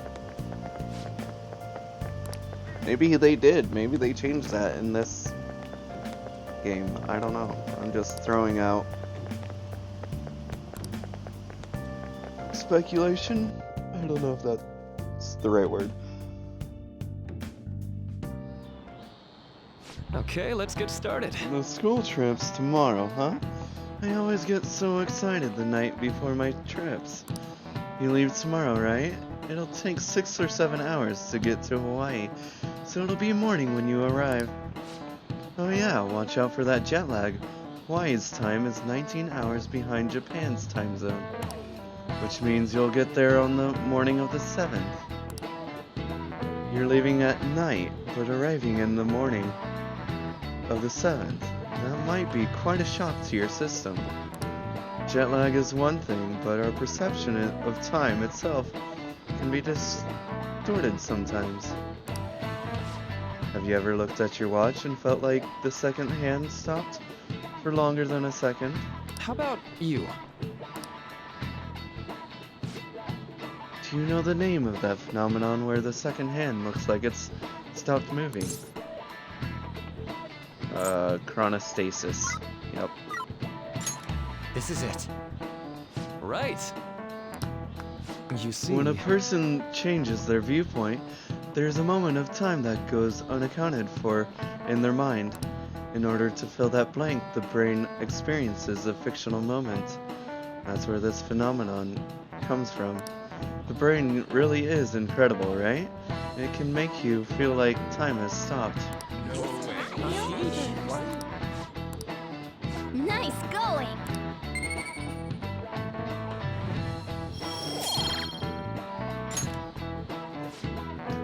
Maybe they did. Maybe they changed that in this game. I don't know. I'm just throwing out speculation. I don't know if that's the right word. Okay, let's get started. The school trip's tomorrow, huh? I always get so excited the night before my trips. You leave tomorrow, right? It'll take 6 or 7 hours to get to Hawaii, so it'll be morning when you arrive. Oh yeah, watch out for that jet lag. Hawaii's time is 19 hours behind Japan's time zone. which means you'll get there on the morning of the 7th. You're leaving at night, but arriving in the morning of the 7th. That might be quite a shock to your system. Jet lag is one thing, but our perception of time itself can be distorted sometimes. Have you ever looked at your watch and felt like the second hand stopped for longer than a second? How about you? Do you know the name of that phenomenon where the second hand looks like it's stopped moving? Chronostasis. Yep. This is it. Right. You see... When a person changes their viewpoint, there's a moment of time that goes unaccounted for in their mind. In order to fill that blank, the brain experiences a fictional moment. That's where this phenomenon comes from. The brain really is incredible, right? It can make you feel like time has stopped. Nice going!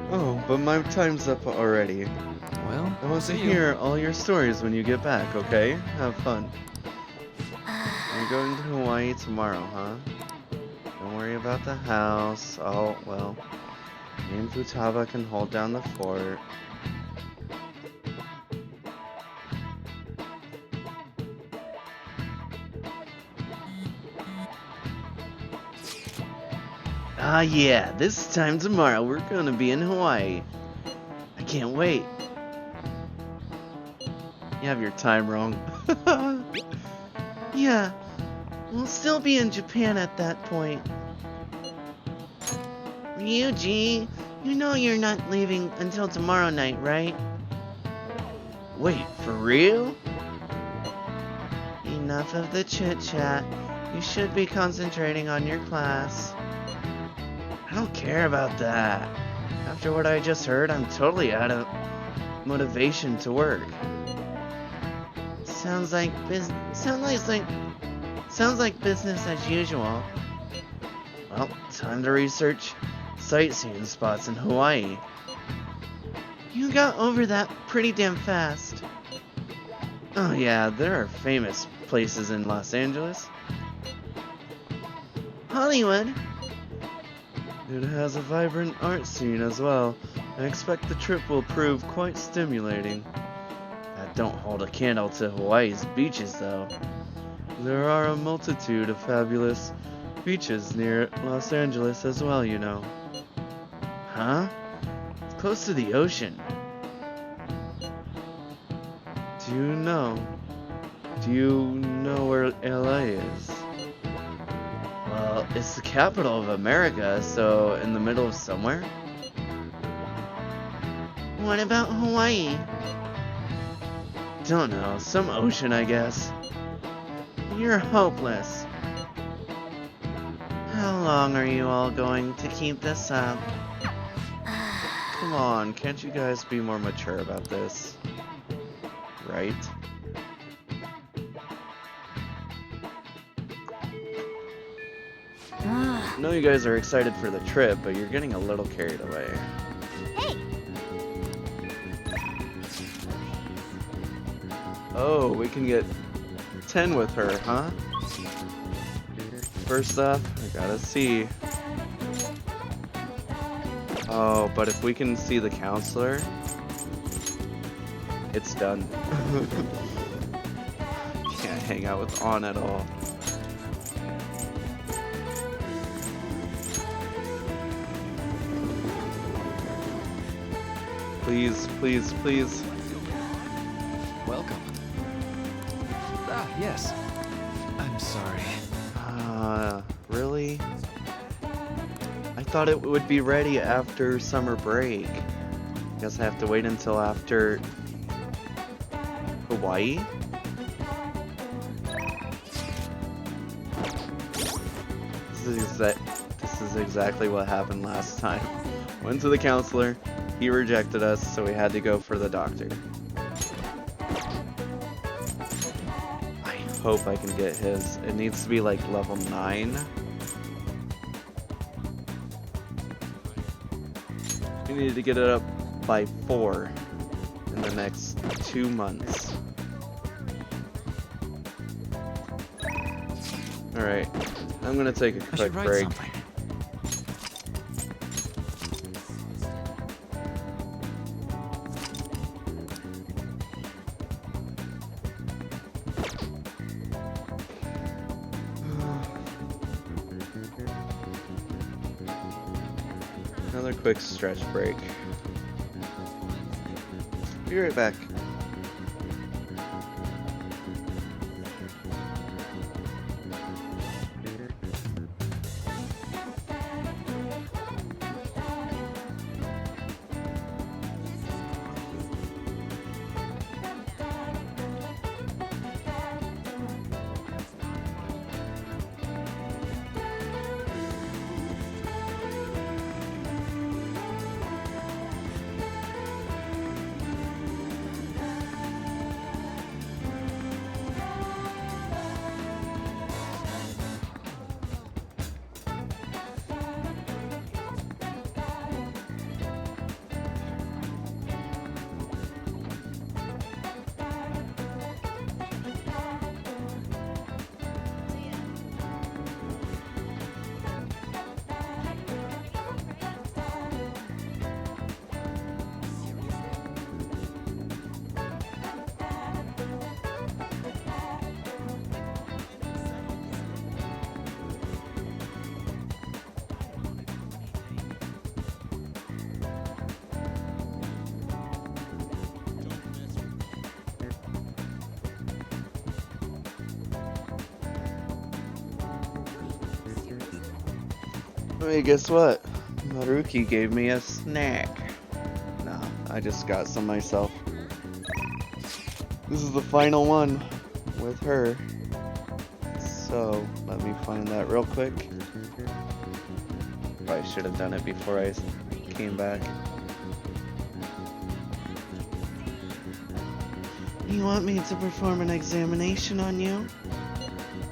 Oh, but my time's up already. Well, I want to see you. hear all your stories when you get back, okay? Have fun. You're going to Hawaii tomorrow, huh? Don't worry about the house. Oh, well. Me and Futaba can hold down the fort. Ah yeah, this time tomorrow we're gonna be in Hawaii. I can't wait. You have your time wrong. Yeah, we'll still be in Japan at that point. Ryuji, you know you're not leaving until tomorrow night, right? Wait, for real? Enough of the chit-chat. You should be concentrating on your class. I don't care about that. After what I just heard, I'm totally out of motivation to work. Sounds like business as usual. Well, time to research sightseeing spots in Hawaii. You got over that pretty damn fast. Oh yeah, there are famous places in Los Angeles. Hollywood. It has a vibrant art scene as well. I expect the trip will prove quite stimulating. That don't hold a candle to Hawaii's beaches though. There are a multitude of fabulous beaches near Los Angeles as well, you know. Huh? It's close to the ocean. Do you know where LA is? Well, it's the capital of America, so in the middle of somewhere? What about Hawaii? Don't know, some ocean, I guess. You're hopeless. How long are you all going to keep this up? Come on, can't you guys be more mature about this? Right? I know you guys are excited for the trip, but you're getting a little carried away. Hey! Oh, we can get 10 with her, huh? First off, I gotta see. Oh, but if we can see the counselor, it's done. Can't hang out with On at all. Please, please, please. Welcome. Ah, yes. I'm sorry. Really? I thought it would be ready after summer break. Guess I have to wait until after Hawaii? This is exactly what happened last time. Went to the counselor, he rejected us, so we had to go for the doctor. I hope I can get his. It needs to be like level 9. We need to get it up by 4 in the next 2 months. Alright, I'm gonna take a quick break. Another quick stretch break. Be right back. Hey, guess what? Maruki gave me a snack. Nah, I just got some myself. This is the final one with her. So, let me find that real quick. Probably should have done it before I came back. You want me to perform an examination on you?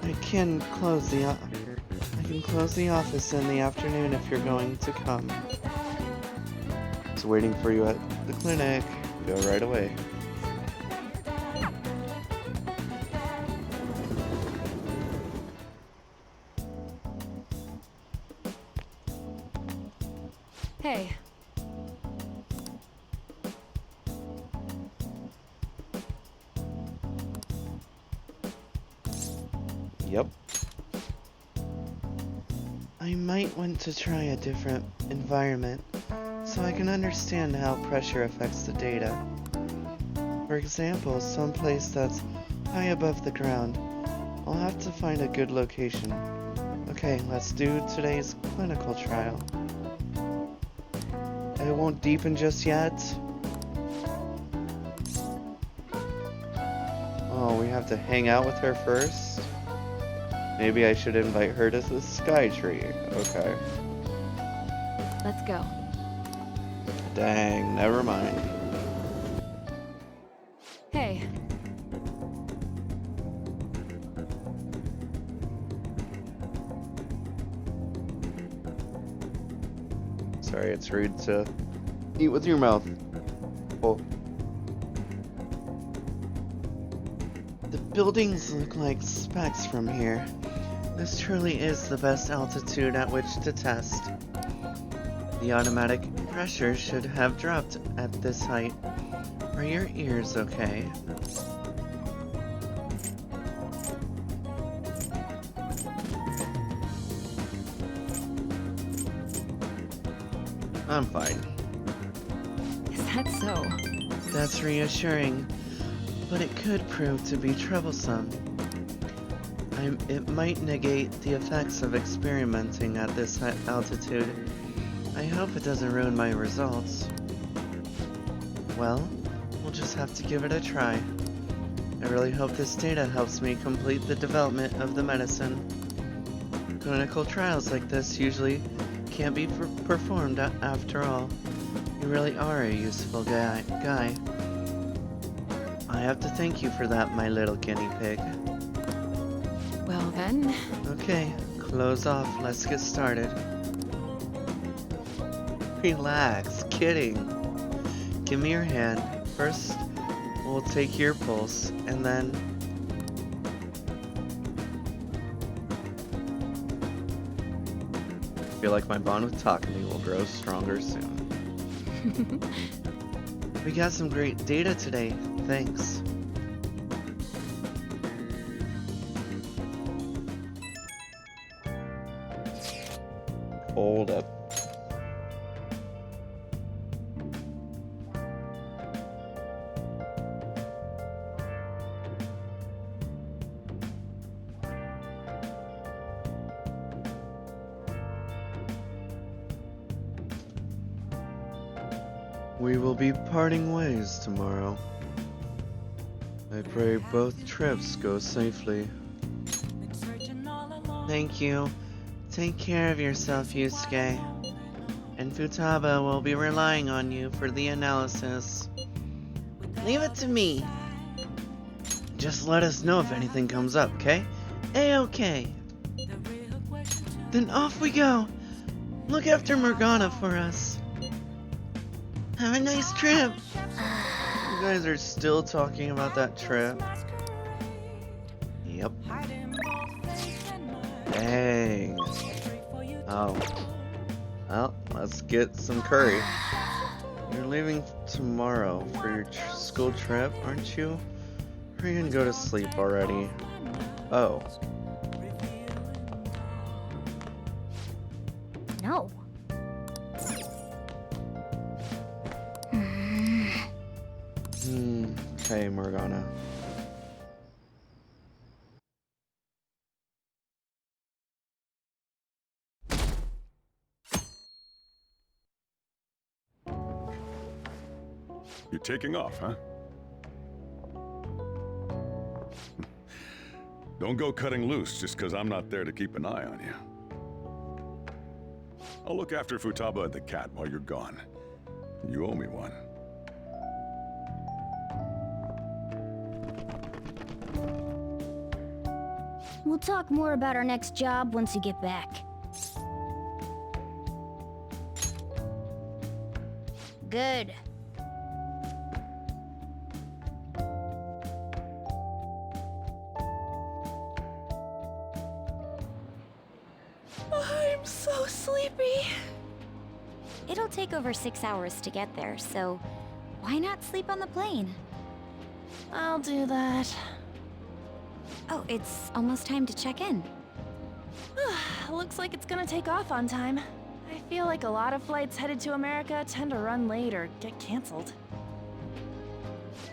I can close the office in the afternoon if you're going to come. Just waiting for you at the clinic. Go right away. Hey. Yep. I might want to try a different environment so I can understand how pressure affects the data. For example, someplace that's high above the ground. I'll have to find a good location. Okay, let's do today's clinical trial. I won't deepen just yet. Oh, we have to hang out with her first? Maybe I should invite her to the sky tree. Okay. Let's go. Dang, never mind. Hey. Sorry, it's rude to eat with your mouth. Oh. The buildings look like specks from here. This truly is the best altitude at which to test. The automatic pressure should have dropped at this height. Are your ears okay? I'm fine. Is that so? That's reassuring, but it could prove to be troublesome. It might negate the effects of experimenting at this altitude. I hope it doesn't ruin my results. Well, we'll just have to give it a try. I really hope this data helps me complete the development of the medicine. Clinical trials like this usually can't be performed after all. You really are a useful guy. I have to thank you for that, my little guinea pig. Well then... Okay, close off. Let's get started. Relax, kidding. Give me your hand. First, we'll take your pulse, and then... I feel like my bond with Takumi will grow stronger soon. We got some great data today, thanks. Hold up. We will be parting ways tomorrow. I pray both trips go safely. Thank you. Take care of yourself, Yusuke. And Futaba will be relying on you for the analysis. Leave it to me. Just let us know if anything comes up, okay? A-okay. Then off we go. Look after Morgana for us. Have a nice trip. You guys are still talking about that trip? Yep. Dang. Oh. Well, let's get some curry. You're leaving tomorrow for your school trip, aren't you? Or are you gonna go to sleep already? Oh. No. Okay, Morgana. You're taking off, huh? Don't go cutting loose just because I'm not there to keep an eye on you. I'll look after Futaba and the cat while you're gone. You owe me one. We'll talk more about our next job once you get back. Good. I'm so sleepy. It'll take over 6 hours to get there, so why not sleep on the plane? I'll do that. Oh, it's almost time to check in. Looks like it's gonna take off on time. I feel like a lot of flights headed to America tend to run late or get canceled.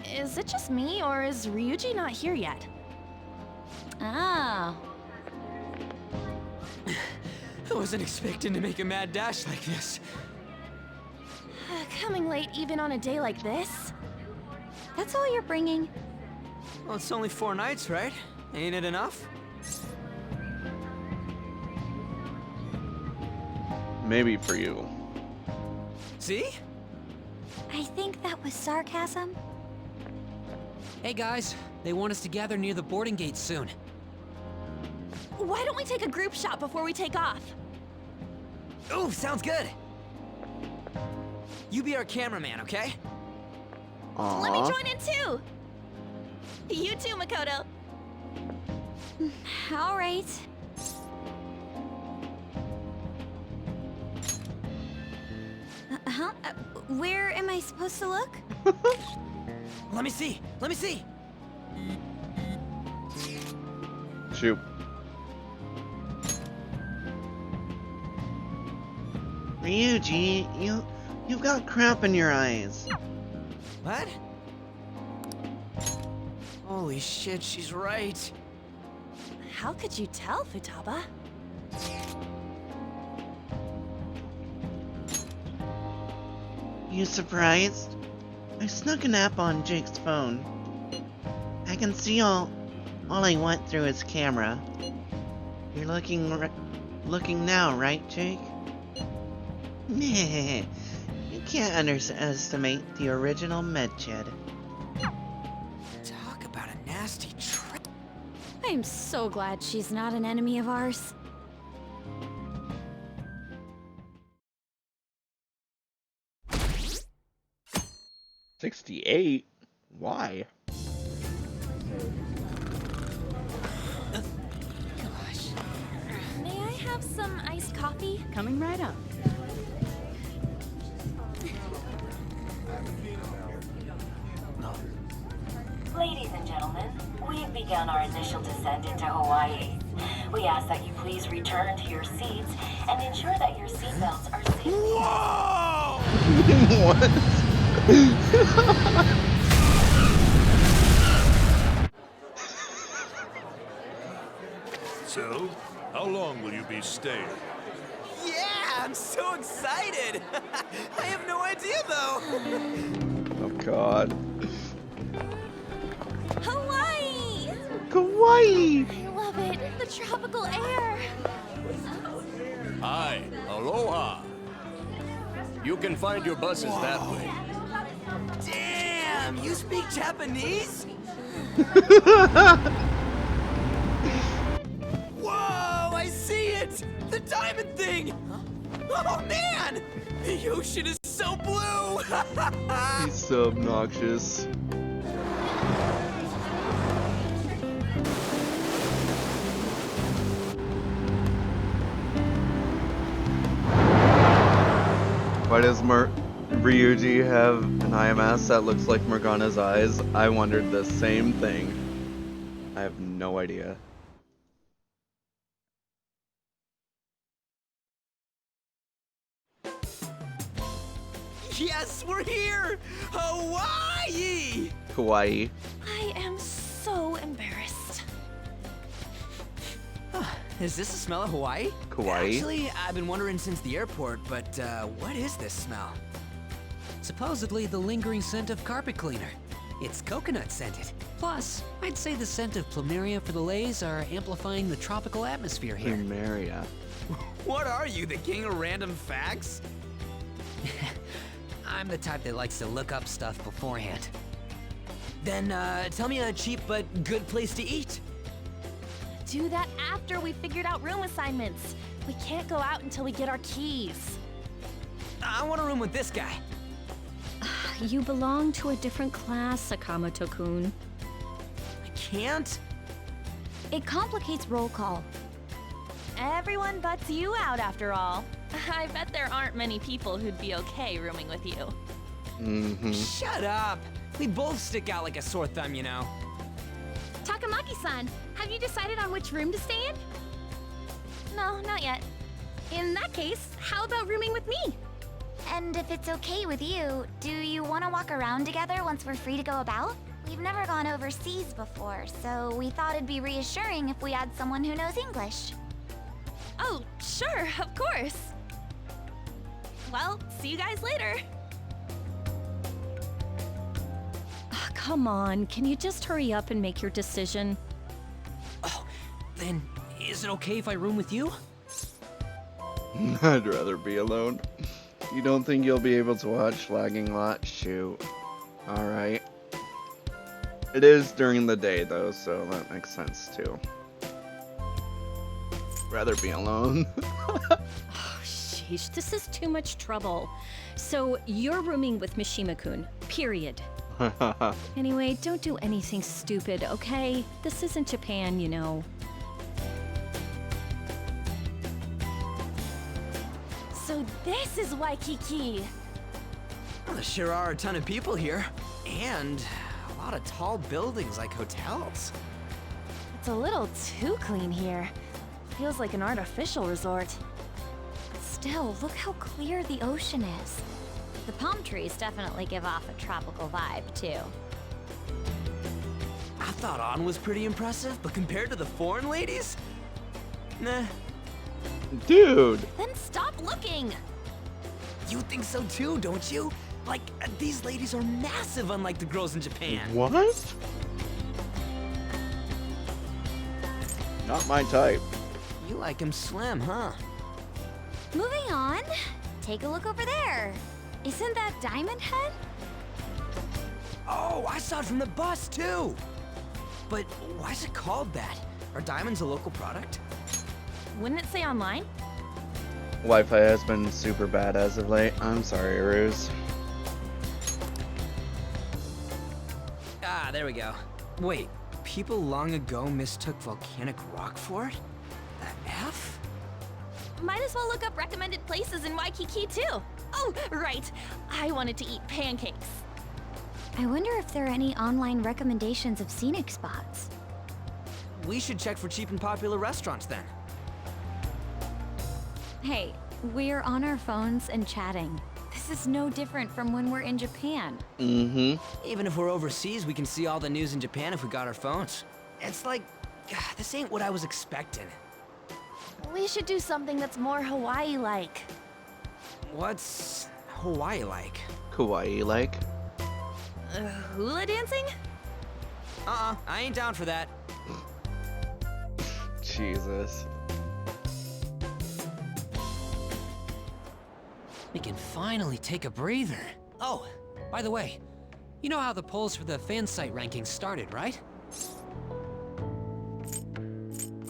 Is it just me, or is Ryuji not here yet? Ah. I wasn't expecting to make a mad dash like this. Coming late even on a day like this? That's all you're bringing? Well, it's only 4 nights, right? Ain't it enough? Maybe for you. See? I think that was sarcasm. Hey guys, they want us to gather near the boarding gate soon. Why don't we take a group shot before we take off? Ooh, sounds good. You be our cameraman, okay? Aww. Let me join in too! You too, Makoto. All right. Where am I supposed to look? Let me see. Let me see. Shoot. Ryuji, you've got crap in your eyes. What? Holy shit, she's right. How could you tell, Futaba? You surprised? I snuck an app on Jake's phone. I can see all I went through his camera. You're looking now, right, Jake? You can't underestimate the original Medjed. Talk about a nasty trick. I'm so glad she's not an enemy of ours. 68? Why? May I have some iced coffee? Coming right up. Ladies and gentlemen, we've begun our initial descent into Hawaii. We ask that you please return to your seats and ensure that your seatbelts are safely... What? So, how long will you be staying? Yeah, I'm so excited. I have no idea though. Oh God. Hawaii! Kawaii! I love it. The tropical air. Hi, aloha. You can find your buses that way. Damn, you speak Japanese? Whoa, I see it! The diamond thing! Oh man! The ocean is so blue! He's so obnoxious. Why does Ryuji have an IMS that looks like Morgana's eyes? I wondered the same thing. I have no idea. Yes, we're here! Hawaii! Kawaii. I am so embarrassed. Is this the smell of Hawaii? Kawaii? Actually, I've been wondering since the airport, but what is this smell? Supposedly the lingering scent of carpet cleaner. It's coconut scented. Plus, I'd say the scent of plumeria for the lays are amplifying the tropical atmosphere here. Plumeria. What are you, the king of random facts? I'm the type that likes to look up stuff beforehand. Then, tell me a cheap but good place to eat. Do that after we figured out room assignments. We can't go out until we get our keys. I want a room with this guy. You belong to a different class, Sakamoto-kun. I can't? It complicates roll call. Everyone butts you out after all. I bet there aren't many people who'd be okay rooming with you. Mm-hmm. Shut up! We both stick out like a sore thumb, you know. Takamaki-san, have you decided on which room to stay in? No, not yet. In that case, how about rooming with me? And if it's okay with you, do you want to walk around together once we're free to go about? We've never gone overseas before, so we thought it'd be reassuring if we had someone who knows English. Oh, sure, of course. Well, see you guys later. Come on, can you just hurry up and make your decision? Oh, then is it okay if I room with you? I'd rather be alone. You don't think you'll be able to watch Lagging Lot? Shoot. Alright. It is during the day though, so that makes sense too. Rather be alone. Oh, sheesh, this is too much trouble. So, you're rooming with Mishima-kun, period. Anyway, don't do anything stupid, okay? This isn't Japan, you know. So this is Waikiki. Well, there sure are a ton of people here. And a lot of tall buildings like hotels. It's a little too clean here. Feels like an artificial resort. Still, look how clear the ocean is. The palm trees definitely give off a tropical vibe, too. I thought An was pretty impressive, but compared to the foreign ladies? Nah. Dude! Then stop looking! You think so too, don't you? Like, these ladies are massive unlike the girls in Japan. What? Not my type. You like him slim, huh? Moving on. Take a look over there. Isn't that Diamond Head? Oh, I saw it from the bus too! But why is it called that? Are diamonds a local product? Wouldn't it say online? Wi-Fi has been super bad as of late. I'm sorry, Ruse. there we go. Wait, people long ago mistook volcanic rock for it? The F? Might as well look up recommended places in Waikiki too. Oh, right. I wanted to eat pancakes. I wonder if there are any online recommendations of scenic spots. We should check for cheap and popular restaurants then. Hey, we're on our phones and chatting. This is no different from when we're in Japan. Mm-hmm. Even if we're overseas, we can see all the news in Japan if we got our phones. It's like, this ain't what I was expecting. We should do something that's more Hawaii-like. What's Hawaii-like? Kawaii-like? Hula dancing? I ain't down for that. Jesus. We can finally take a breather. Oh, by the way, you know how the polls for the fan site rankings started, right?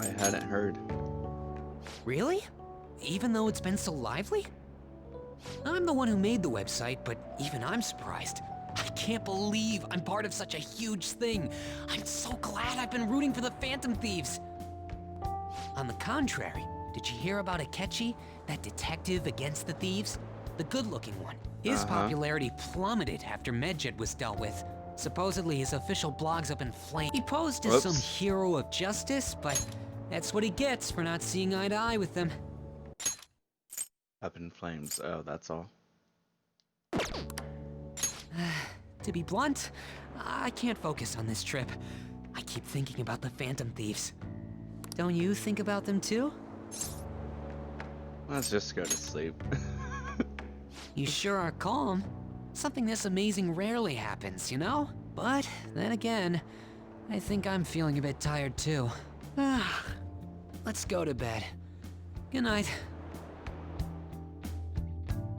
I hadn't heard. Really? Even though it's been so lively? I'm the one who made the website, but even I'm surprised. I can't believe I'm part of such a huge thing. I'm so glad I've been rooting for the Phantom Thieves. On the contrary, did you hear about Akechi, that detective against the thieves? The good-looking one. His popularity plummeted after Medjet was dealt with. Supposedly his official blog's up in flames. He posed as some hero of justice, but that's what he gets for not seeing eye to eye with them. Up in flames. Oh, that's all. To be blunt, I can't focus on this trip. I keep thinking about the Phantom Thieves. Don't you think about them too? Let's just go to sleep. You sure are calm. Something this amazing rarely happens, you know? But then again, I think I'm feeling a bit tired too. Let's go to bed. Good night.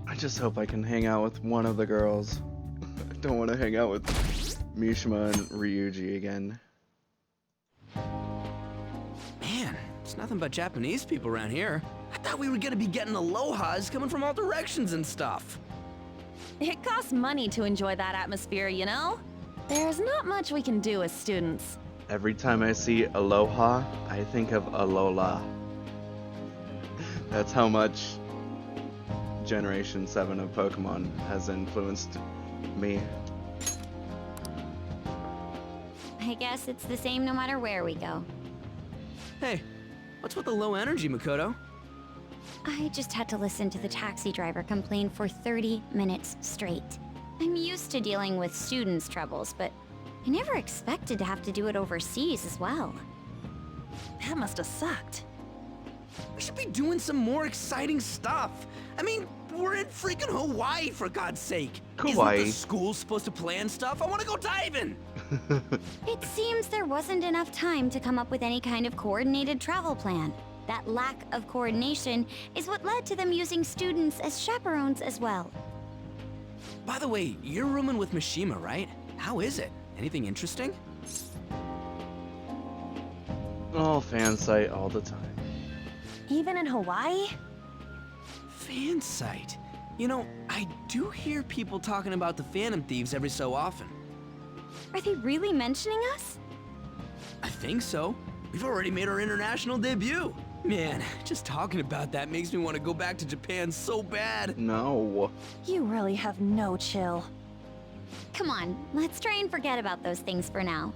I just hope I can hang out with one of the girls. I don't want to hang out with Mishima and Ryuji again. Man, it's nothing but Japanese people around here. I thought we were gonna be getting alohas coming from all directions and stuff. It costs money to enjoy that atmosphere, you know? There's not much we can do as students. Every time I see Aloha, I think of Alola. That's how much Generation 7 of Pokemon has influenced me. I guess it's the same no matter where we go. Hey, what's with the low energy, Makoto? I just had to listen to the taxi driver complain for 30 minutes straight. I'm used to dealing with students' troubles, but I never expected to have to do it overseas as well. That must have sucked. We should be doing some more exciting stuff. I mean, we're in freaking Hawaii, for God's sake. Kawaii. Isn't the school supposed to plan stuff? I want to go diving. It seems there wasn't enough time to come up with any kind of coordinated travel plan. That lack of coordination is what led to them using students as chaperones as well. By the way, you're rooming with Mishima, right? How is it? Anything interesting? Oh, fan site all the time. Even in Hawaii? Fan site. You know, I do hear people talking about the Phantom Thieves every so often. Are they really mentioning us? I think so. We've already made our international debut. Man, just talking about that makes me want to go back to Japan so bad. No. You really have no chill. Come on, let's try and forget about those things for now.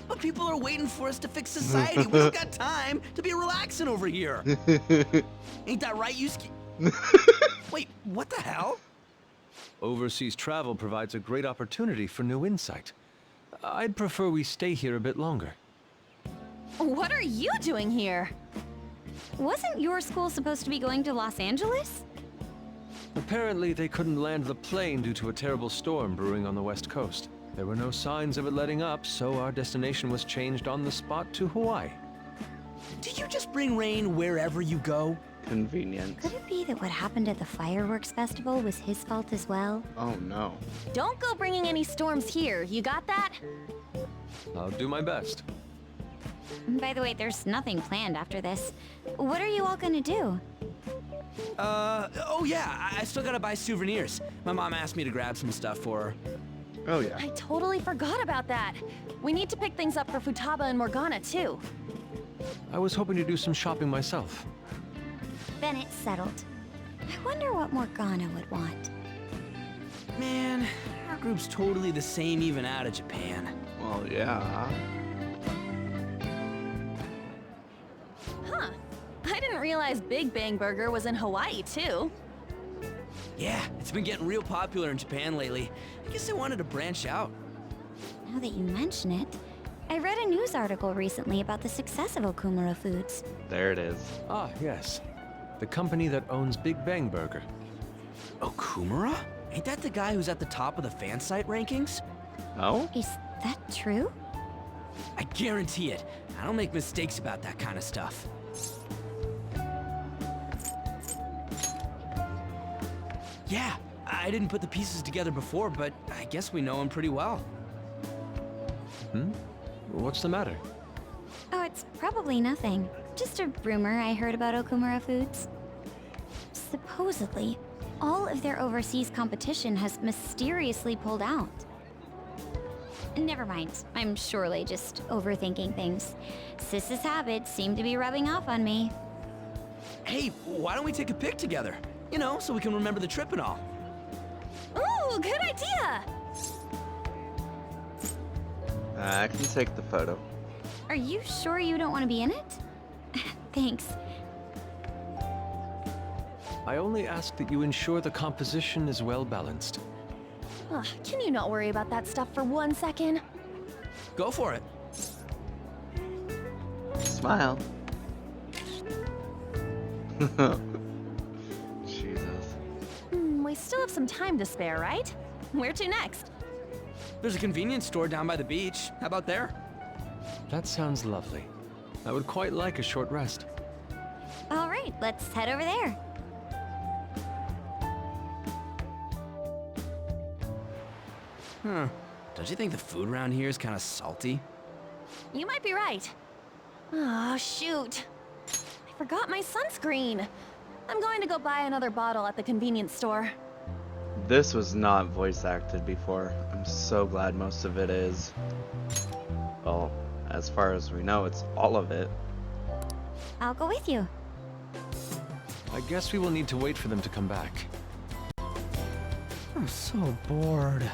But people are waiting for us to fix society. We don't got time to be relaxing over here. Ain't that right, Yusuke? Wait, what the hell? Overseas travel provides a great opportunity for new insight. I'd prefer we stay here a bit longer. What are you doing here? Wasn't your school supposed to be going to Los Angeles? Apparently, they couldn't land the plane due to a terrible storm brewing on the west coast. There were no signs of it letting up, so our destination was changed on the spot to Hawaii. Do you just bring rain wherever you go? Convenient. Could it be that what happened at the fireworks festival was his fault as well? Oh no. Don't go bringing any storms here, you got that? I'll do my best. By the way, there's nothing planned after this. What are you all gonna do? Oh yeah, I still gotta buy souvenirs. My mom asked me to grab some stuff for her. Oh yeah. I totally forgot about that. We need to pick things up for Futaba and Morgana, too. I was hoping to do some shopping myself. Then it's settled. I wonder what Morgana would want. Man, our group's totally the same even out of Japan. Well, yeah. Huh. I didn't realize Big Bang Burger was in Hawaii, too. Yeah, it's been getting real popular in Japan lately. I guess I wanted to branch out. Now that you mention it, I read a news article recently about the success of Okumura Foods. There it is. Ah, yes. The company that owns Big Bang Burger. Okumura? Ain't that the guy who's at the top of the fan site rankings? No? Is that true? I guarantee it. I don't make mistakes about that kind of stuff. Yeah, I didn't put the pieces together before, but I guess we know him pretty well. Hmm? What's the matter? Oh, it's probably nothing. Just a rumor I heard about Okumura Foods. Supposedly, all of their overseas competition has mysteriously pulled out. Never mind, I'm surely just overthinking things. Sis's habits seem to be rubbing off on me. Hey, why don't we take a pic together? You know, so we can remember the trip and all. Ooh, good idea! I can take the photo. Are you sure you don't want to be in it? Thanks. I only ask that you ensure the composition is well balanced. Ugh, can you not worry about that stuff for 1 second? Go for it. Smile. Jesus. We still have some time to spare, right? Where to next? There's a convenience store down by the beach. How about there? That sounds lovely. I would quite like a short rest. All right, let's head over there. Huh. Don't you think the food around here is kind of salty? You might be right. Oh, shoot. I forgot my sunscreen. I'm going to go buy another bottle at the convenience store. This was not voice acted before. I'm so glad most of it is. Well, as far as we know, it's all of it. I'll go with you. I guess we will need to wait for them to come back. I'm so bored.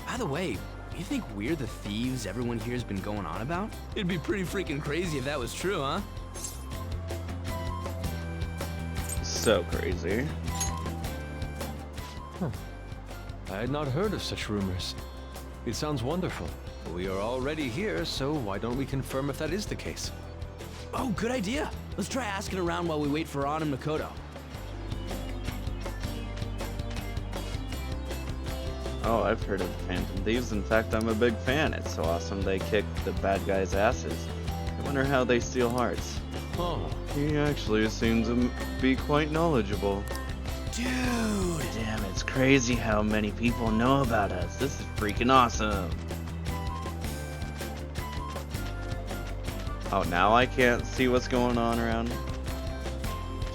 By the way, you think we're the thieves everyone here's been going on about? It'd be pretty freaking crazy if that was true, huh? So crazy. Huh. I had not heard of such rumors. It sounds wonderful. We are already here, so why don't we confirm if that is the case? Oh, good idea. Let's try asking around while we wait for An and Makoto. Oh, I've heard of Phantom Thieves. In fact, I'm a big fan. It's so awesome they kick the bad guys' asses. I wonder how they steal hearts. Oh. He actually seems to be quite knowledgeable. Dude! Damn, it's crazy how many people know about us. This is freaking awesome. Oh, now I can't see what's going on around.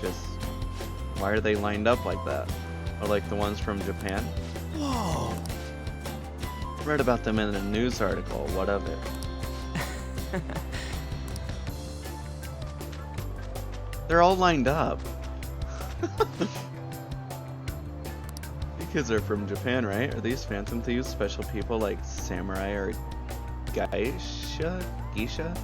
Just, why are they lined up like that? Or like the ones from Japan? Whoa! Read about them in a news article. What of it? They're all lined up. You kids are from Japan, right? Are these Phantom Thieves special people like samurai or geisha? Geisha?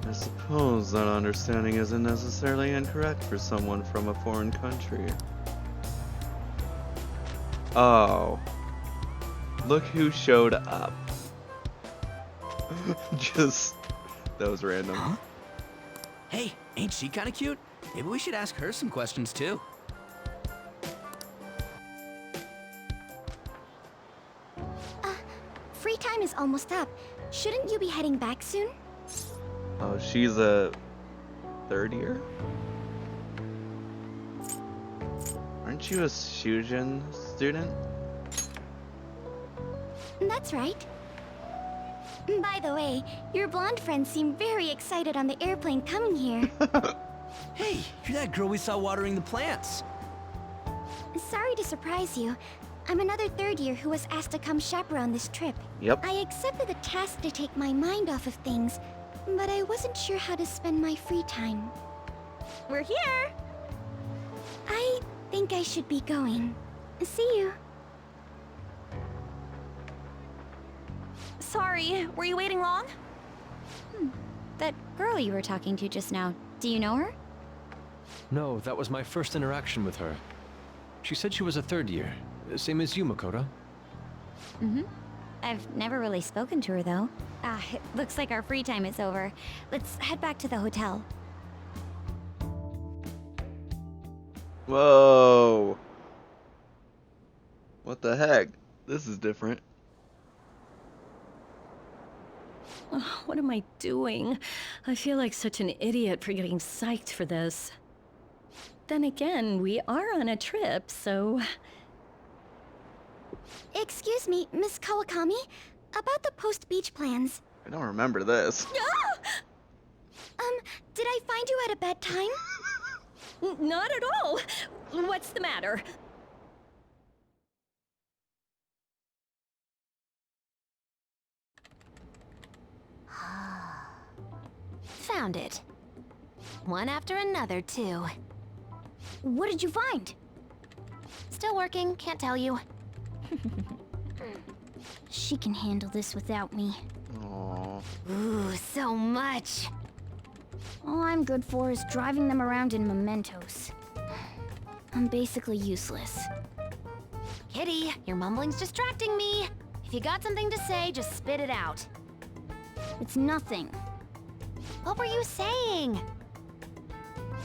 I suppose that understanding isn't necessarily incorrect for someone from a foreign country. Oh. Look who showed up. Just... that was random. Huh? Hey, ain't she kind of cute? Maybe we should ask her some questions too. Free time is almost up. Shouldn't you be heading back soon? Oh, she's a third year? Aren't you a Shujin student? That's right. By the way, your blonde friends seem very excited on the airplane coming here. Hey, you're that girl we saw watering the plants. Sorry to surprise you. I'm another third year who was asked to come chaperone this trip. Yep. I accepted the task to take my mind off of things, but I wasn't sure how to spend my free time. We're here! I think I should be going. See you. Sorry, were you waiting long? That girl you were talking to just now, do you know her? No, that was my first interaction with her. She said she was a third year, same as you, Makoto. Mm-hmm. I've never really spoken to her, though. It looks like our free time is over. Let's head back to the hotel. Whoa. What the heck? This is different. Oh, what am I doing? I feel like such an idiot for getting psyched for this. Then again, we are on a trip, so... Excuse me, Miss Kawakami. About the post-beach plans. I don't remember this. Did I find you at a bad time? Not at all. What's the matter? Found it. One after another, too. What did you find? Still working, can't tell you. She can handle this without me. Aww. Ooh, so much. All I'm good for is driving them around in mementos. I'm basically useless. Kitty, your mumbling's distracting me. If you got something to say, just spit it out. It's nothing. What were you saying?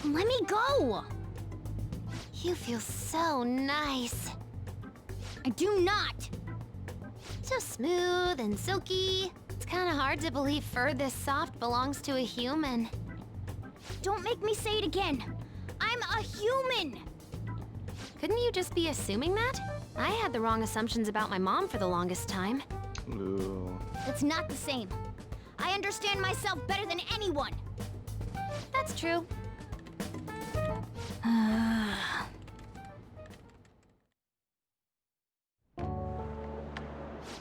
Let me go! You feel so nice. I do not! So smooth and silky. It's kind of hard to believe fur this soft belongs to a human. Don't make me say it again. I'm a human! Couldn't you just be assuming that? I had the wrong assumptions about my mom for the longest time. Ooh. It's not the same. I understand myself better than anyone. That's true.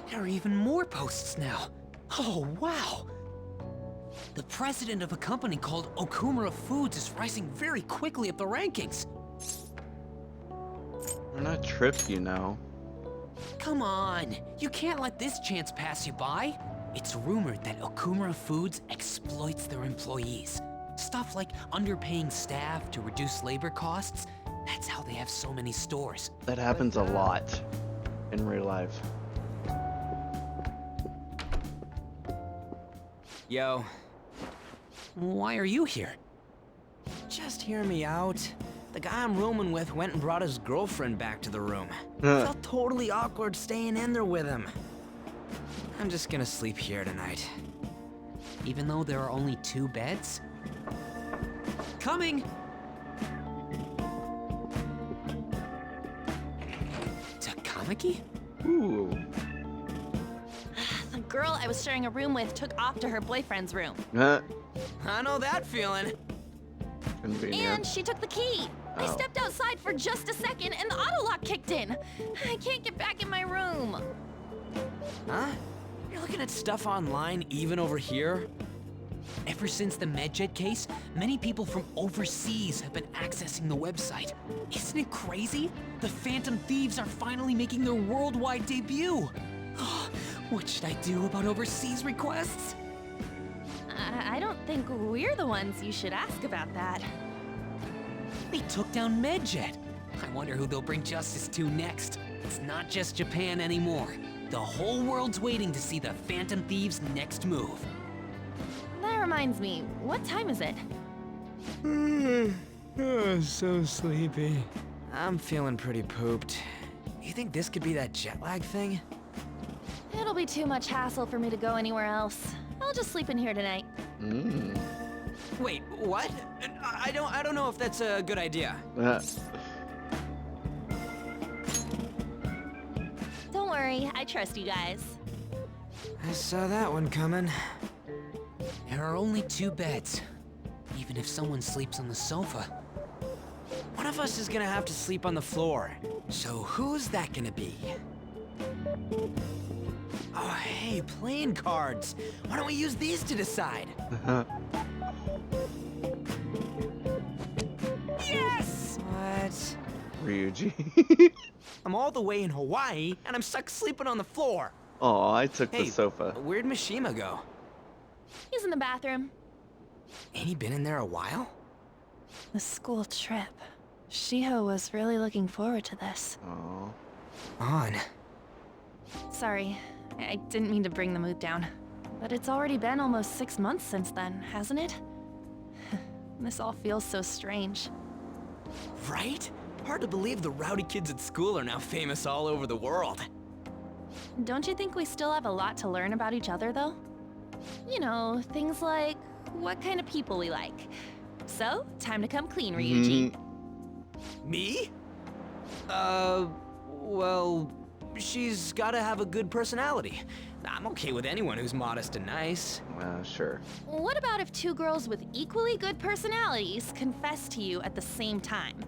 There are even more posts now. Oh, wow. The president of a company called Okumura Foods is rising very quickly up the rankings. We're not tripped, you know. Come on, you can't let this chance pass you by. It's rumored that Okumura Foods exploits their employees. Stuff like underpaying staff to reduce labor costs. That's how they have so many stores. That happens a lot in real life. Yo. Why are you here? Just hear me out. The guy I'm rooming with went and brought his girlfriend back to the room. Felt totally awkward staying in there with him. I'm just gonna sleep here tonight. Even though there are only 2 beds? Coming! Takamaki? Ooh. The girl I was sharing a room with took off to her boyfriend's room. I know that feeling. Convenient. And she took the key. I stepped outside for just a second and the auto lock kicked in. I can't get back in my room. Huh? You're looking at stuff online even over here? Ever since the MedJet case, many people from overseas have been accessing the website. Isn't it crazy? The Phantom Thieves are finally making their worldwide debut. What should I do about overseas requests? I don't think we're the ones you should ask about that. They took down MedJet. I wonder who they'll bring justice to next. It's not just Japan anymore. The whole world's waiting to see the Phantom Thieves' next move. That reminds me, what time is it? So sleepy. I'm feeling pretty pooped. You think this could be that jet lag thing? It'll be too much hassle for me to go anywhere else. I'll just sleep in here tonight. Wait, what? I don't know if that's a good idea. Don't worry, I trust you guys. I saw that one coming. There are only 2 beds, even if someone sleeps on the sofa. One of us is gonna have to sleep on the floor. So who's that gonna be? Oh, hey, playing cards. Why don't we use these to decide? Yes! What? Ryuji. I'm all the way in Hawaii, and I'm stuck sleeping on the floor. Oh, I took Hey, the sofa. where'd Mishima go? He's in the bathroom. Ain't he been in there a while? The school trip. Shiho was really looking forward to this. Oh. On. Sorry, I didn't mean to bring the mood down. But it's already been almost 6 months since then, hasn't it? This all feels so strange. Right? Hard to believe the rowdy kids at school are now famous all over the world. Don't you think we still have a lot to learn about each other, though? You know, things like what kind of people we like. So, time to come clean, Ryuji. Me? Well, she's gotta have a good personality. I'm okay with anyone who's modest and nice. Sure. What about if 2 girls with equally good personalities confess to you at the same time?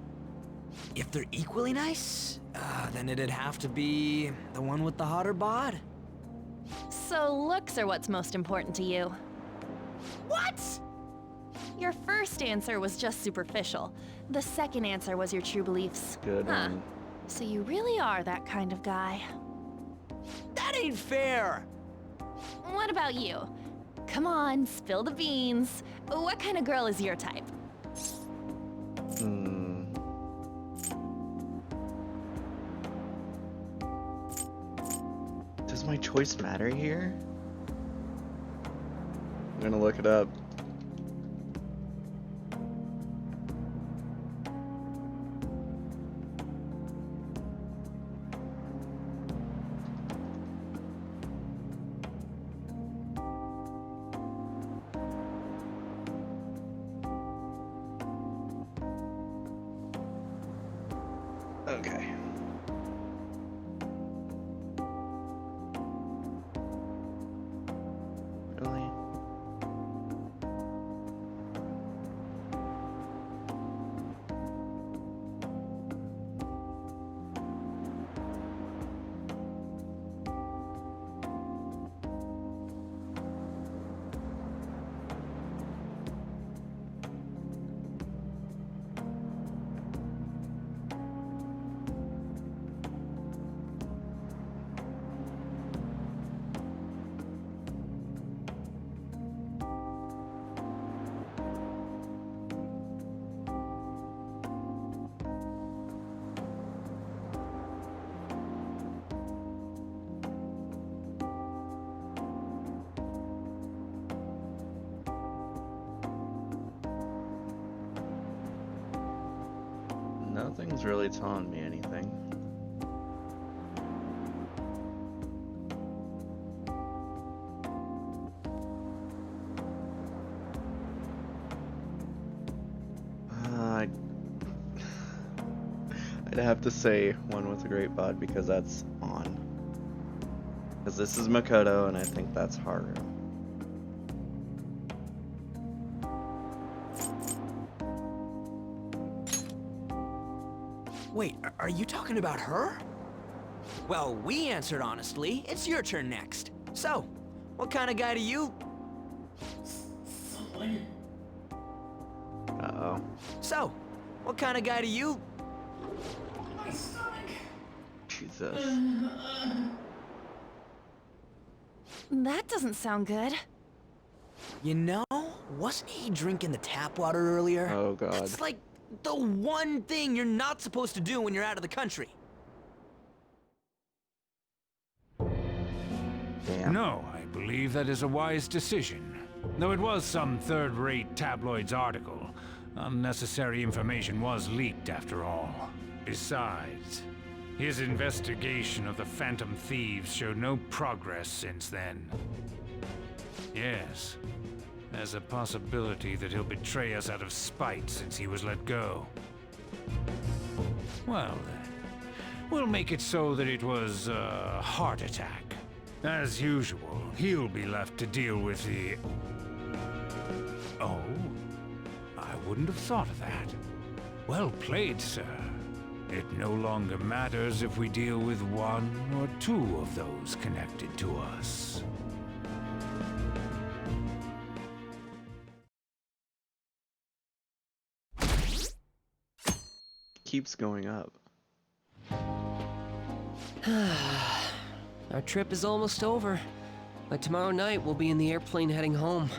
If they're equally nice, then it'd have to be the one with the hotter bod. So looks are what's most important to you. What? Your first answer was just superficial. The second answer was your true beliefs. Good one. So you really are that kind of guy. That ain't fair! What about you? Come on, spill the beans. What kind of girl is your type? Does my choice matter here? I'm gonna look it up. Okay. Really? Nothing's really telling me anything. I'd have to say one with a great bod because that's on. Because this is Makoto and I think that's Haru. Wait, are you talking about her? Well, we answered honestly. It's your turn next. So, what kind of guy do you... Uh-oh. So, what kind of guy do you... My stomach. Jesus. That doesn't sound good. You know, wasn't he drinking the tap water earlier? Oh, God. That's like the one thing you're not supposed to do when you're out of the country. Damn. No, I believe that is a wise decision. Though it was some third-rate tabloid's article, unnecessary information was leaked after all. Besides, his investigation of the Phantom Thieves showed no progress since then. Yes, there's a possibility that he'll betray us out of spite since he was let go. Well then, we'll make it so that it was a heart attack. As usual, he'll be left to deal with the... Oh, I wouldn't have thought of that. Well played, sir. It no longer matters if we deal with one or two of those connected to us. Keeps going up. Our trip is almost over. By tomorrow night, we'll be in the airplane heading home.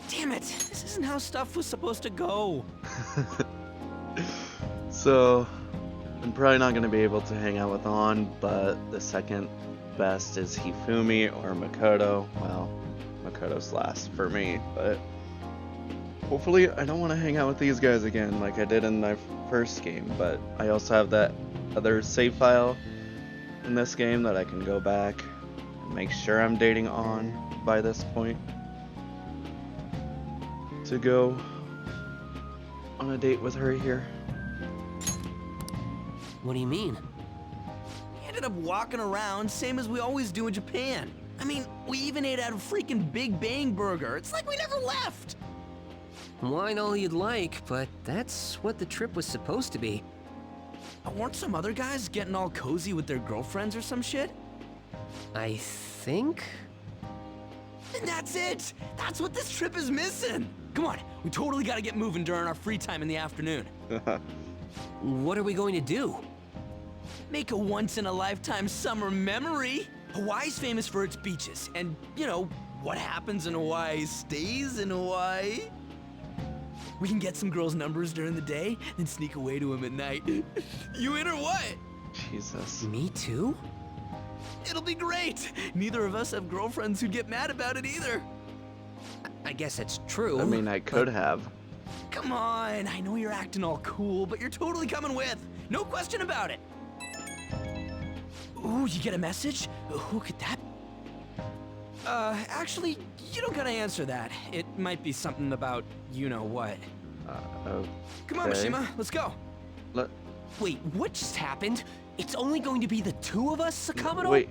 Damn it! This isn't how stuff was supposed to go. So, I'm probably not going to be able to hang out with On, but the second best is Hifumi or Makoto. Well, Makoto's last for me, but hopefully I don't want to hang out with these guys again like I did in my first game, but I also have that other save file in this game that I can go back and make sure I'm dating On by this point to go on a date with her here. What do you mean? We ended up walking around, same as we always do in Japan. I mean, we even ate at a freaking Big Bang Burger. It's like we never left. Wine all you'd like, but that's what the trip was supposed to be. Weren't some other guys getting all cozy with their girlfriends or some shit? I think? And that's it! That's what this trip is missing! Come on, we totally gotta get moving during our free time in the afternoon. What are we going to do? Make a once-in-a-lifetime summer memory! Hawaii's famous for its beaches, and, you know, what happens in Hawaii stays in Hawaii. We can get some girls' numbers during the day, then sneak away to them at night. You in or what? Jesus. Me too? It'll be great! Neither of us have girlfriends who'd get mad about it either. I guess it's true. I mean, I could have. Come on, I know you're acting all cool, but you're totally coming with. No question about it. Ooh, you get a message? Who could that be? Actually, you don't gotta answer that. It might be something about you-know-what. Okay. Come on, Mishima, let's go. Wait, what just happened? It's only going to be the two of us, Sakamoto? Wait.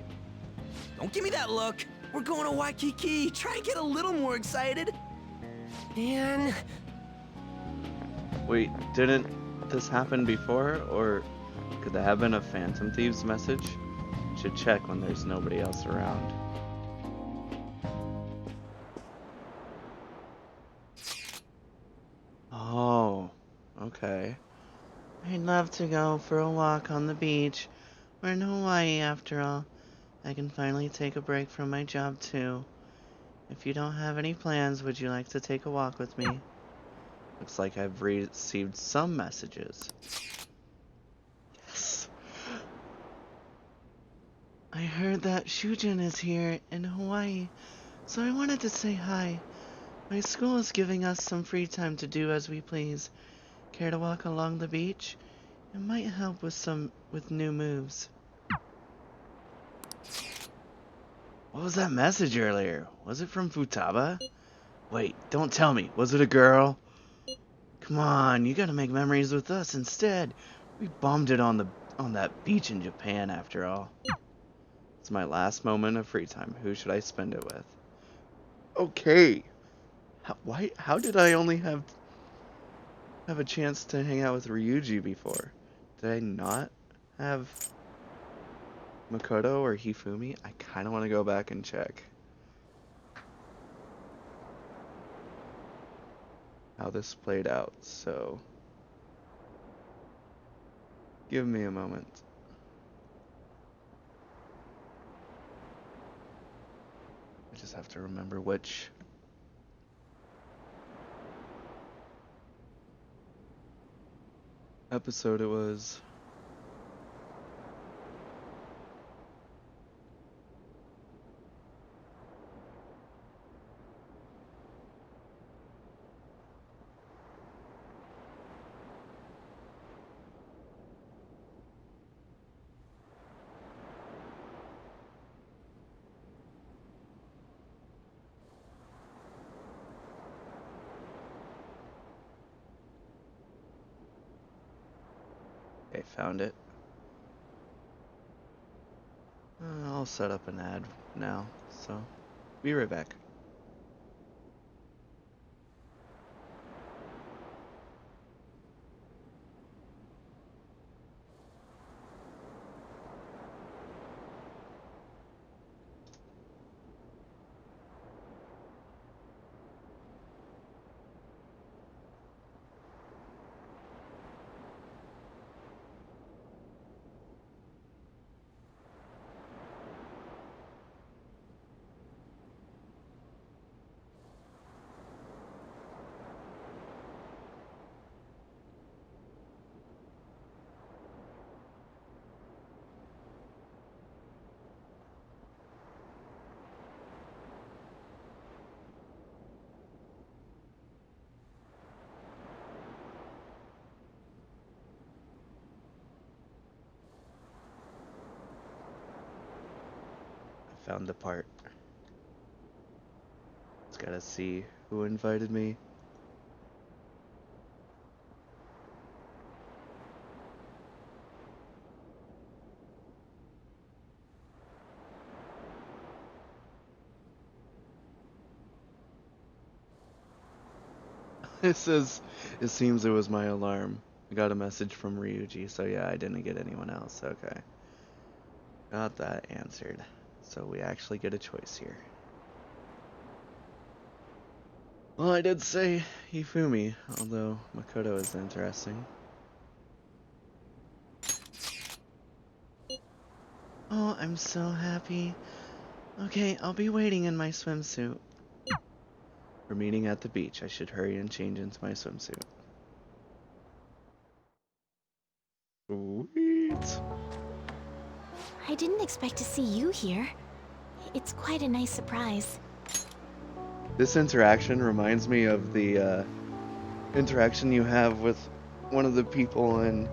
Don't give me that look. We're going to Waikiki. Try and get a little more excited. Man. Wait, didn't this happen before? Or could that have been a Phantom Thieves message? Should check when there's nobody else around. Oh, okay. I'd love to go for a walk on the beach. We're in Hawaii after all. I can finally take a break from my job too. If you don't have any plans, would you like to take a walk with me? Looks like I've received some messages. Yes. I heard that Shujin is here in Hawaii, so I wanted to say hi. My school is giving us some free time to do as we please. Care to walk along the beach? It might help with new moves. What was that message earlier? Was it from Futaba? Wait, don't tell me. Was it a girl? Come on, you gotta make memories with us instead. We bombed it on that beach in Japan after all. It's my last moment of free time. Who should I spend it with? Okay. How did I only have a chance to hang out with Ryuji before? Did I not have Makoto or Hifumi? I kind of want to go back and check how this played out, so give me a moment. I just have to remember which episode it was. Okay, found it. I'll set up an ad now, so be right back. found the part. Just gotta see who invited me. It says, it seems it was my alarm. I got a message from Ryuji, so yeah, I didn't get anyone else. Okay. Got that answered. So we actually get a choice here. Well, I did say Hifumi, although Makoto is interesting. Oh, I'm so happy. Okay, I'll be waiting in my swimsuit. We're meeting at the beach. I should hurry and change into my swimsuit. Sweet. I didn't expect to see you here. It's quite a nice surprise. This interaction reminds me of the interaction you have with one of the people in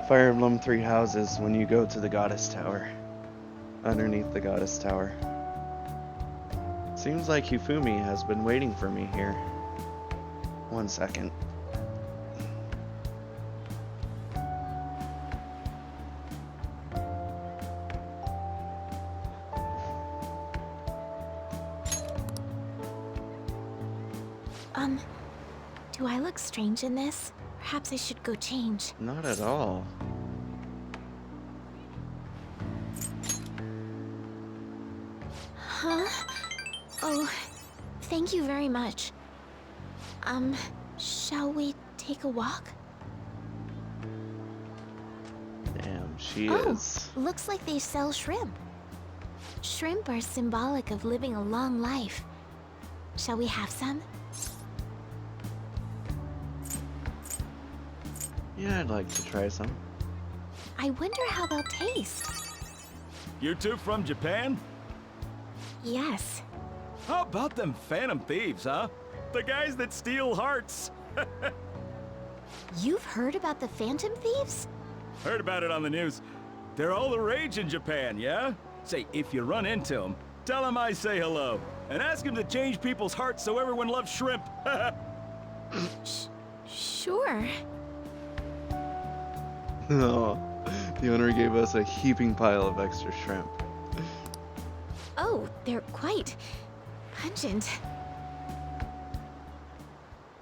Fire Emblem Three Houses when you go to the Goddess Tower. Underneath the Goddess Tower. Seems like Hifumi has been waiting for me here. 1 second. Do I look strange in this? Perhaps I should go change. Not at all. Huh? Oh, thank you very much. Shall we take a walk? Damn, she Oh, is. looks like they sell shrimp. Shrimp are symbolic of living a long life. Shall we have some? Yeah, I'd like to try some. I wonder how they'll taste. You two from Japan? Yes. How about them phantom thieves, huh? The guys that steal hearts. You've heard about the Phantom Thieves? Heard about it on the news. They're all the rage in Japan, yeah? Say, if you run into them, tell them I say hello. And ask them to change people's hearts so everyone loves shrimp. Sure. Oh, the owner gave us a heaping pile of extra shrimp. Oh, they're quite pungent.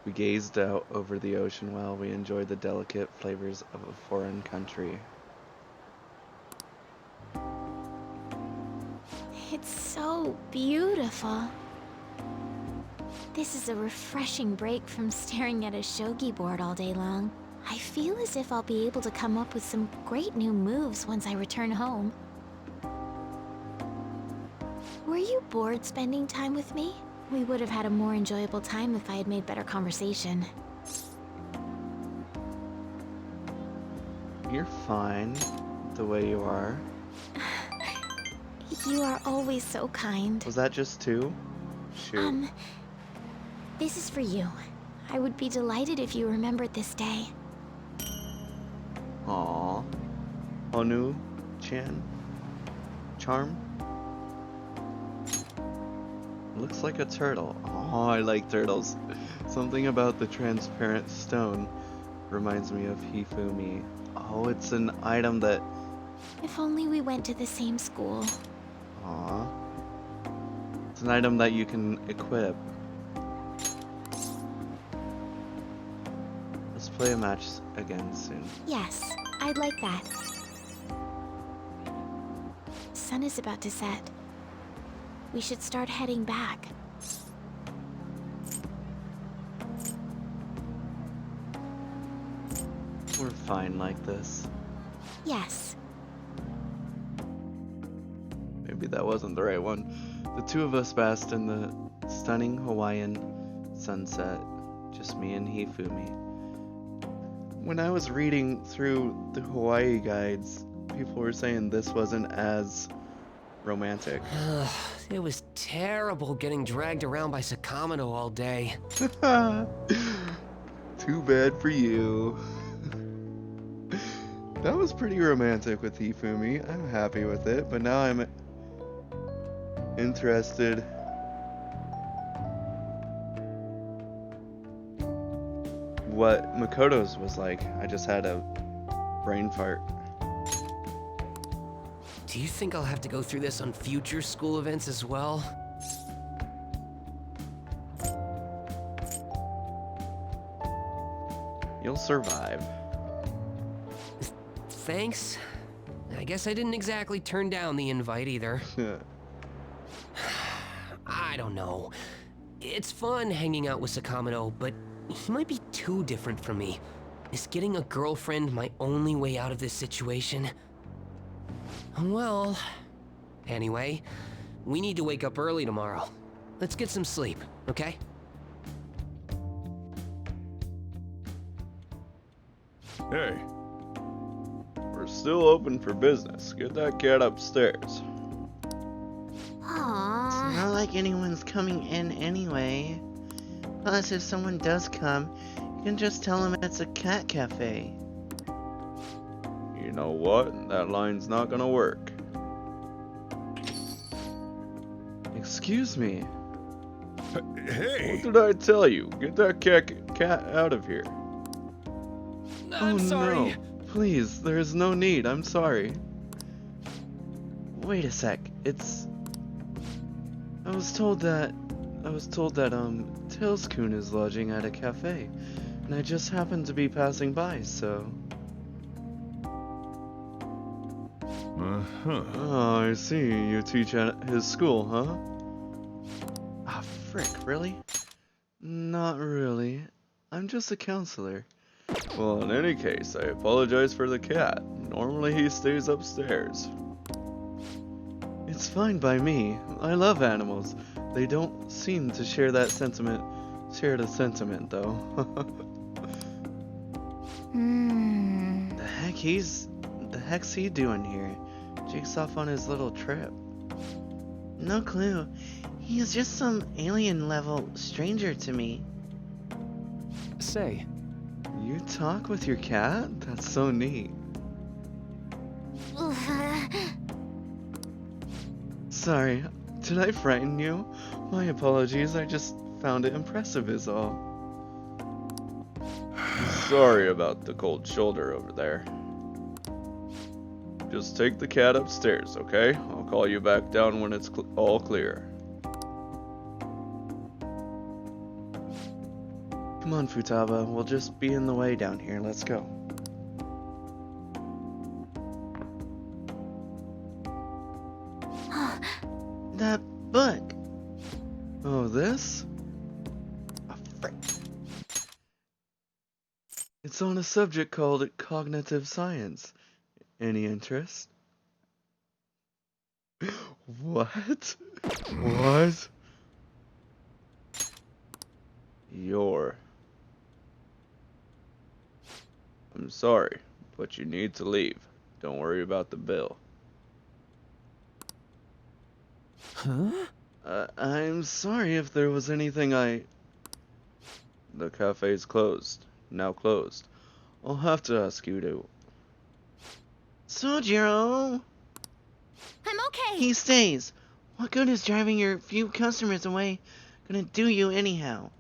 We gazed out over the ocean while we enjoyed the delicate flavors of a foreign country. It's so beautiful. This is a refreshing break from staring at a shogi board all day long. I feel as if I'll be able to come up with some great new moves once I return home. Were you bored spending time with me? We would have had a more enjoyable time if I had made better conversation. You're fine, the way you are. You are always so kind. Was that just two? Shoot. This is for you. I would be delighted if you remembered this day. Aww. Onu-chan? Charm? Looks like a turtle. Oh, I like turtles. Something about the transparent stone reminds me of Hifumi. Oh, it's an item that... If only we went to the same school. Aw. It's an item that you can equip. Let's play a match again soon. Yes, I'd like that. Sun is about to set. We should start heading back. We're fine like this. Yes. Maybe that wasn't the right one. The two of us basked in the stunning Hawaiian sunset. Just me and Hifumi. When I was reading through the Hawaii guides, people were saying this wasn't as romantic. It was terrible getting dragged around by Sakamoto all day. Too bad for you. That was pretty romantic with Hifumi. I'm happy with it, but now I'm interested. What Makoto's was like. I just had a brain fart. Do you think I'll have to go through this on future school events as well? You'll survive. Thanks. I guess I didn't exactly turn down the invite either. I don't know. It's fun hanging out with Sakamoto, but he might be too different from me. Is getting a girlfriend my only way out of this situation? Well, anyway, we need to wake up early tomorrow. Let's get some sleep, okay? Hey. We're still open for business. Get that cat upstairs. It's not like anyone's coming in anyway. Plus, if someone does come, you can just tell them it's a cat cafe. You know what? That line's not gonna work. Excuse me. Hey! What did I tell you? Get that cat out of here. I'm sorry. No. Please, there is no need. I'm sorry. Wait a sec. I was told that Tails-kun is lodging at a cafe, and I just happened to be passing by, so. Oh, I see. You teach at his school, huh? Ah, frick, really? Not really. I'm just a counselor. Well, in any case, I apologize for the cat. Normally he stays upstairs. It's fine by me. I love animals. They don't seem to share the sentiment, though. The heck's he doing here? Jake's off on his little trip. No clue. He's just some alien-level stranger to me. Say, you talk with your cat? That's so neat. Sorry, did I frighten you? My apologies, I just found it impressive is all. Sorry about the cold shoulder over there. Just take the cat upstairs, okay? I'll call you back down when it's all clear. Come on, Futaba, we'll just be in the way down here. Let's go. That book. Oh, this? Oh, frick. It's on a subject called cognitive science. Any interest? What? What? I'm sorry, but you need to leave. Don't worry about the bill. Huh? I'm sorry if there was anything The cafe's closed. Now closed. I'll have to ask you to... Sojiro! I'm okay! He stays. What good is driving your few customers away gonna do you anyhow?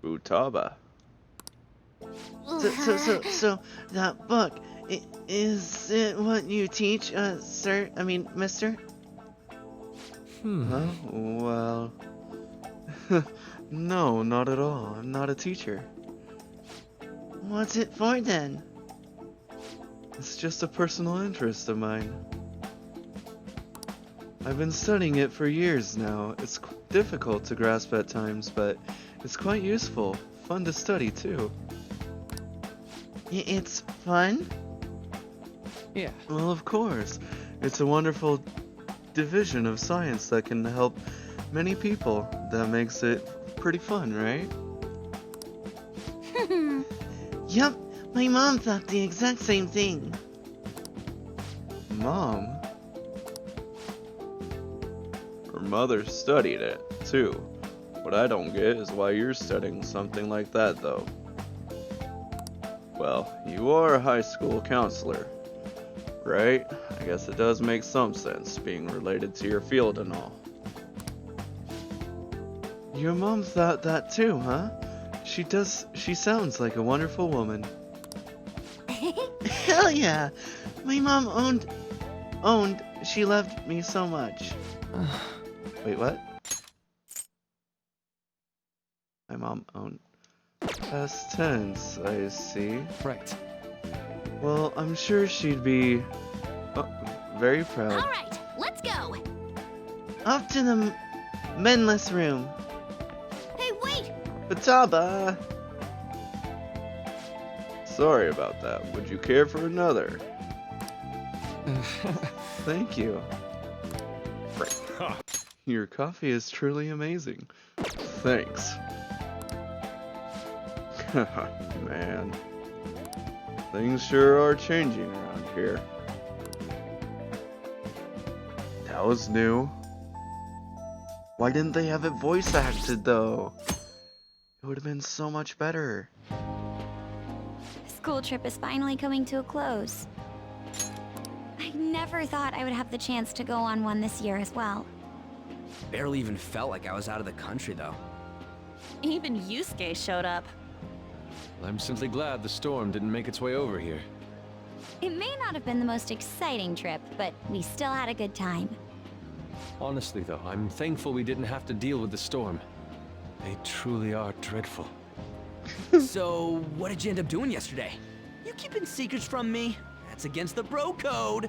Futaba. So, that book, is it what you teach, sir? I mean, mister? Huh? Well... no, not at all. I'm not a teacher. What's it for, then? It's just a personal interest of mine. I've been studying it for years now. It's difficult to grasp at times, but it's quite useful. Fun to study, too. It's fun? Yeah. Well, of course. It's a wonderful division of science that can help many people. That makes it pretty fun, right? Yup, my mom thought the exact same thing. Mom? Her mother studied it, too. What I don't get is why you're studying something like that, though. Well, you are a high school counselor, right? I guess it does make some sense, being related to your field and all. Your mom thought that too, huh? She sounds like a wonderful woman. Hell yeah! My mom owned, she loved me so much. Wait, what? My mom owned. Past tense, I see. Right. Well, I'm sure she'd be very proud. Alright, let's go! Off to the menless room. Hey, wait! Futaba! Sorry about that. Would you care for another? Thank you. Your coffee is truly amazing. Thanks. Man. Things sure are changing around here. That was new. Why didn't they have it voice acted though? It would have been so much better. School trip is finally coming to a close. I never thought I would have the chance to go on one this year as well. Barely even felt like I was out of the country, though. Even Yusuke showed up. I'm simply glad the storm didn't make its way over here. It may not have been the most exciting trip, but we still had a good time. Honestly, though, I'm thankful we didn't have to deal with the storm. They truly are dreadful. So, what did you end up doing yesterday? You keeping secrets from me? That's against the bro code.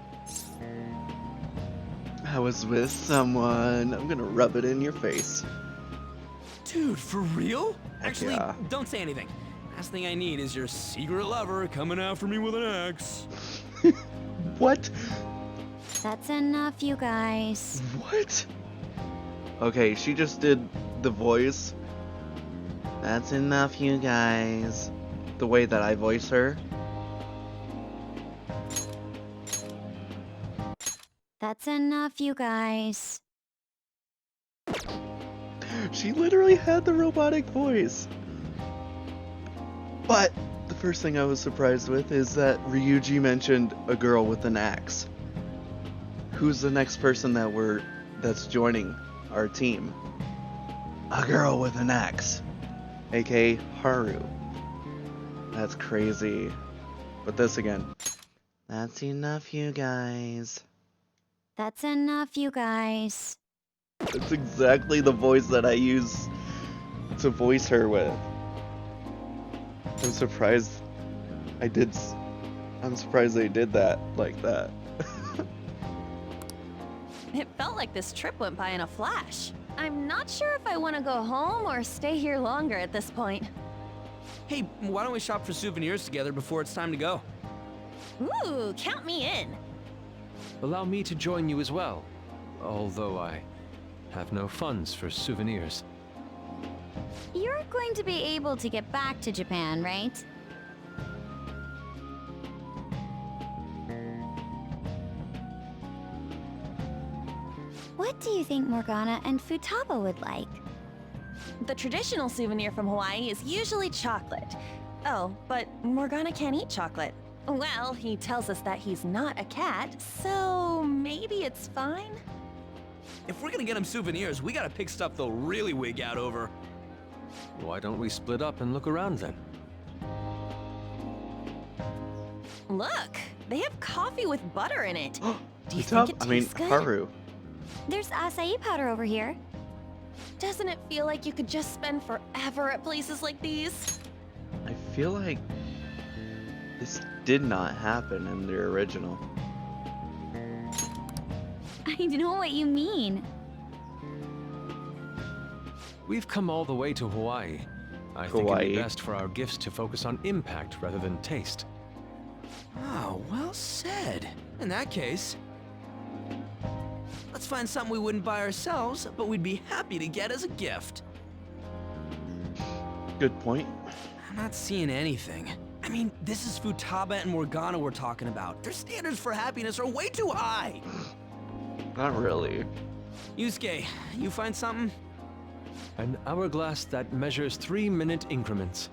I was with someone. I'm gonna rub it in your face. Dude, for real? Actually, yeah. Don't say anything. Last thing I need is your secret lover coming after me with an axe. What? That's enough, you guys. What? Okay, she just did the voice. That's enough, you guys. The way that I voice her. That's enough, you guys. She literally had the robotic voice. But the first thing I was surprised with is that Ryuji mentioned a girl with an axe. Who's the next person that's joining our team? A girl with an axe, aka Haru. That's crazy. But this again. That's enough, you guys. That's enough, you guys. That's exactly the voice that I use to voice her with. I'm surprised they did that like that. It felt like this trip went by in a flash. I'm not sure if I want to go home or stay here longer at this point. Hey, why don't we shop for souvenirs together before it's time to go? Ooh, count me in. Allow me to join you as well, although I have no funds for souvenirs. You're going to be able to get back to Japan, right? What do you think Morgana and Futaba would like? The traditional souvenir from Hawaii is usually chocolate. Oh, but Morgana can't eat chocolate. Well, he tells us that he's not a cat, so maybe it's fine? If we're gonna get him souvenirs, we gotta pick stuff they'll really wig out over. Why don't we split up and look around then? Look, they have coffee with butter in it. Do you Top, think it I mean, tastes good? Haru. There's acai powder over here. Doesn't it feel like you could just spend forever at places like these? I feel like this did not happen in the original. I know what you mean. We've come all the way to Hawaii. I think it'd be best for our gifts to focus on impact rather than taste. Oh, well said. In that case, let's find something we wouldn't buy ourselves, but we'd be happy to get as a gift. Good point. I'm not seeing anything. I mean, this is Futaba and Morgana we're talking about. Their standards for happiness are way too high. Not really. Yusuke, you find something? An hourglass that measures 3-minute increments.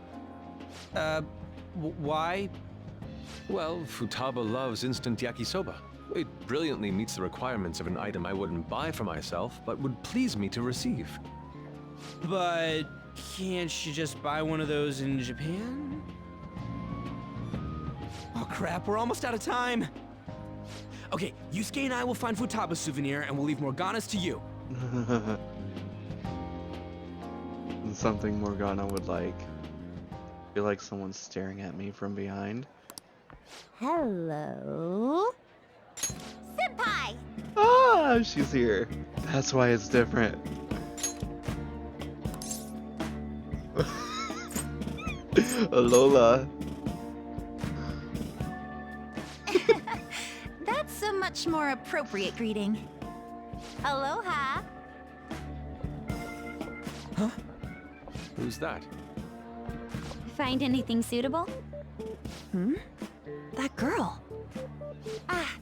Why? Well, Futaba loves instant yakisoba. It brilliantly meets the requirements of an item I wouldn't buy for myself, but would please me to receive. But can't you just buy one of those in Japan? Oh crap, we're almost out of time. Okay, Yusuke and I will find Futaba's souvenir and we'll leave Morgana's to you. Something Morgana would like. Feel like someone's staring at me from behind. Hello? Senpai! Ah, she's here. That's why it's different. Alola. That's a much more appropriate greeting. Aloha! Huh? Who's that? Find anything suitable? That girl. Ah,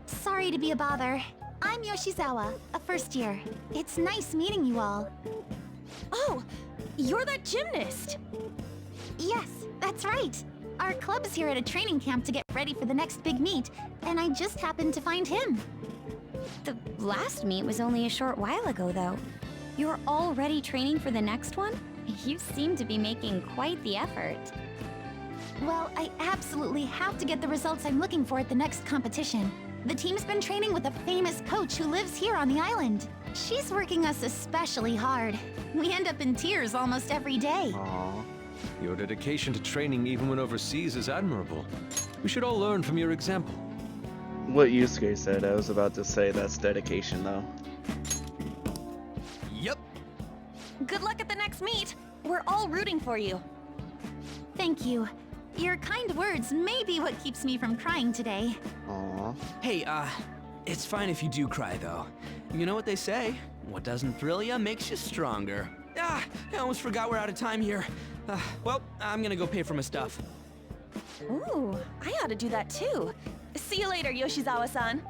sorry to be a bother. I'm Yoshizawa, a first year. It's nice meeting you all. Oh, you're that gymnast. Yes, that's right. Our club's here at a training camp to get ready for the next big meet, and I just happened to find him. The last meet was only a short while ago, though. You're already training for the next one? You seem to be making quite the effort. Well, I absolutely have to get the results I'm looking for at the next competition. The team's been training with a famous coach who lives here on the island. She's working us especially hard. We end up in tears almost every day. Aww. Your dedication to training even when overseas is admirable. We should all learn from your example. What Yusuke said, I was about to say that's dedication though. Yep. Good luck at the next meet. We're all rooting for you. Thank you. Your kind words may be what keeps me from crying today. Aww. Hey, it's fine if you do cry, though. You know what they say? What doesn't thrill ya makes you stronger. Ah, I almost forgot we're out of time here. Well, I'm gonna go pay for my stuff. Ooh, I ought to do that too. See you later, Yoshizawa-san.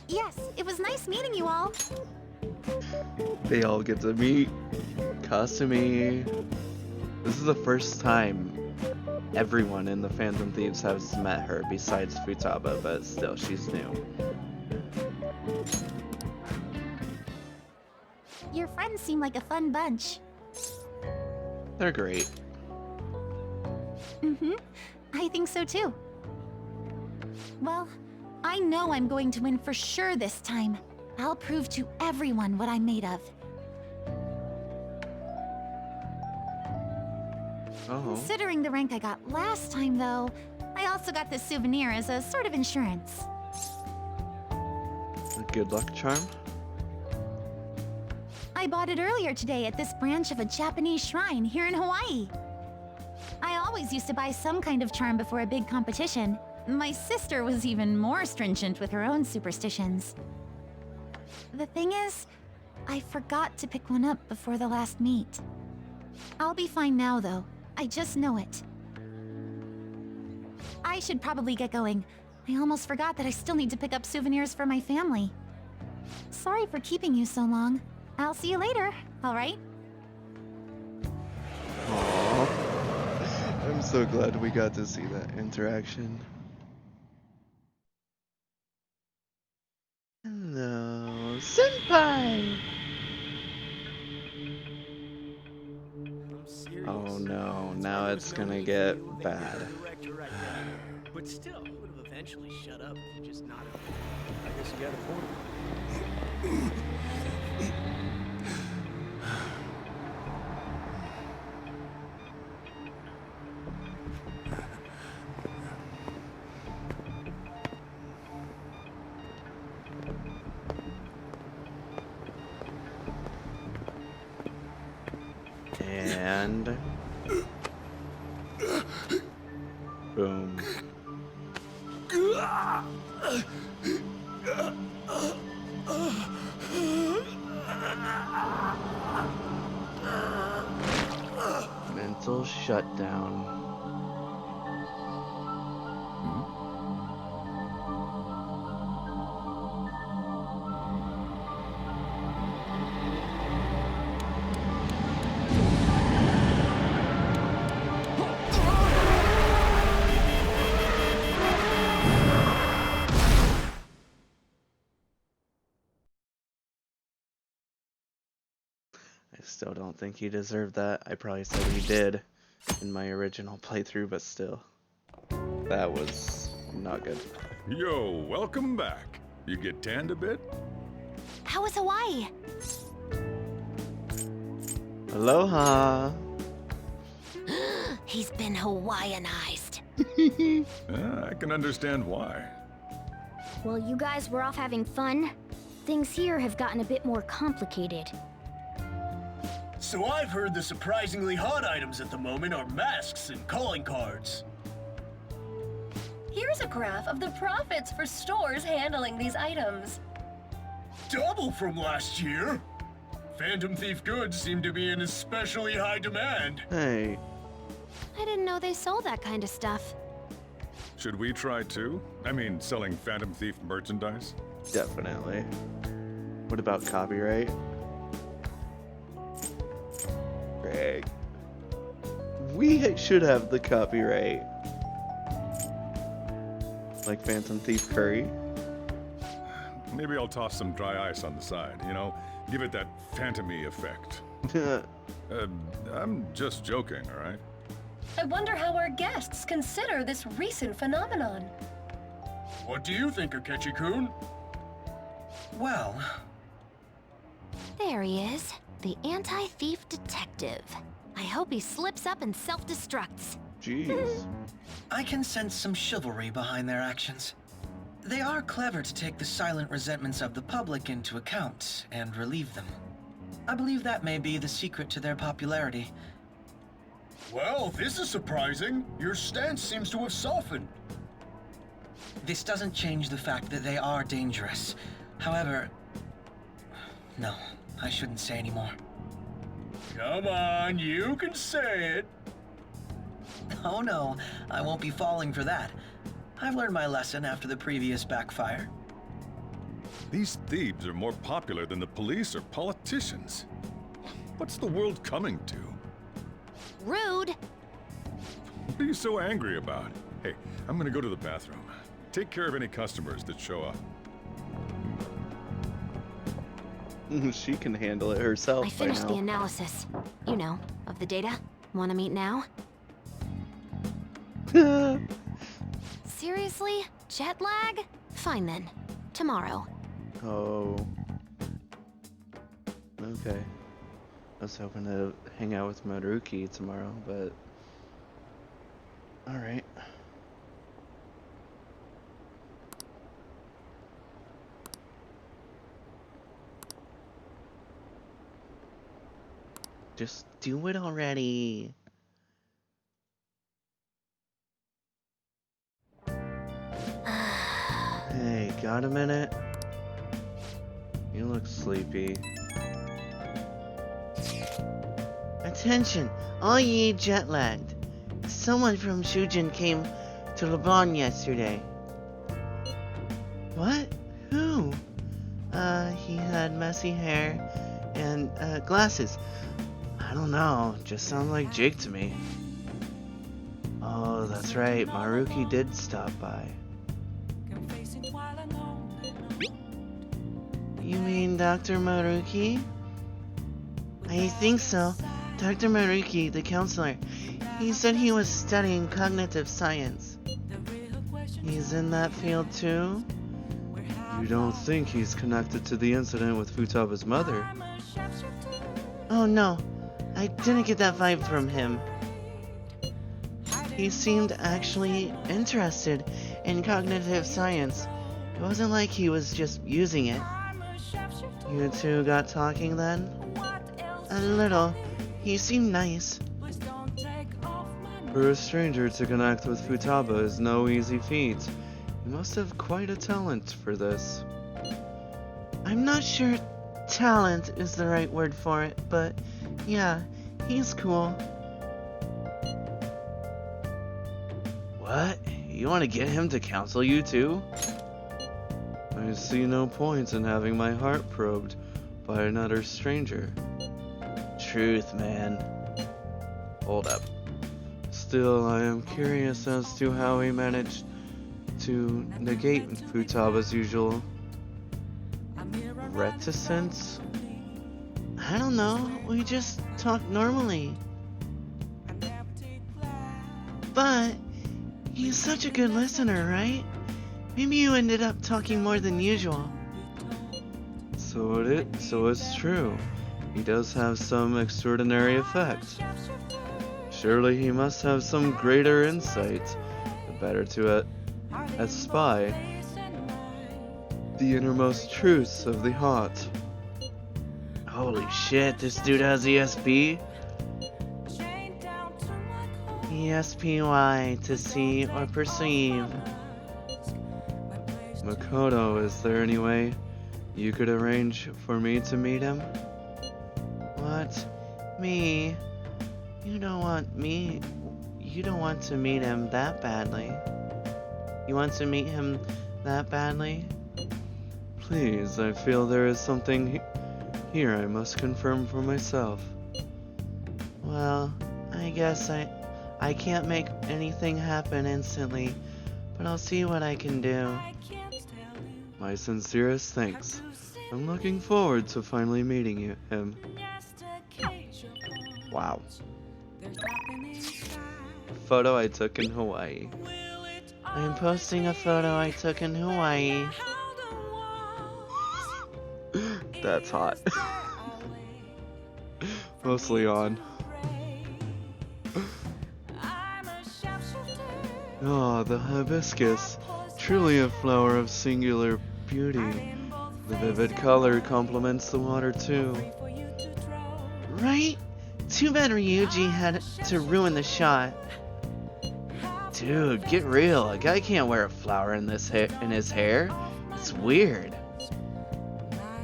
Yes, it was nice meeting you all. They all get to meet Kasumi. This is the first time everyone in the Phantom Thieves has met her besides Futaba, but still, she's new. Your friends seem like a fun bunch. They're great. I think so too. Well, I know I'm going to win for sure this time. I'll prove to everyone what I'm made of. Considering the rank I got last time, though, I also got this souvenir as a sort of insurance. A good luck charm? I bought it earlier today at this branch of a Japanese shrine here in Hawaii. I always used to buy some kind of charm before a big competition. My sister was even more stringent with her own superstitions. The thing is, I forgot to pick one up before the last meet. I'll be fine now, though. I just know it. I should probably get going. I almost forgot that I still need to pick up souvenirs for my family. Sorry for keeping you so long. I'll see you later, alright? Aww. I'm so glad we got to see that interaction. Hello, Senpai! Oh no, now it's gonna get bad. But still, he would have eventually shut up if you just nodded. I guess you got a point. And boom. Mental shutdown. I still don't think he deserved that. I probably said he did in my original playthrough, but still. That was not good. Yo, welcome back. You get tanned a bit? How was Hawaii? Aloha! He's been Hawaiianized. I can understand why. While you guys were off having fun, things here have gotten a bit more complicated. So I've heard the surprisingly hot items at the moment are masks and calling cards. Here's a graph of the profits for stores handling these items. Double from last year! Phantom Thief goods seem to be in especially high demand. Hey. I didn't know they sold that kind of stuff. Should we try too? I mean, selling Phantom Thief merchandise? Definitely. What about copyright? Greg. We should have the copyright. Like Phantom Thief Curry. Maybe I'll toss some dry ice on the side, you know? Give it that phantom-y effect. I'm just joking, alright? I wonder how our guests consider this recent phenomenon. What do you think, Akechi-kun? Well... There he is, the anti-thief detective. I hope he slips up and self-destructs. Jeez. I can sense some chivalry behind their actions. They are clever to take the silent resentments of the public into account and relieve them. I believe that may be the secret to their popularity. Well, this is surprising. Your stance seems to have softened. This doesn't change the fact that they are dangerous. However... No, I shouldn't say anymore. Come on, you can say it. Oh no, I won't be falling for that. I've learned my lesson after the previous backfire. These thieves are more popular than the police or politicians. What's the world coming to? Rude! What are you so angry about? Hey, I'm gonna go to the bathroom. Take care of any customers that show up. She can handle it herself. I finished the analysis. You know, of the data. Wanna meet now? Seriously? Jet lag? Fine then. Tomorrow. Oh. Okay. I was hoping to hang out with Maruki tomorrow, but... Alright. Just do it already. Hey, got a minute? You look sleepy. Attention, all ye jet-lagged. Someone from Shujin came to Lebanon yesterday. What? Who? He had messy hair and, glasses. I don't know, just sounds like Jake to me. Oh, that's right, Maruki did stop by. You mean Dr. Maruki? I think so. Dr. Maruki, the counselor. He said he was studying cognitive science. He's in that field too? You don't think he's connected to the incident with Futaba's mother? Oh no, I didn't get that vibe from him. He seemed actually interested in cognitive science. It wasn't like he was just using it. You two got talking then? A little. He seemed nice. For a stranger to connect with Futaba is no easy feat. You must have quite a talent for this. I'm not sure talent is the right word for it, but yeah, he's cool. What? You want to get him to counsel you too? I see no point in having my heart probed by another stranger. Truth, man. Hold up. Still, I am curious as to how he managed to negate Futaba's usual reticence. I don't know. We just talk normally. But he's such a good listener, right? Maybe you ended up talking more than usual. So it's true. He does have some extraordinary effect. Surely he must have some greater insight, the better to espy the innermost truths of the heart. Holy shit, this dude has ESP? ESPY, to see or perceive. Makoto, is there any way you could arrange for me to meet him? What? Me? You don't want to meet him that badly. You want to meet him that badly? Please, I feel there is something here I must confirm for myself. Well, I guess I can't make anything happen instantly, but I'll see what I can do. My sincerest thanks. I'm looking forward to finally meeting him. Wow. Photo I took in Hawaii. I'm posting a photo I took in Hawaii. That's hot. Mostly on. Oh, the hibiscus. Truly a flower of singular beauty. The vivid color complements the water too. Right? Too bad Ryuji had to ruin the shot. Dude, get real. A guy can't wear a flower in his hair. It's weird.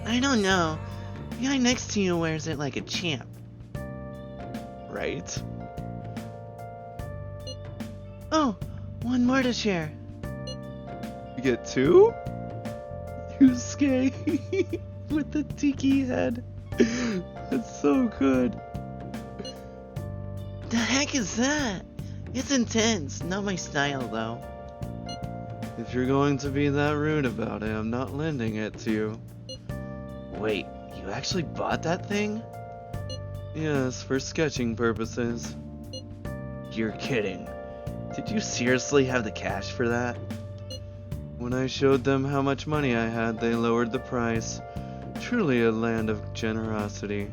I don't know. The guy next to you wears it like a champ. Right? Oh, one more to share. You get two? Yusuke with the tiki head. That's so good. The heck is that? It's intense, not my style though. If you're going to be that rude about it, I'm not lending it to you. Wait, you actually bought that thing? Yes, for sketching purposes. You're kidding. Did you seriously have the cash for that? When I showed them how much money I had, they lowered the price. Truly a land of generosity.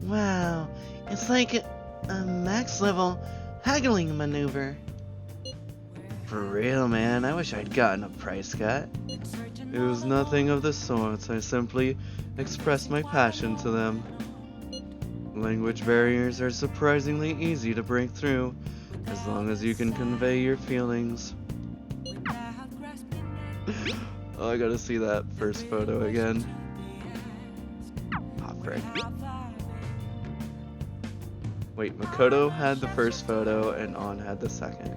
Wow, it's like a max level haggling maneuver. For real, man, I wish I'd gotten a price cut. It was nothing of the sort. I simply expressed my passion to them. Language barriers are surprisingly easy to break through, as long as you can convey your feelings. Oh, I gotta see that first photo again. Oh, frick. Wait, Makoto had the first photo and On had the second.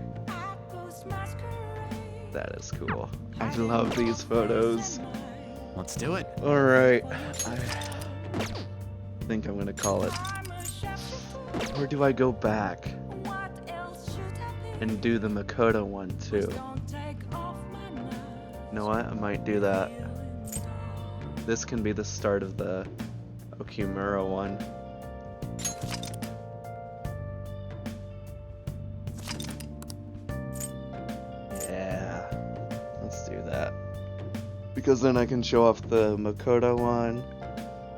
That is cool. I love these photos. Let's do it. Alright. I think I'm gonna call it. Or do I go back and do the Makoto one too? You know what? I might do that. This can be the start of the Okumura one. Yeah, let's do that. Because then I can show off the Makoto one.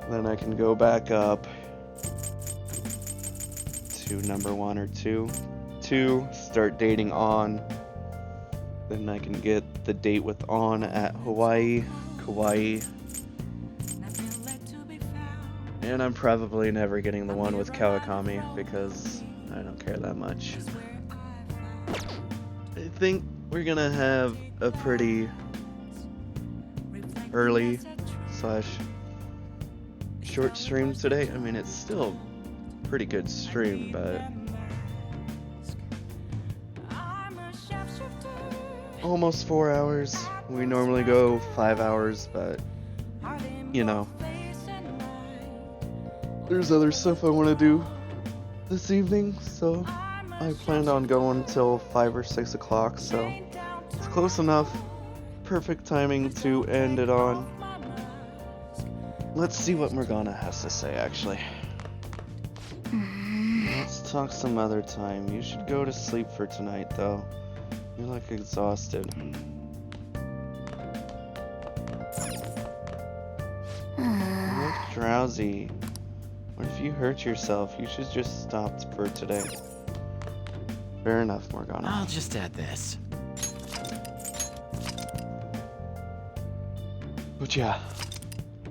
Then I can go back up to number 1 or 2. 2, start dating On. Then I can get the date with On at Hawaii, Kawaii. And I'm probably never getting the one with Kawakami because I don't care that much. I think we're gonna have a pretty early / short stream today. I mean, it's still a pretty good stream, but almost 4 hours. We normally go 5 hours, but you know, there's other stuff I want to do this evening, so I planned on going till 5 or 6 o'clock, so it's close enough. Perfect timing to end it on. Let's see what Morgana has to say, actually. Let's talk some other time. You should go to sleep for tonight, though. You look exhausted. You look drowsy. What if you hurt yourself? You should just stop for today. Fair enough, Morgana. I'll just add this. But yeah,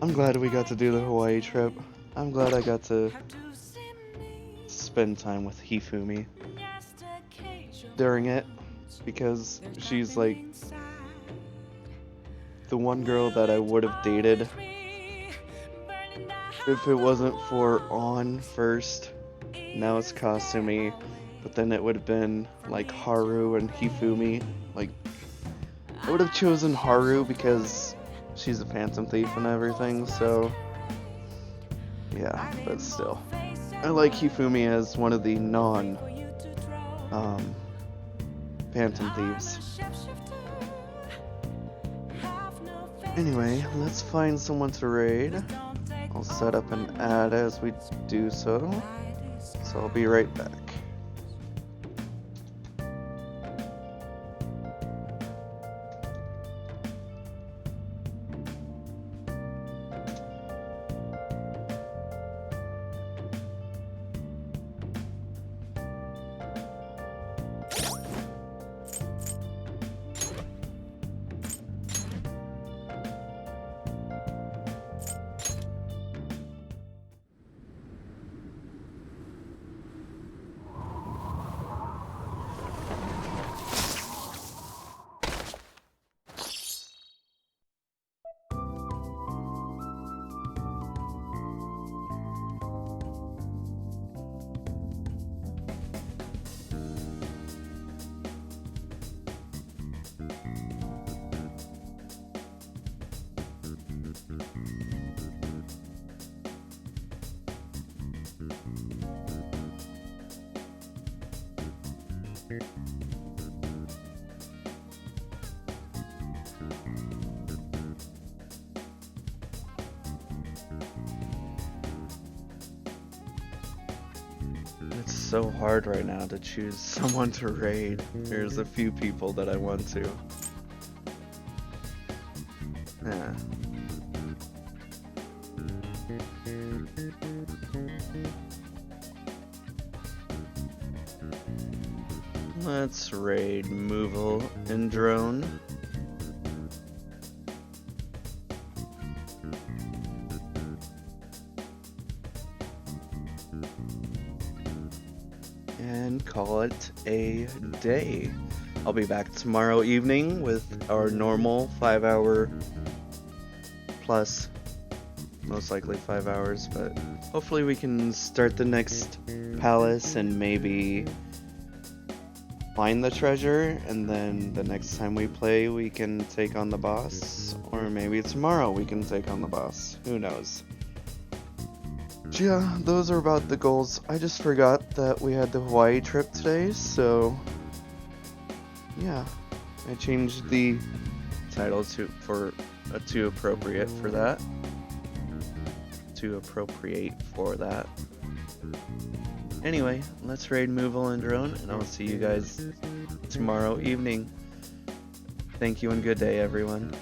I'm glad we got to do the Hawaii trip. I'm glad I got to spend time with Hifumi during it, because she's like the one girl that I would have dated if it wasn't for On first. Now it's Kasumi, but then it would have been like Haru and Hifumi. Like, I would have chosen Haru because she's a Phantom Thief and everything, so yeah, but still. I like Hifumi as one of the Phantom Thieves. Anyway, let's find someone to raid. I'll set up an ad as we do so. So I'll be right back. It's so hard right now to choose someone to raid. There's a few people that I want to. Yeah. Let's raid Moval and Drone. And call it a day. I'll be back tomorrow evening with our normal 5-hour plus, most likely 5 hours, but hopefully we can start the next palace and maybe find the treasure, and then the next time we play we can take on the boss, or maybe tomorrow we can take on the boss. Who knows? Yeah, those are about the goals. I just forgot that we had the Hawaii trip today, so yeah, I changed the title to appropriate for that. To appropriate for that. Anyway, let's raid Moval and Drone, and I'll see you guys tomorrow evening. Thank you and good day, everyone.